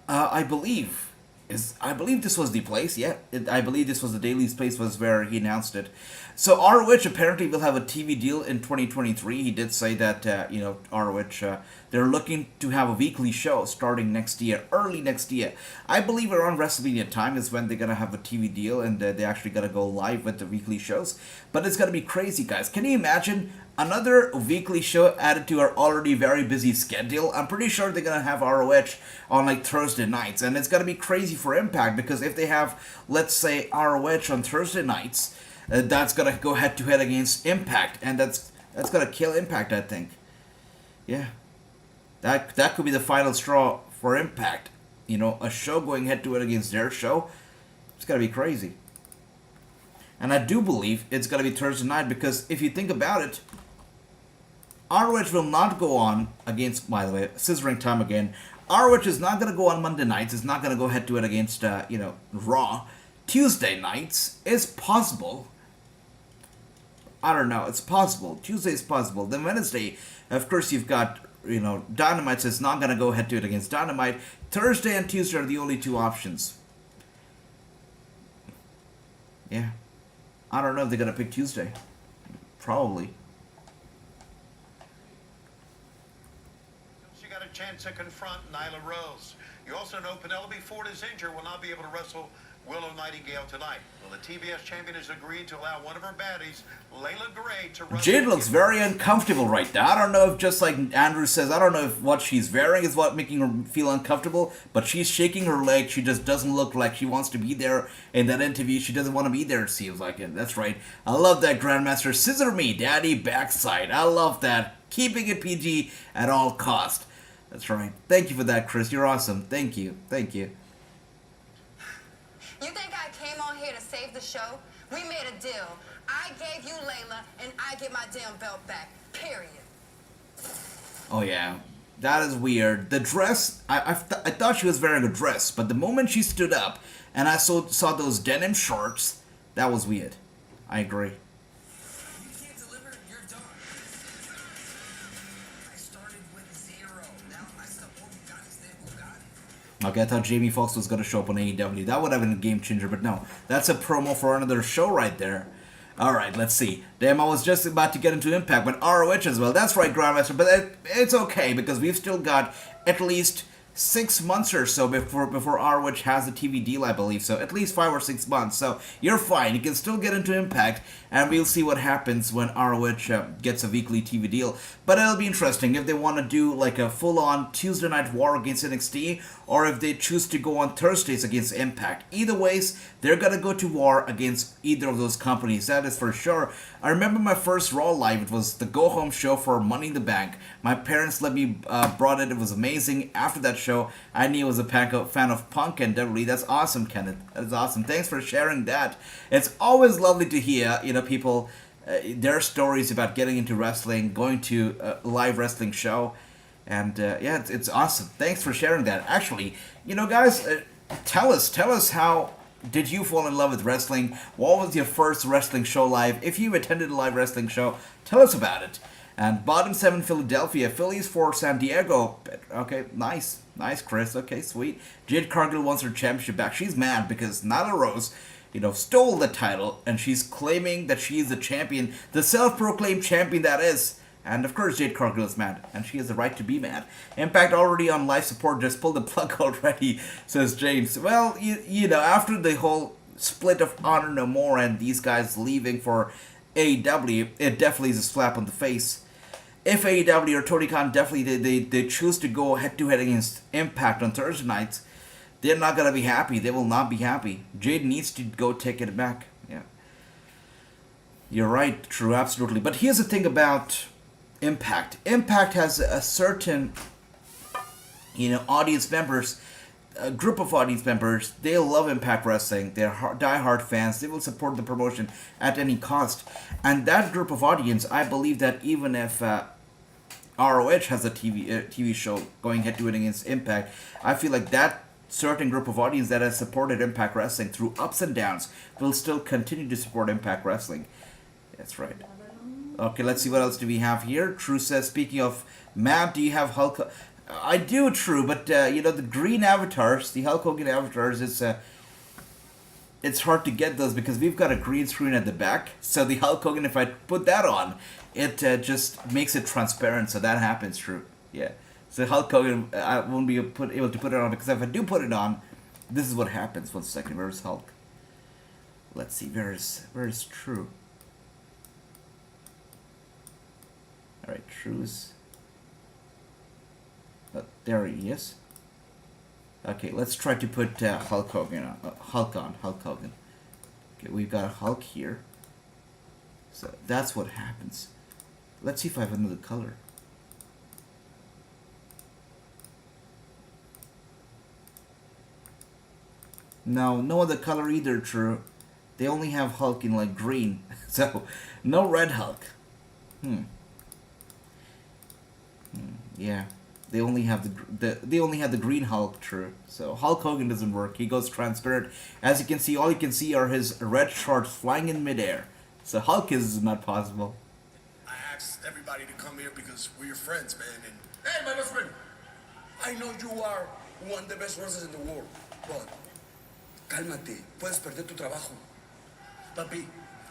I believe this was the place. Yeah, I believe this was the Daily's Place was where he announced it. So ROH apparently will have a TV deal in 2023. He did say that, ROH, they're looking to have a weekly show starting next year, early next year. I believe around WrestleMania time is when they're going to have a TV deal and they actually going to go live with the weekly shows. But it's going to be crazy, guys. Can you imagine another weekly show added to our already very busy schedule? I'm pretty sure they're going to have ROH on Thursday nights. And it's going to be crazy for Impact because if they have, let's say, ROH on Thursday nights, that's going to go head-to-head against Impact. And that's going to kill Impact, I think. Yeah. That could be the final straw for Impact. A show going head-to-head against their show. It's going to be crazy. And I do believe it's going to be Thursday night because if you think about it, ROH will not go on against, by the way, scissoring time again. ROH is not going to go on Monday nights. It's not going to go head-to-head against, Raw. Tuesday nights is possible. I don't know. It's possible. Tuesday is possible. Then Wednesday, of course, you've got, Dynamite is not going to go head-to-head against Dynamite. Thursday and Tuesday are the only two options. Yeah. I don't know if they're going to pick Tuesday. Probably. got a chance to confront Nyla Rose. You also know Penelope Ford is injured, will not be able to wrestle Willow Nightingale tonight. Well, the TBS champion has agreed to allow one of her baddies, Layla Gray, to wrestle. Jade looks very uncomfortable right now. I don't know if, just like Andrew says, I don't know if what she's wearing is what making her feel uncomfortable, but she's shaking her leg. She just doesn't look like she wants to be there in that interview. She doesn't want to be there, it seems like it. That's right. I love that, Grandmaster. Scissor me, daddy, backside. I love that. Keeping it PG at all cost. That's right. Thank you for that, Chris. You're awesome. Thank you. Thank you. You think I came on here to save the show? We made a deal. I gave you Layla, and I get my damn belt back. Period. Oh, yeah. That is weird. The dress, I thought she was wearing a dress, but the moment she stood up and I saw those denim shorts, that was weird. I agree. Okay, I thought Jamie Foxx was going to show up on AEW. That would have been a game changer, but no. That's a promo for another show right there. Alright, let's see. Damn, I was just about to get into Impact, but ROH as well. That's right, Grandmaster, but it's okay, because we've still got at least 6 months or so before ROH has a TV deal, I believe. So at least 5 or 6 months. So you're fine. You can still get into Impact, and we'll see what happens when ROH gets a weekly TV deal. But it'll be interesting if they want to do like a full-on Tuesday Night War against NXT, or if they choose to go on Thursdays against Impact. Either ways, they're going to go to war against either of those companies. That is for sure. I remember my first Raw Live. It was the go-home show for Money in the Bank. My parents let me brought it. It was amazing. After that show, I knew I was a fan of Punk and WWE. That's awesome, Kenneth. That's awesome. Thanks for sharing that. It's always lovely to hear, people, their stories about getting into wrestling, going to a live wrestling show. And yeah, it's awesome. Thanks for sharing that. Actually, guys, tell us how did you fall in love with wrestling? What was your first wrestling show live? If you attended a live wrestling show, tell us about it. And bottom 7 Philadelphia, Phillies for San Diego. Okay, nice, Chris. Okay, sweet. Jade Cargill wants her championship back. She's mad because Nyla Rose, stole the title, and she's claiming that she is the champion, the self-proclaimed champion that is. And of course, Jade Cargill is mad, and she has the right to be mad. Impact already on life support, just pulled the plug already, says James. Well, after the whole split of Honor No More and these guys leaving for AEW, it definitely is a slap on the face. If AEW or Tony Khan definitely they choose to go head-to-head against Impact on Thursday nights, they're not going to be happy. They will not be happy. Jade needs to go take it back. Yeah. You're right, true, absolutely. But here's the thing about Impact. Impact has a certain, audience members, a group of audience members. They love Impact Wrestling. They're die-hard fans. They will support the promotion at any cost. And that group of audience, I believe that even if ROH has a TV show going head-to-head against Impact, I feel like that certain group of audience that has supported Impact Wrestling through ups and downs will still continue to support Impact Wrestling. That's right. Okay, let's see what else do we have here. True says, speaking of Matt, do you have Hulk? I do, True, but the green avatars, the Hulk Hogan avatars, it's hard to get those because we've got a green screen at the back. So the Hulk Hogan, if I put that on, it just makes it transparent. So that happens, True. Yeah. So Hulk Hogan, I won't be able to put it on because if I do put it on, this is what happens. 1 second, where's Hulk? Let's see, where's True? Alright, True's... there he is. Okay, let's try to put Hulk Hogan on. Hulk Hogan. Okay, we've got Hulk here. So that's what happens. Let's see if I have another color. No other color either, True. They only have Hulk in like green. So, no red Hulk. Yeah, they only have the green Hulk, True. So Hulk Hogan doesn't work. He goes transparent. As you can see, all you can see are his red shorts flying in midair. So Hulk is not possible. I asked everybody to come here because we're your friends, man. And hey, my best friend, I know you are one of the best wrestlers in the world, but cálmate, puedes perder tu trabajo. Papi,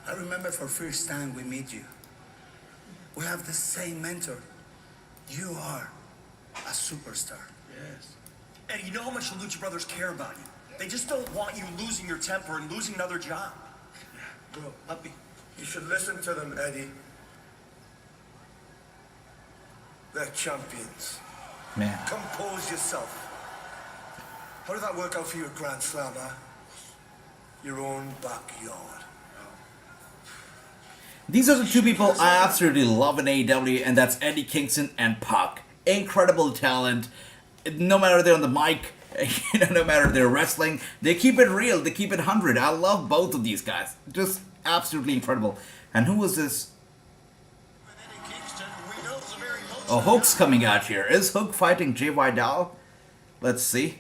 I remember for first time we meet you. We have the same mentor. You are a superstar. Yes. And you know how much the Lucha Brothers care about you. They just don't want you losing your temper and losing another job. Bro, puppy, you should listen to them, Eddie. They're champions. Man. Compose yourself. How did that work out for you at Grand Slam, huh? Your own backyard. These are the two people I absolutely love in AEW, and that's Eddie Kingston and Pac. Incredible talent. No matter they're on the mic, no matter they're wrestling, they keep it real, they keep it 100. I love both of these guys. Just absolutely incredible. And who was this? Oh, Hook's coming out here. Is Hook fighting Jay Vidal? Let's see.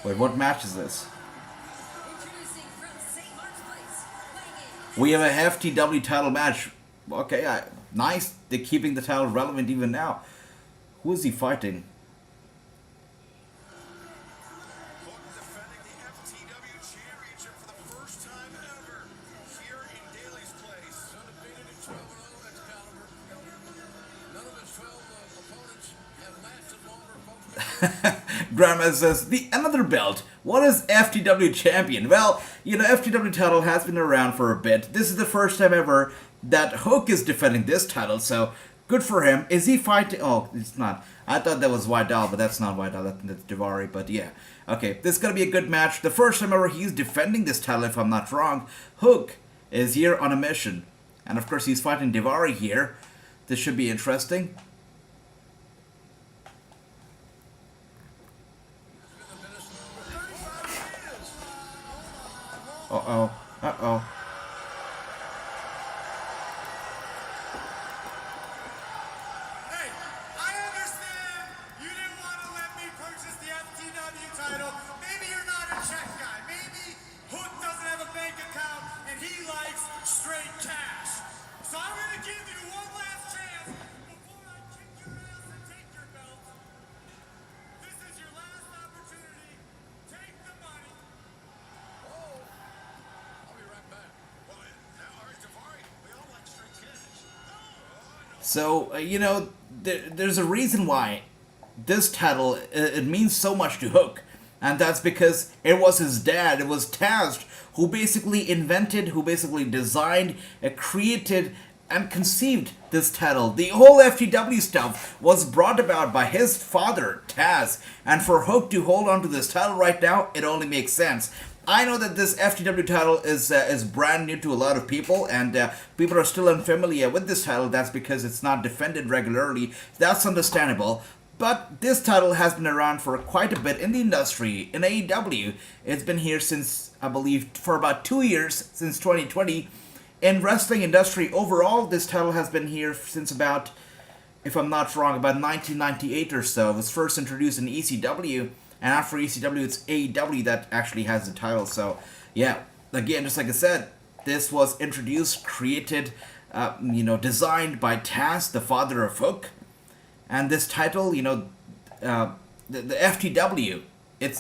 Wait, what match is this? We have a FTW title match. Okay, nice. They're keeping the title relevant even now. Who is he fighting? Grandma says, another belt. What is FTW champion? Well, you know, FTW title has been around for a bit. This is the first time ever that Hook is defending this title, so good for him. Is he fighting? Oh, it's not. I thought that was Vidal, but that's not Vidal. That's Daivari, but yeah. Okay, this is going to be a good match. The first time ever he's defending this title, if I'm not wrong. Hook is here on a mission. And of course, he's fighting Daivari here. This should be interesting. Uh-oh. Uh-oh. Hey, I understand you didn't want to let me purchase the FTW title. Maybe you're not a check guy. Maybe Hook doesn't have a bank account and he likes straight cash. So I'm going to give you one last chance before I kick your ass and take your belt. This is your last opportunity. Take the money. So, you know, there's a reason why this title, it means so much to Hook. And that's because it was his dad, it was Taz, who basically invented, who basically designed, created, and conceived this title. The whole FTW stuff was brought about by his father, Taz. And for Hook to hold on to this title right now, it only makes sense. I know that this FTW title is brand new to a lot of people, and people are still unfamiliar with this title. That's because it's not defended regularly. That's understandable. But this title has been around for quite a bit in the industry. In AEW, it's been here since, I believe, for about 2 years, since 2020. In wrestling industry overall, this title has been here since about, if I'm not wrong, about 1998 or so. It was first introduced in ECW. And after ECW, it's AEW that actually has the title. So, yeah, again, just like I said, this was introduced, created, designed by Taz, the father of Hook. And this title, the FTW,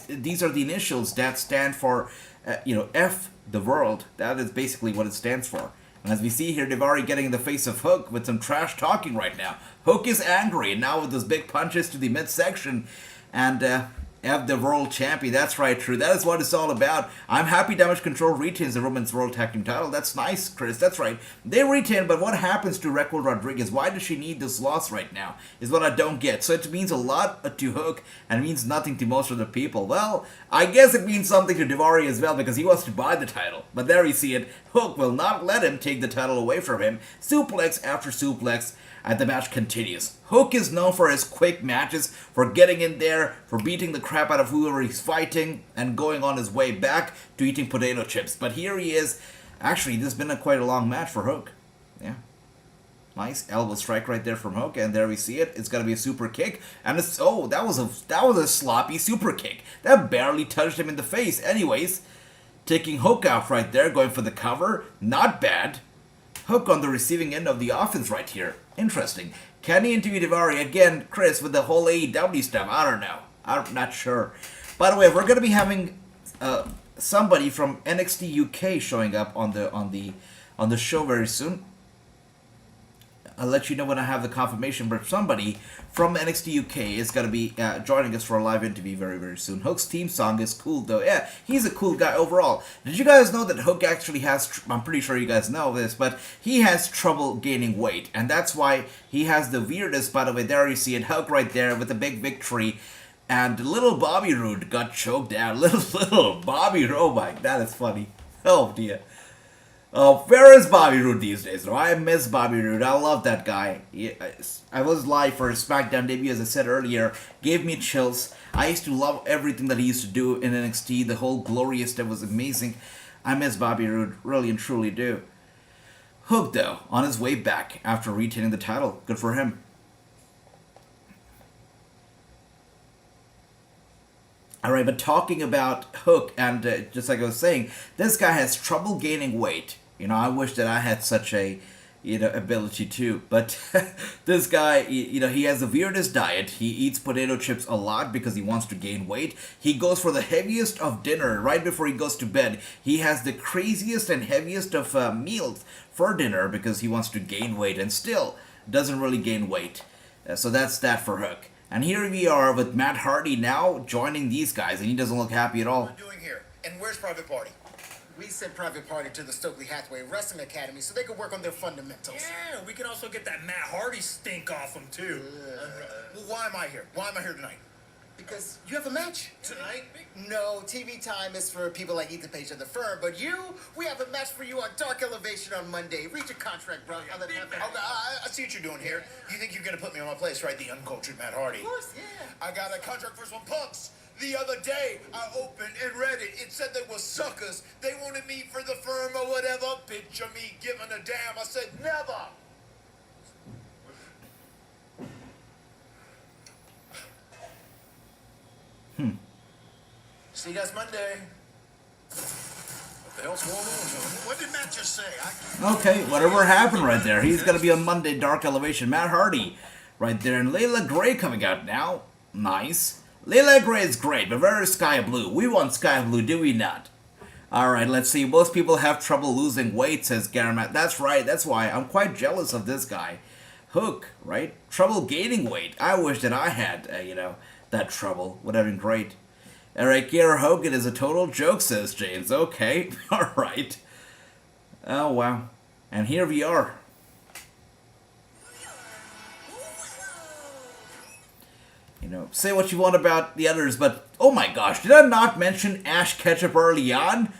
these are the initials that stand for, F, the world. That is basically what it stands for. And as we see here, Daivari getting in the face of Hook with some trash talking right now. Hook is angry, and now with those big punches to the midsection. And, F the world champion. That's right, True. That is what it's all about. I'm happy Damage Control retains the Women's World Tag Team title. That's nice, Chris. That's right. They retain, but what happens to Raquel Rodriguez? Why does she need this loss right now? Is what I don't get. So it means a lot to Hook and means nothing to most of the people. Well, I guess it means something to Daivari as well because he wants to buy the title. But there you see it. Hook will not let him take the title away from him. Suplex after suplex. And the match continues. Hook is known for his quick matches, for getting in there, for beating the crap out of whoever he's fighting, and going on his way back to eating potato chips. But here he is. Actually, this has been quite a long match for Hook. Yeah. Nice elbow strike right there from Hook, and there we see it. It's gonna be a super kick, and it's that was a sloppy super kick. That barely touched him in the face. Anyways, taking Hook out right there, going for the cover. Not bad. Hook on the receiving end of the offense right here. Interesting. Can he interview Daivari again, Chris, with the whole AEW stuff? I don't know. I'm not sure. By the way, we're going to be having somebody from NXT UK showing up on the show very soon. I'll let you know when I have the confirmation, but somebody from NXT UK is going to be joining us for a live interview very, very soon. Hook's theme song is cool, though. Yeah, he's a cool guy overall. Did you guys know that Hook actually has, I'm pretty sure you guys know this, but he has trouble gaining weight, and that's why he has the weirdest, by the way, there you see it, Hook right there with a big victory, and little Bobby Roode got choked out. Little Bobby Roode, oh my, that is funny. Oh dear. Oh, where is Bobby Roode these days? No, I miss Bobby Roode. I love that guy. I was live for his SmackDown debut, as I said earlier. Gave me chills. I used to love everything that he used to do in NXT. The whole glorious stuff was amazing. I miss Bobby Roode. Really and truly do. Hook, though, on his way back after retaining the title. Good for him. Alright, but talking about Hook, and just like I was saying, this guy has trouble gaining weight. You know, I wish that I had such a, ability too. But this guy, he has the weirdest diet. He eats potato chips a lot because he wants to gain weight. He goes for the heaviest of dinner right before he goes to bed. He has the craziest and heaviest of meals for dinner because he wants to gain weight and still doesn't really gain weight. So that's that for Hook. And here we are with Matt Hardy now joining these guys, and he doesn't look happy at all. What are we doing here? And where's Private Party? We sent Private Party to the Stokely Hathaway Wrestling Academy so they could work on their fundamentals. Yeah, we can also get that Matt Hardy stink off them too. Well, why am I here? Why am I here tonight? Because you have a match tonight. No, TV time is for people like Ethan Page of the firm, but we have a match for you on Dark Elevation on Monday. Read your contract, bro. I'll let it happen. Okay, I see what you're doing here. You think you're gonna put me on my place, right? The uncultured Matt Hardy. Of course, yeah. I got a contract for some punks. The other day, I opened and read it. It said they were suckers. They wanted me for the firm or whatever. Picture me giving a damn. I said, never. See you guys Monday. What the hell's going on? What did Matt just say? Okay, whatever happened right there. He's going to be on Monday, Dark Elevation. Matt Hardy right there. And Layla Gray coming out now. Nice. Layla Gray is great, but where is Sky Blue? We want Sky Blue, do we not? Alright, let's see. Most people have trouble losing weight, says Garamat. That's right. That's why I'm quite jealous of this guy. Hook, right? Trouble gaining weight. I wish that I had, that trouble. Would have been great. Alright, Kiera Hogan is a total joke, says James. Okay, alright. Oh, wow. And here we are. Say what you want about the others, but oh my gosh, did I not mention Ash Ketchup early on?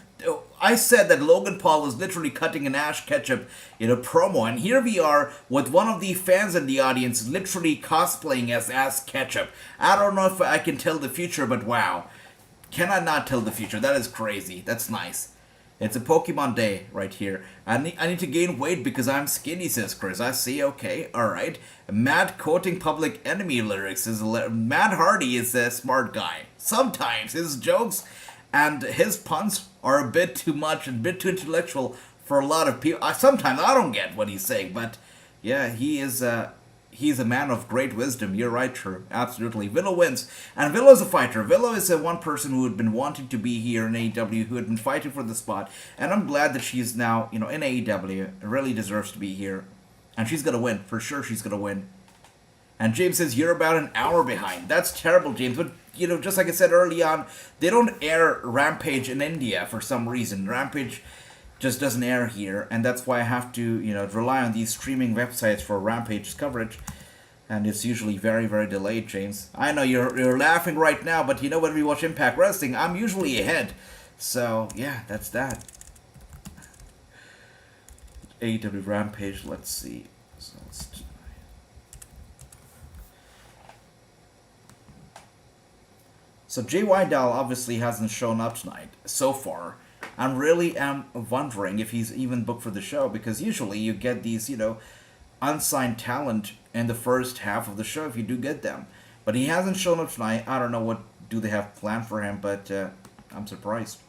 I said that Logan Paul was literally cutting an Ash Ketchup, promo, and here we are with one of the fans in the audience literally cosplaying as Ash Ketchup. I don't know if I can tell the future, but wow. Can I not tell the future? That is crazy. That's nice. It's a Pokemon day right here. I need to gain weight because I'm skinny, says Chris. I see, okay, alright. Matt quoting Public Enemy lyrics. Matt Hardy is a smart guy. Sometimes his jokes and his puns are a bit too much and a bit too intellectual for a lot of people. Sometimes I don't get what he's saying, but yeah, he's a man of great wisdom. You're right, true. Absolutely. Willow wins. And Willow's a fighter. Willow is one person who had been wanting to be here in AEW, who had been fighting for the spot. And I'm glad that she's now, in AEW. Really deserves to be here. And she's going to win. For sure she's going to win. And James says, you're about an hour behind. That's terrible, James. But, just like I said early on, they don't air Rampage in India for some reason. Rampage just doesn't air here, and that's why I have to, rely on these streaming websites for Rampage's coverage, and it's usually very, very delayed, James. I know you're laughing right now, but when we watch Impact Wrestling, I'm usually ahead. So, yeah, that's that. AEW Rampage, let's see. So Jay Weidel obviously hasn't shown up tonight, so far. I really am wondering if he's even booked for the show, because usually you get these, unsigned talent in the first half of the show if you do get them. But he hasn't shown up tonight. I don't know what do they have planned for him, but I'm surprised.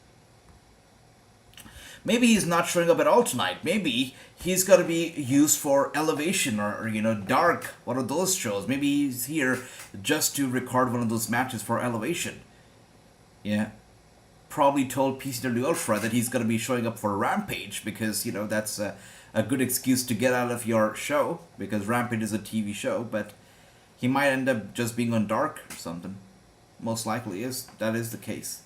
Maybe he's not showing up at all tonight. Maybe he's got to be used for Elevation or Dark, one of those shows. Maybe he's here just to record one of those matches for Elevation. Yeah. probably told PCW Ultra that he's going to be showing up for Rampage because, you know, that's a good excuse to get out of your show because Rampage is a TV show, but he might end up just being on Dark or something. Most likely that is the case.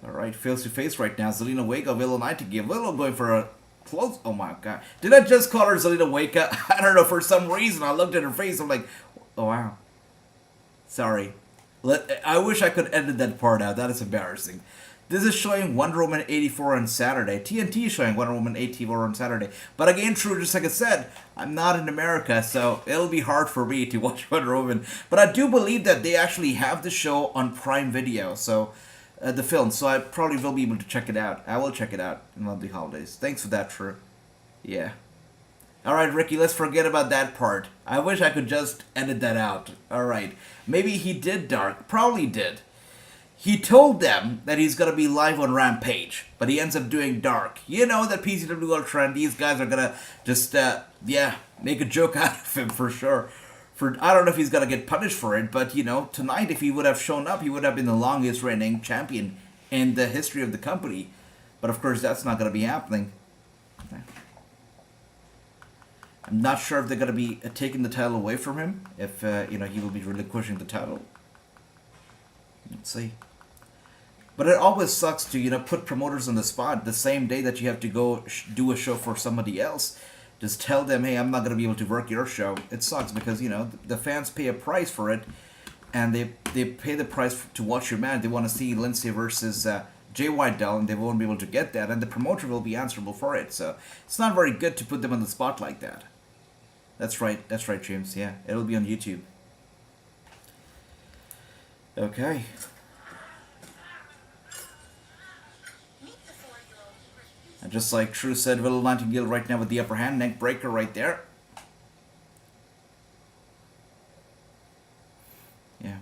Alright, face to face right now. Zelina Vega, Willow Nightingale. Willow going for a close. Oh my god. Did I just call her Zelina Vega? I don't know, for some reason I looked at her face. I'm like, oh wow. Sorry. I wish I could edit that part out. That is embarrassing. This is showing Wonder Woman 84 on Saturday. TNT is showing Wonder Woman 84 on Saturday. But again, true, just like I said, I'm not in America, so it'll be hard for me to watch Wonder Woman. But I do believe that they actually have the show on Prime Video, so the film, so I probably will be able to check it out. I will check it out in one of the holidays. Thanks for that, True. Yeah. Alright, Ricky, let's forget about that part. I wish I could just edit that out. Alright. Maybe he did Dark. Probably did. He told them that he's going to be live on Rampage, but he ends up doing Dark. You know that PCW Ultra and these guys are going to just, make a joke out of him for sure. I don't know if he's going to get punished for it, but, you know, tonight if he would have shown up, he would have been the longest reigning champion in the history of the company. But, of course, that's not going to be happening. I'm not sure if they're going to be taking the title away from him, if, he will be relinquishing the title. Let's see. But it always sucks to, put promoters on the spot the same day that you have to go do a show for somebody else. Just tell them, hey, I'm not going to be able to work your show. It sucks because, the fans pay a price for it. And they pay the price to watch your man. They want to see Lindsay versus Jay Whitedale, and they won't be able to get that. And the promoter will be answerable for it. So it's not very good to put them on the spot like that. That's right, James. Yeah, it'll be on YouTube. Okay. And just like True said, Willow Nightingale right now with the upper hand, neck breaker right there. Yeah.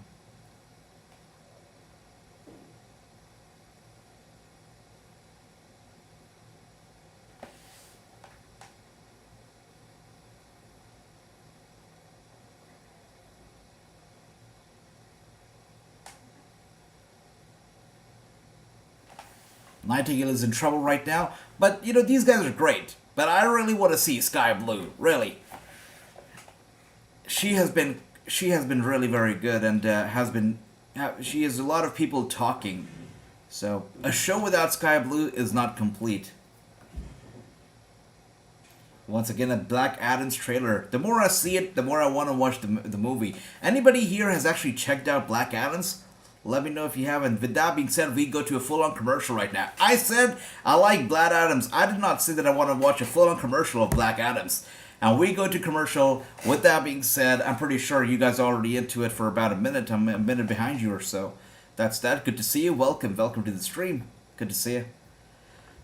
Nightingale is in trouble right now, but these guys are great. But I really want to see Sky Blue, really. She has been really very good, and she has a lot of people talking. So a show without Sky Blue is not complete. Once again, a Black Adam's trailer. The more I see it, the more I want to watch the movie. Anybody here has actually checked out Black Adam's? Let me know if you haven't. With that being said, we go to a full-on commercial right now. I said I like Black Adams. I did not say that I want to watch a full-on commercial of Black Adams. And we go to commercial. With that being said, I'm pretty sure you guys are already into it for about a minute. I'm a minute behind you or so. That's that. Good to see you. Welcome to the stream. Good to see you.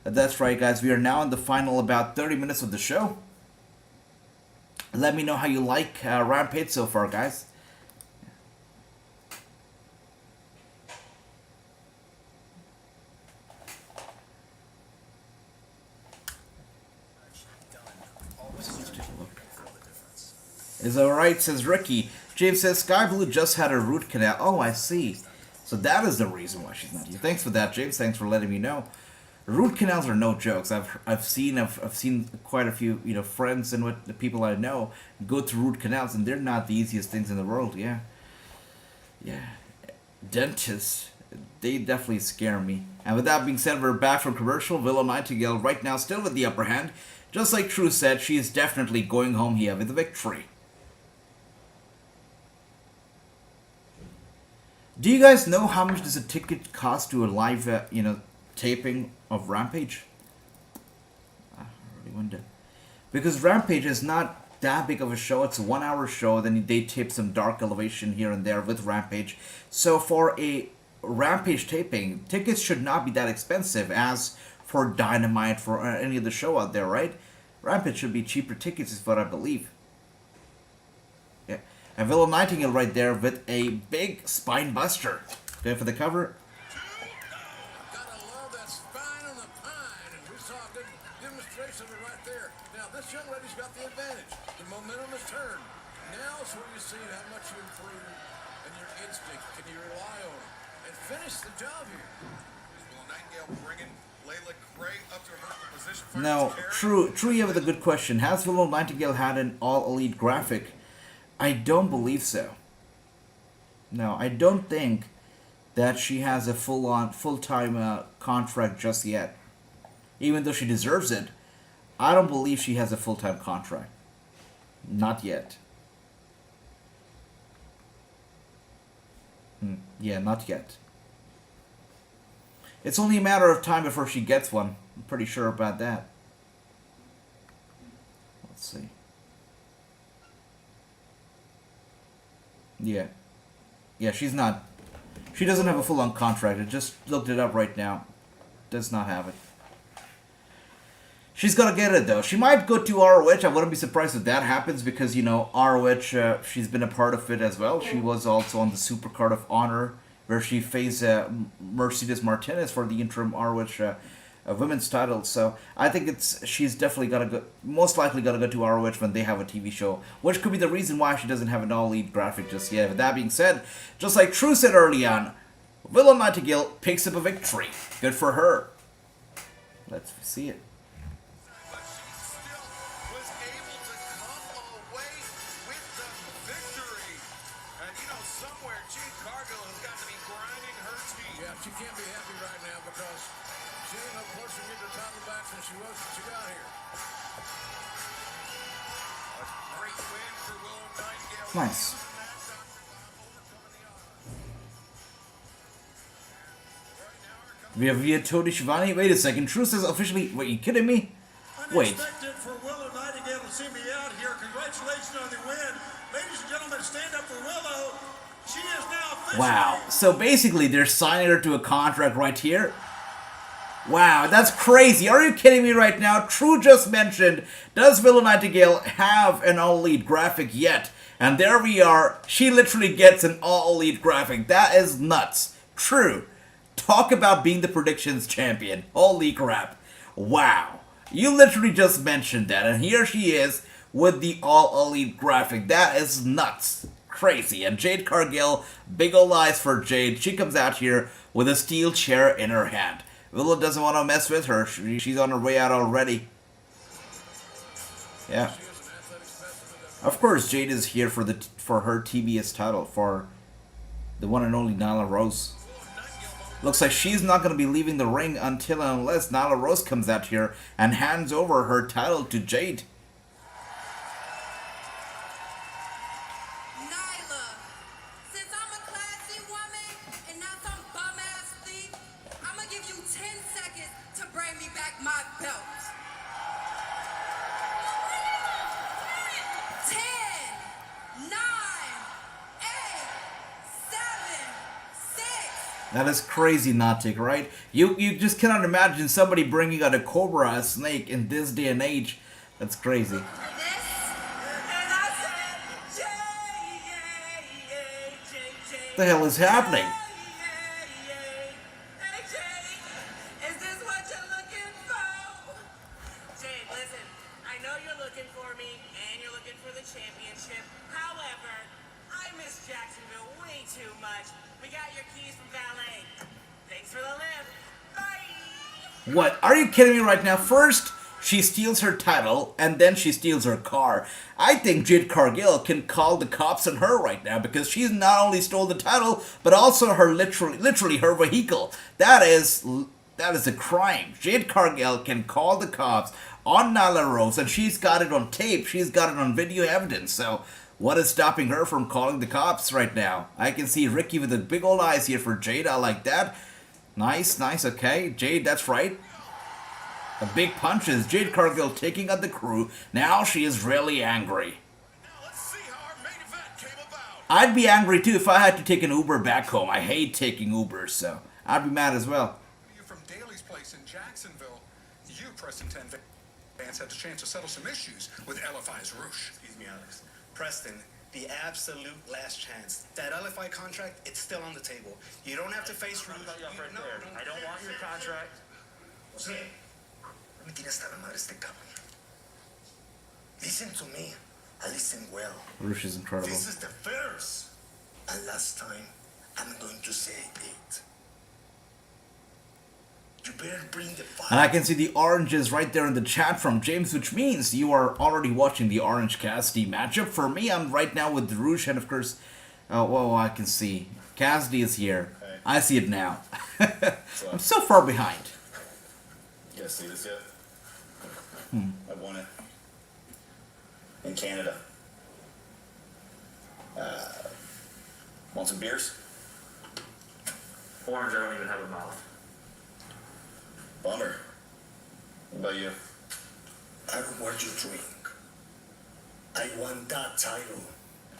That's right, guys. We are now in the final about 30 minutes of the show. Let me know how you like Rampage so far, guys. Is alright, says Ricky. James says Sky Blue just had a root canal. Oh, I see. So that is the reason why she's not here. Thanks for that, James. Thanks for letting me know. Root canals are no jokes. I've seen quite a few friends and what the people I know go through root canals, and they're not the easiest things in the world. Yeah. Dentists, they definitely scare me. And with that being said, we're back from commercial. Willow Nightingale right now still with the upper hand. Just like True said, she is definitely going home here with the victory. Do you guys know how much does a ticket cost to a live, taping of Rampage? I really wonder. Because Rampage is not that big of a show. It's a 1 hour show. Then they tape some Dark Elevation here and there with Rampage. So for a Rampage taping, tickets should not be that expensive as for Dynamite, for any other show out there, right? Rampage should be cheaper tickets is what I believe. Yeah. And Willow Nightingale right there with a big spine buster. Going for the cover. Gotta love that spine on the pine, and we saw a good demonstration of it right there. Now this young lady's got the advantage. The momentum has turned. Now is where you see how much you improve and your instinct. Can you rely on it and finish the job here? Now, true, you have a good question. Has Willow Nightingale had an all-elite graphic? I don't believe so. No, I don't think that she has a full-time contract just yet. Even though she deserves it, I don't believe she has a full-time contract. Not yet. Yeah, not yet. It's only a matter of time before she gets one. I'm pretty sure about that. Let's see. Yeah. Yeah, she's not. She doesn't have a full-on contract. I just looked it up right now. Does not have it. She's gonna get it though. She might go to ROH. I wouldn't be surprised if that happens because, you know, ROH, she's been a part of it as well. She was also on the Supercard of Honor where she faced Mercedes Martinez for the interim ROH women's title. So I think she's definitely gonna go, most likely gonna go to ROH when they have a TV show, which could be the reason why she doesn't have an all-elite graphic just yet. With that being said, just like True said early on, Willow Nightingale picks up a victory. Good for her. Let's see it. She can't be happy right now because she ain't no closer to get the title back than she was when she got here. A great win for Willow Nightingale. Nice. We have Tony Schiavone. Wait a second. Truth is officially. Wait, you kidding me? Wait. Unexpected for Willow Nightingale to see me out here. Congratulations on the win. Ladies and gentlemen, stand up for Willow. She is now officially. Wow. So basically, they're signing her to a contract right here. Wow, that's crazy. Are you kidding me right now? True just mentioned, does Willow Nightingale have an all-elite graphic yet? And there we are. She literally gets an all-elite graphic. That is nuts. True. Talk about being the predictions champion. Holy crap. Wow. You literally just mentioned that. And here she is with the all-elite graphic. That is nuts. Crazy. And Jade Cargill, big ol' eyes for Jade. She comes out here with a steel chair in her hand. Willow doesn't want to mess with her. She's on her way out already. Yeah. Of course, Jade is here for her TBS title, for the one and only Nyla Rose. Looks like she's not going to be leaving the ring until and unless Nyla Rose comes out here and hands over her title to Jade. That is crazy, Natik, right? You just cannot imagine somebody bringing out a cobra, a snake, in this day and age. That's crazy. What the hell is happening? What? Are you kidding me right now? First, she steals her title, and then she steals her car. I think Jade Cargill can call the cops on her right now because she's not only stole the title, but also her literally her vehicle. That is a crime. Jade Cargill can call the cops on Nyla Rose, and she's got it on tape. She's got it on video evidence. So what is stopping her from calling the cops right now? I can see Ricky with the big old eyes here for Jade. I like that. Nice, okay. Jade, that's right. The big punches. Jade Cargill taking out the crew. Now she is really angry. I'd be angry too if I had to take an Uber back home. I hate taking Ubers, so I'd be mad as well. From Daly's place in Jacksonville, you, Preston 10 fans, had the chance to settle some issues with LFI's Roosh. Excuse me, Alex. Preston, the absolute last chance. That LFI contract, it's still on the table. You don't have to face Roosh. I don't want your contract. Listen to me. I listen well. Roosh is incredible. This is the first and last time I'm going to say it. You better bring the fire. And I can see the oranges right there in the chat from James, which means you are already watching the Orange Cassidy matchup. For me, I'm right now with Rouge, and of course, well, I can see Cassidy is here. Hey. I see it now. I'm so far behind. You guys see this yet? I won it. In Canada. Want some beers? Orange, I don't even have a mouth. Bummer. What about you? I don't want you to drink. I want that title.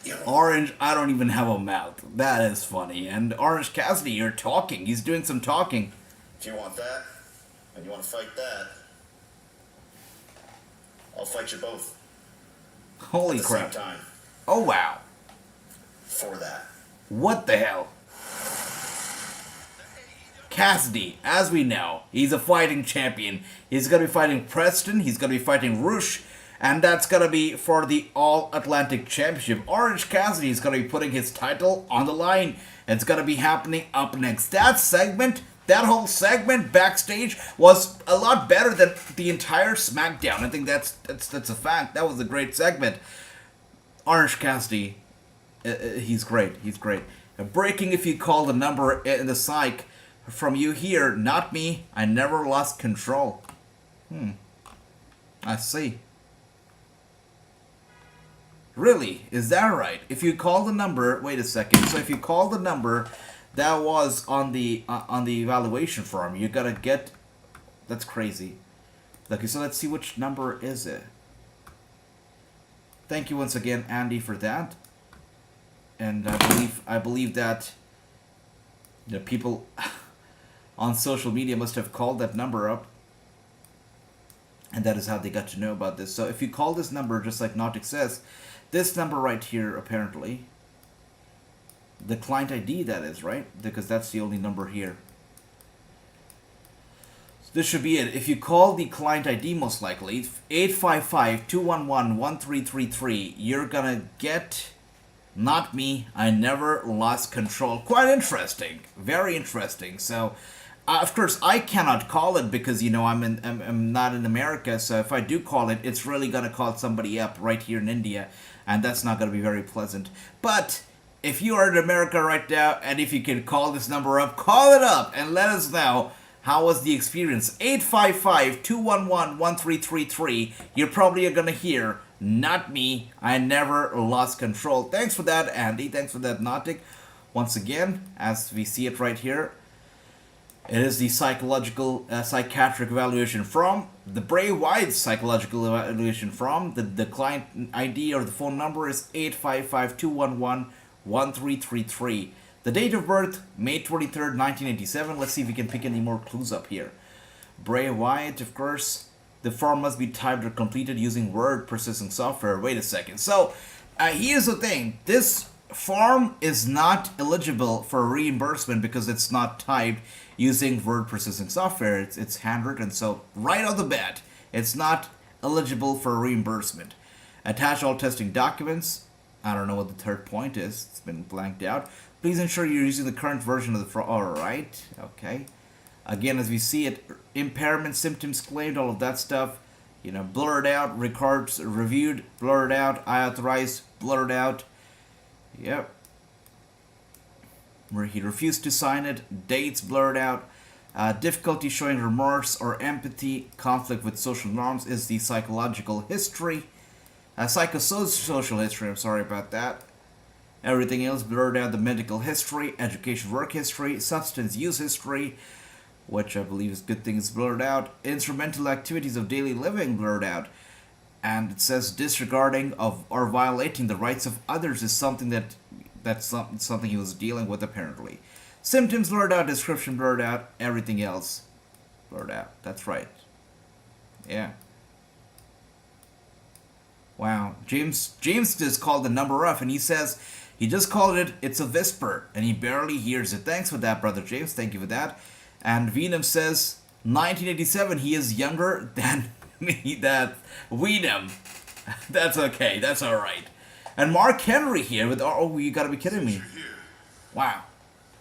You know? Orange, I don't even have a mouth. That is funny. And Orange Cassidy, you're talking. He's doing some talking. If you want that, and you want to fight that, I'll fight you both. Holy at the crap. same time. Oh, wow. For that. What the hell? Cassidy, as we know, he's a fighting champion. He's going to be fighting Preston, he's going to be fighting Rouge, and that's going to be for the All-Atlantic Championship. Orange Cassidy is going to be putting his title on the line. It's going to be happening up next. That whole segment backstage was a lot better than the entire SmackDown. I think that's a fact. That was a great segment. Orange Cassidy, he's great. He's great. Breaking if you call the number in the psych. From you here, not me. I never lost control. I see. Really? Is that right? If you call the number, wait a second. So if you call the number that was on the evaluation form, you gotta get. That's crazy. Okay, so let's see which number is it. Thank you once again, Andy, for that. And I believe that the people on social media must have called that number up, and that is how they got to know about this. So if you call this number, just like Nautic says, this number right here, apparently, the client ID, that is, right? Because that's the only number here. So this should be it. If you call the client ID, most likely, 855-211-1333, you're gonna get... Not me. I never lost control. Quite interesting. Very interesting. So, of course, I cannot call it because, you know, I'm not in America. So if I do call it, it's really going to call somebody up right here in India. And that's not going to be very pleasant. But if you are in America right now, and if you can call this number up, call it up and let us know how was the experience. 855-211-1333. You're probably going to hear... Not me. I never lost control. Thanks for that, Andy. Thanks for that, Nautic. Once again, as we see it right here, it is the psychiatric evaluation from the Bray Wyatt psychological evaluation from the client ID or the phone number is 855-211-1333. The date of birth, May 23rd, 1987. Let's see if we can pick any more clues up here. Bray Wyatt, of course. The form must be typed or completed using word processing software. Wait a second. So, here's the thing. This form is not eligible for reimbursement because it's not typed using word processing software. It's handwritten. So, right off the bat, it's not eligible for reimbursement. Attach all testing documents. I don't know what the third point is. It's been blanked out. Please ensure you're using the current version of the form. Alright. Okay. Again, as we see it, impairment symptoms claimed, all of that stuff, you know, blurred out, records reviewed, blurred out, I authorized, blurred out. Yep. Where he refused to sign it, dates blurred out. Difficulty showing remorse or empathy, conflict with social norms is the psychological history. Psychosocial history, I'm sorry about that. Everything else blurred out, the medical history, education work history, substance use history, which I believe is good things blurred out. Instrumental activities of daily living blurred out. And it says disregarding of or violating the rights of others is something that's something he was dealing with apparently. Symptoms blurred out, description blurred out, everything else blurred out. That's right. Yeah. Wow. James just called the number up and he says he just called it, it's a whisper, and he barely hears it. Thanks for that, Brother James. Thank you for that. And Venom says, 1987, he is younger than me, that Venom. That's okay, that's alright. And Mark Henry here with, oh, you gotta be kidding me. Wow.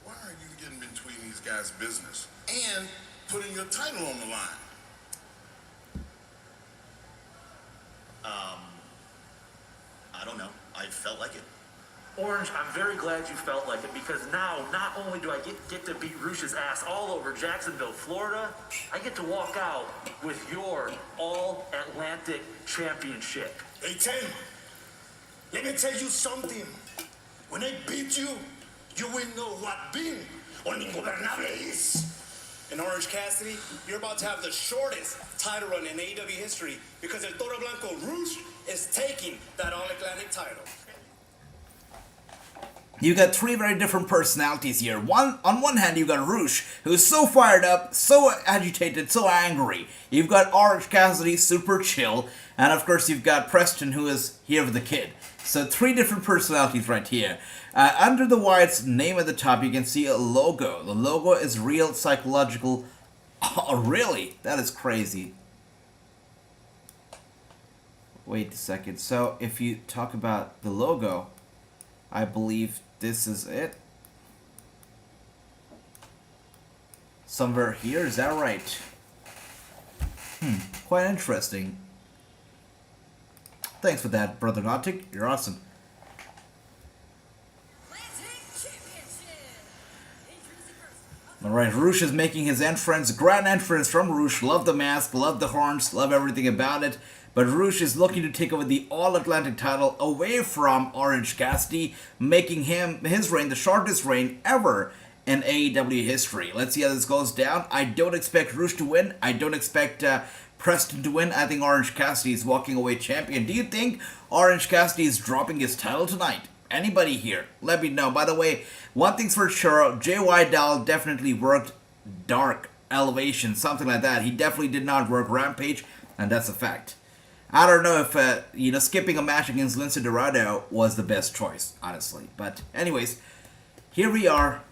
Why are you getting between these guys' business? And putting your title on the line? I don't know. I felt like it. Orange, I'm very glad you felt like it, because now not only do I get to beat Rush's ass all over Jacksonville, Florida, I get to walk out with your All-Atlantic Championship. Hey, Ten, let me tell you something. When they beat you, you will know what being un ingobernable is. And Orange Cassidy, you're about to have the shortest title run in AEW history because El Toro Blanco Rouge is taking that All-Atlantic title. You got three very different personalities here. On one hand, you got Rouge, who's so fired up, so agitated, so angry. You've got Orange Cassidy, super chill. And of course, you've got Preston, who is here with the kid. So three different personalities right here. Under the Wyatt's name at the top, you can see a logo. The logo is real psychological. Oh, really? That is crazy. Wait a second. So if you talk about the logo, I believe this is it. Somewhere here, is that right? Quite interesting. Thanks for that, Brother Nautic. You're awesome. Alright, Rouge is making his entrance. Grand entrance from Rouge. Love the mask, love the horns, love everything about it. But Rouge is looking to take over the All-Atlantic title away from Orange Cassidy, making his reign the shortest reign ever in AEW history. Let's see how this goes down. I don't expect Rouge to win. I don't expect Preston to win. I think Orange Cassidy is walking away champion. Do you think Orange Cassidy is dropping his title tonight? Anybody here? Let me know. By the way, one thing's for sure, J.Y. Dowell definitely worked Dark Elevation, something like that. He definitely did not work Rampage, and that's a fact. I don't know if, skipping a match against Lince Dorado was the best choice, honestly. But anyways, here we are.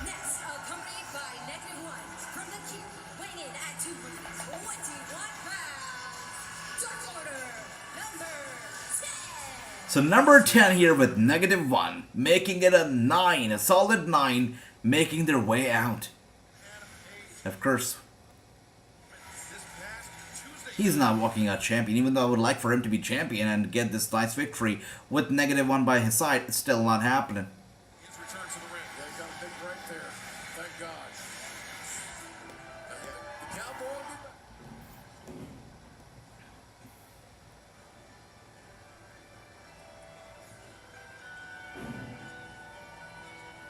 Next, accompanied by -1 from the Q, weighing in at 221 pounds, Dark Order, number 10. So number 10 here with -1, making it a 9, a solid 9, making their way out. Of course, he's not walking out champion, even though I would like for him to be champion and get this nice victory with -1 by his side. It's still not happening. His return to the ring. They got a big break there. Thank God. The Cowboy will be back.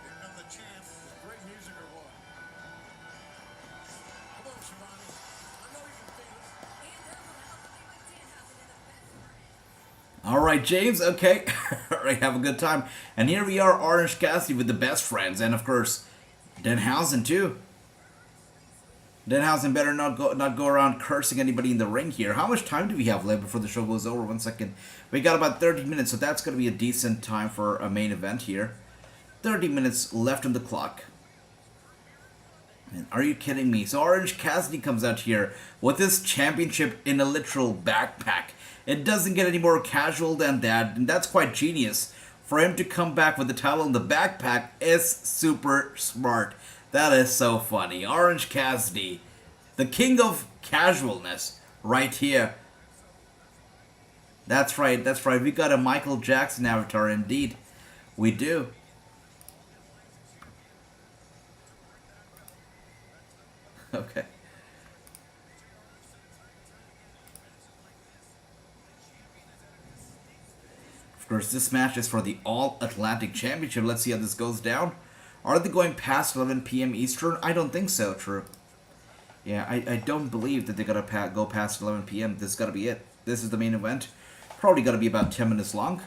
Here comes the champ. Is great music or what? Come on, Shivani. I know you can feel it. Alright, James, okay. Alright, have a good time. And here we are, Orange Cassidy with the best friends. And of course, Danhausen too. Danhausen better not go around cursing anybody in the ring here. How much time do we have left before the show goes over? 1 second. We got about 30 minutes, so that's going to be a decent time for a main event here. 30 minutes left on the clock. Man, are you kidding me? So Orange Cassidy comes out here with this championship in a literal backpack. It doesn't get any more casual than that, and that's quite genius. For him to come back with the title in the backpack is super smart. That is so funny. Orange Cassidy, the king of casualness, right here. That's right, that's right. We got a Michael Jackson avatar indeed. We do. Okay. Of course, this match is for the All-Atlantic Championship. Let's see how this goes down. Are they going past 11 p.m. Eastern? I don't think so, true. Yeah, I don't believe that they're going to go past 11 p.m. This is got to be it. This is the main event. Probably going to be about 10 minutes long.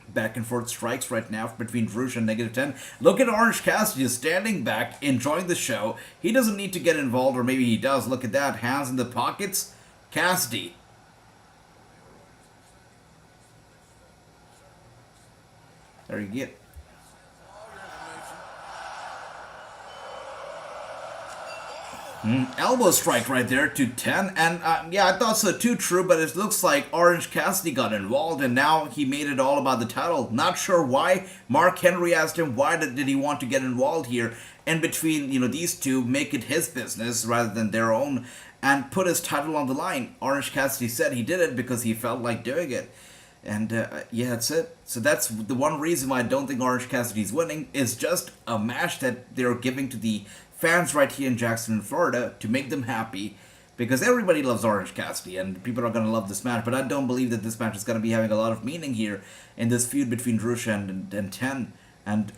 Back and forth strikes right now between Rouge and -10. Look at Orange Cassidy just standing back, enjoying the show. He doesn't need to get involved, or maybe he does. Look at that. Hands in the pockets. Cassidy. There you get. Elbow strike right there to 10. And yeah, I thought so too, True, but it looks like Orange Cassidy got involved and now he made it all about the title. Not sure why. Mark Henry asked him why did he want to get involved here in between, these two, make it his business rather than their own and put his title on the line. Orange Cassidy said he did it because he felt like doing it. And yeah, that's it. So that's the one reason why I don't think Orange Cassidy's winning is just a match that they're giving to the fans right here in Jacksonville, Florida to make them happy because everybody loves Orange Cassidy and people are going to love this match. But I don't believe that this match is going to be having a lot of meaning here in this feud between Rush and 10. And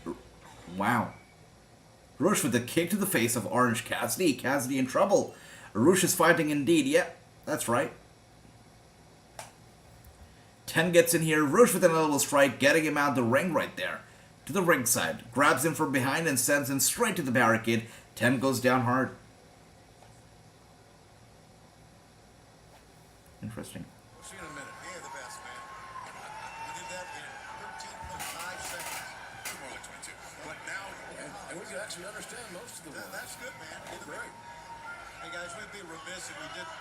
wow. Rush with a kick to the face of Orange Cassidy. Cassidy in trouble. Rush is fighting indeed. Yeah, that's right. 10 gets in here. Rush with an elbow strike, getting him out the ring right there. To the ringside. Grabs him from behind and sends him straight to the barricade. 10 goes down hard. Interesting. We'll see you in a minute. Yeah, the best, man. We did that in 13.5 seconds. More like 22. But now, and we can actually understand most of the words. That's good, man. You're great. Hey, guys, we'd be remiss if we didn't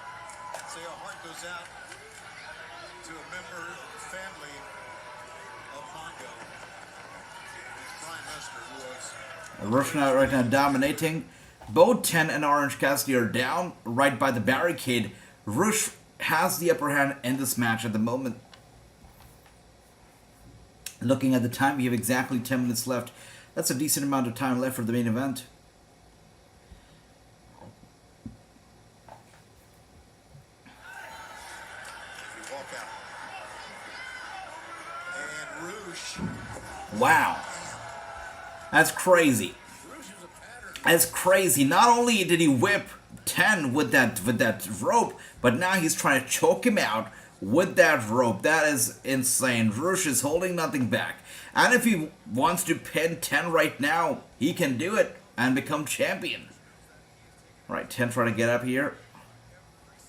say our heart goes out to a member of the family of Mongo. Brian Lester, who was... Rush now right now dominating. Both 10 and Orange Cassidy are down right by the barricade. Rush has the upper hand in this match at the moment. Looking at the time, we have exactly 10 minutes left. That's a decent amount of time left for the main event. Wow. That's crazy. That's crazy. Not only did he whip 10 with that rope, but now he's trying to choke him out with that rope. That is insane. Rush is holding nothing back. And if he wants to pin 10 right now, he can do it and become champion. Right, 10 trying to get up here.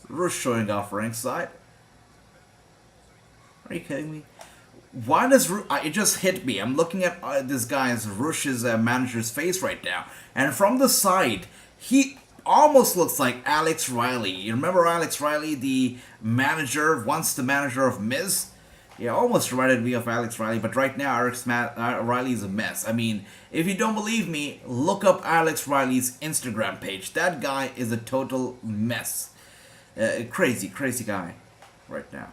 Rush showing off ringside. Are you kidding me? Why does it just hit me? I'm looking at this guy's Rush's manager's face right now, and from the side, he almost looks like Alex Riley. You remember Alex Riley, the manager, once the manager of Miz? Yeah, almost reminded me of Alex Riley, but right now Riley is a mess. I mean, if you don't believe me, look up Alex Riley's Instagram page. That guy is a total mess. Crazy guy right now.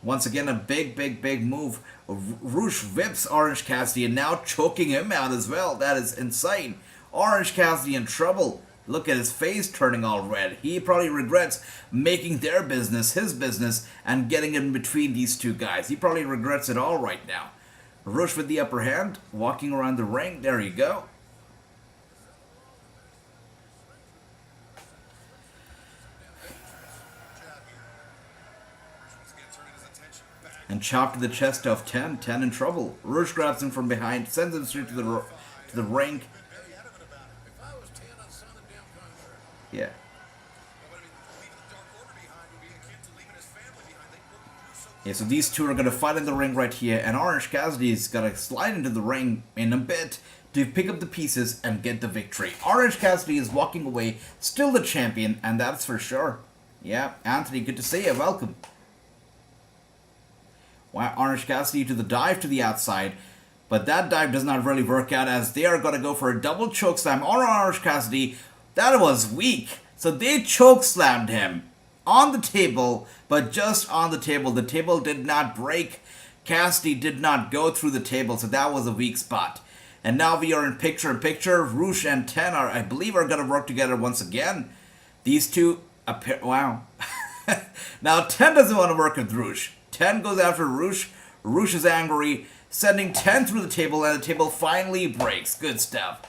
Once again, a big move. Rush whips Orange Cassidy and now choking him out as well. That is insane. Orange Cassidy in trouble. Look at his face turning all red. He probably regrets making their business his business and getting in between these two guys. He probably regrets it all right now. Rush with the upper hand, walking around the ring. There you go. And chopped to the chest of 10. 10 in trouble. Rush grabs him from behind, sends him straight to the ring. Yeah. Yeah, so these two are going to fight in the ring right here, and Orange Cassidy is going to slide into the ring in a bit to pick up the pieces and get the victory. Orange Cassidy is walking away, still the champion, and that's for sure. Yeah, Anthony, good to see you. Welcome. Orange Cassidy to the dive to the outside, but that dive does not really work out as they are going to go for a double choke slam on Orange Cassidy. That was weak. So they choke slammed him on the table, but just on the table. The table did not break. Cassidy did not go through the table, so that was a weak spot. And now we are in picture-in-picture. Rush and 10 are, I believe, are going to work together once again. These two appear. Wow. Now 10 doesn't want to work with Rush. 10 goes after Rush. Rush is angry, sending 10 through the table, and the table finally breaks. Good stuff.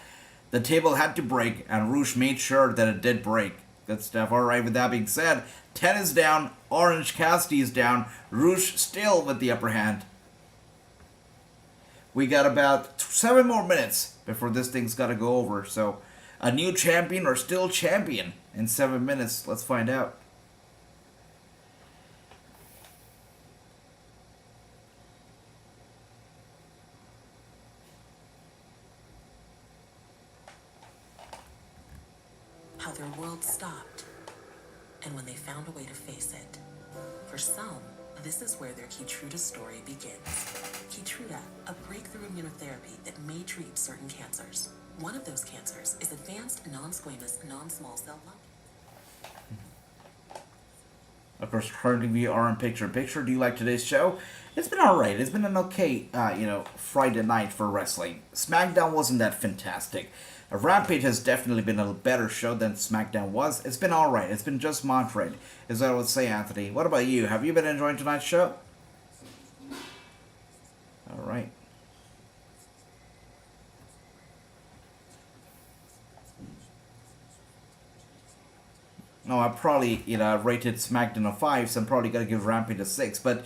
The table had to break, and Rush made sure that it did break. Good stuff. Alright, with that being said, 10 is down, Orange Cassidy is down, Rush still with the upper hand. We got about 7 more minutes before this thing's got to go over, so a new champion or still champion in 7 minutes. Let's find out. and when they found a way to face it. For some, this is where their Keytruda story begins. Keytruda, a breakthrough immunotherapy that may treat certain cancers. One of those cancers is advanced non-squamous, non-small cell lung. Of course, currently we are in picture-in-picture. Do you like today's show? It's been alright. It's been an okay, Friday night for wrestling. SmackDown wasn't that fantastic. Rampage has definitely been a better show than SmackDown was. It's been alright. It's been just moderate, is what I would say, Anthony. What about you? Have you been enjoying tonight's show? Alright. No, I probably, rated SmackDown a 5, so I'm probably going to give Rampage a 6. But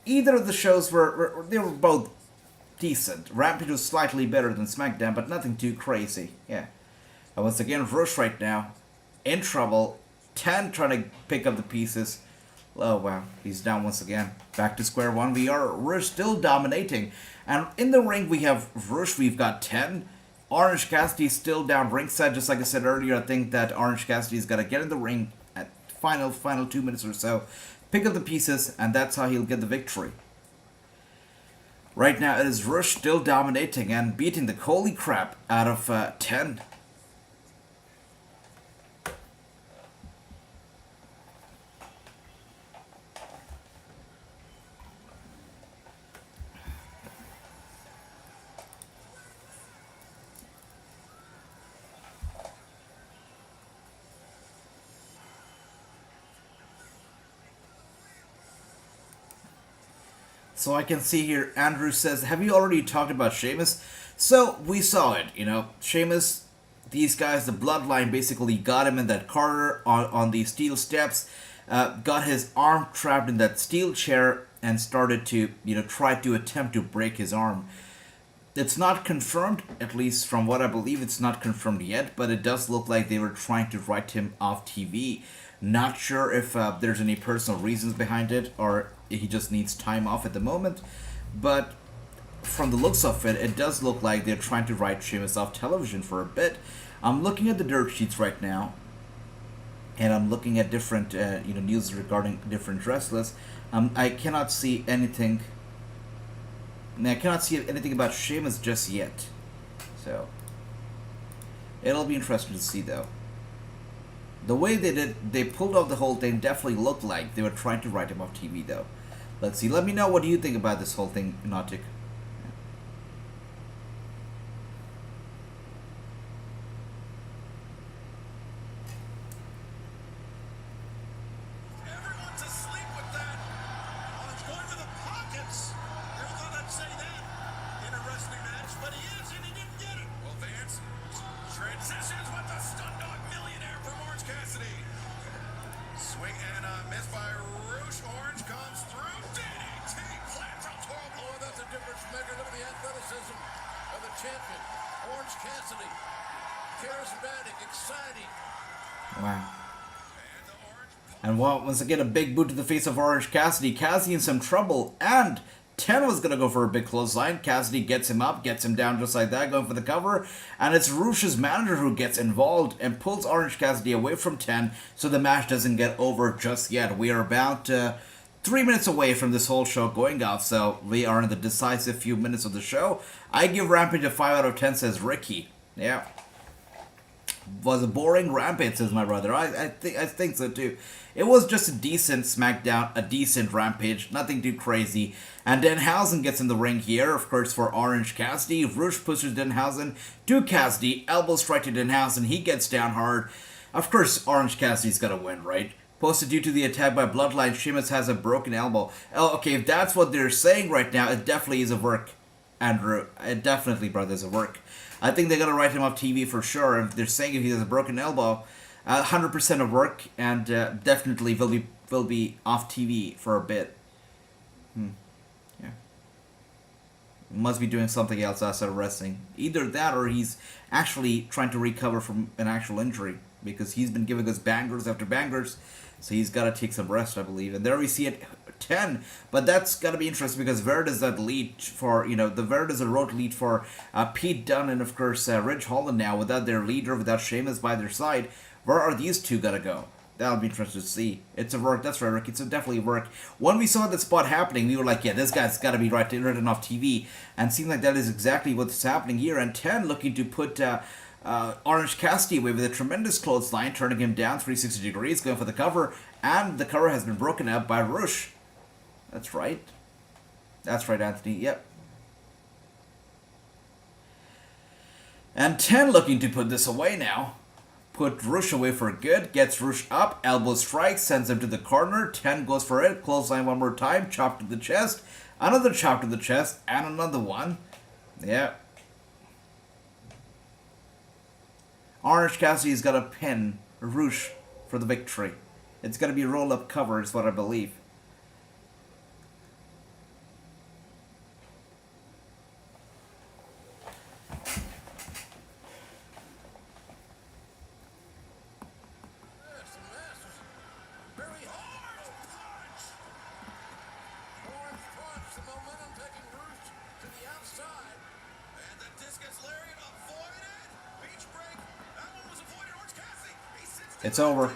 either of the shows were both decent. Rampage was slightly better than SmackDown, but nothing too crazy. Yeah. And once again, Rush right now, in trouble. 10 trying to pick up the pieces. Oh, wow. He's down once again. Back to square one. Rush still dominating. And in the ring, we have Rush. We've got 10. Orange Cassidy still down ringside. Just like I said earlier, I think that Orange Cassidy's got to get in the ring at final 2 minutes or so. Pick up the pieces, and that's how he'll get the victory. Right now, it is Rush still dominating and beating the holy crap out of 10. So I can see here, Andrew says, have you already talked about Sheamus? So, we saw it, Sheamus, these guys, the bloodline basically got him in that corner on the steel steps, got his arm trapped in that steel chair, and started to, try to attempt to break his arm. It's not confirmed, at least from what I believe, it's not confirmed yet, but it does look like they were trying to write him off TV. Not sure if there's any personal reasons behind it, or he just needs time off at the moment, but from the looks of it, it does look like they're trying to write Sheamus off television for a bit. I'm looking at the dirt sheets right now, and I'm looking at different news regarding different wrestlers. I cannot see anything. I cannot see anything about Sheamus just yet, so it'll be interesting to see though. The way they pulled off the whole thing definitely looked like they were trying to write him off TV though. Let's see. Let me know what do you think about this whole thing, Nautic. Everyone's asleep with that. Oh, it's going to the pockets. Never thought I'd say that in a wrestling match, but he is, and he didn't get it. Well, Vance transitions with the stun dog millionaire from Orange Cassidy. Swing and a miss by Rouge. Orange comes through. DDT plants a 12 blow. That's a difference maker. Look at the athleticism of the champion. Orange Cassidy. Charismatic, exciting. Wow. And once again, a big boot to the face of Orange Cassidy. Cassidy in some trouble, and 10 was going to go for a big clothesline. Cassidy gets him up, gets him down just like that, going for the cover. And it's Rouge's manager who gets involved and pulls Orange Cassidy away from 10 so the match doesn't get over just yet. We are about 3 minutes away from this whole show going off, so we are in the decisive few minutes of the show. I give Rampage a 5 out of 10, says Ricky. Yeah. Was a boring Rampage, says my brother. I think so too. It was just a decent SmackDown, a decent Rampage, nothing too crazy. And Danhausen gets in the ring here, of course, for Orange Cassidy. Rouge pushes Danhausen to Cassidy, elbow strike to Danhausen, he gets down hard. Of course, Orange Cassidy's gonna win, right? Posted due to the attack by Bloodline, Sheamus has a broken elbow. Oh, okay, if that's what they're saying right now, it definitely is a work, Andrew. It definitely, brother, is a work. I think they're gonna write him off TV for sure. If they're saying if he has a broken elbow, 100% of work, and definitely will be off TV for a bit. Yeah. Must be doing something else outside of wrestling. Either that, or he's actually trying to recover from an actual injury, because he's been giving us bangers after bangers. So he's got to take some rest, I believe. And there we see it, 10. But that's got to be interesting because Verd is that lead for, the Verd is a road lead for Pete Dunne and, of course, Ridge Holland now. Without their leader, without Sheamus by their side, where are these two going to go? that'll be interesting to see. It's a work, that's right, Rick. It's a definitely work. When we saw that spot happening, we were like, yeah, this guy's got to be written off TV. And it seems like that is exactly what's happening here. And 10 looking to put Orange Cassidy away with a tremendous clothesline, turning him down 360 degrees, going for the cover. And the cover has been broken up by Rush. That's right. That's right, Anthony. Yep. And 10 looking to put this away now. Put Rush away for good. Gets Rush up. Elbow strike. Sends him to the corner. 10 goes for it. Clothesline one more time. Chop to the chest. Another chop to the chest. And another one. Yeah. Orange Cassidy's got to pin Rush for the victory. It's going to be roll-up cover is what I believe. It's over.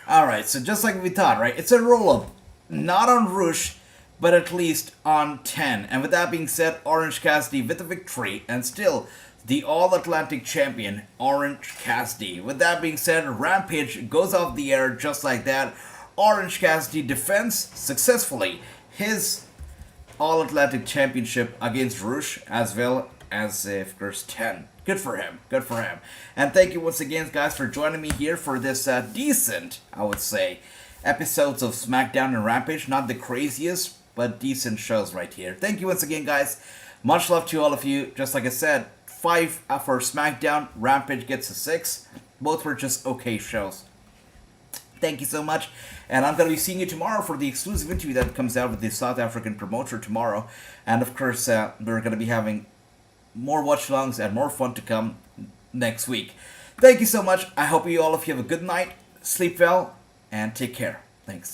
Alright, so just like we thought, right? It's a roll-up. Not on Rush, but at least on 10. And with that being said, Orange Cassidy with the victory. And still, the All-Atlantic Champion, Orange Cassidy. With that being said, Rampage goes off the air just like that. Orange Cassidy defends successfully his All-Atlantic Championship against Rush, as well as, of course, 10. Good for him. Good for him. And thank you once again, guys, for joining me here for this decent, I would say, episodes of SmackDown and Rampage. Not the craziest, but decent shows right here. Thank you once again, guys. Much love to all of you. Just like I said, 5 for SmackDown. Rampage gets a 6. Both were just okay shows. Thank you so much. And I'm going to be seeing you tomorrow for the exclusive interview that comes out with the South African promoter tomorrow. And of course, we're going to be having more watch-alongs and more fun to come next week. Thank you so much. I hope all of you have a good night, sleep well, and take care. Thanks.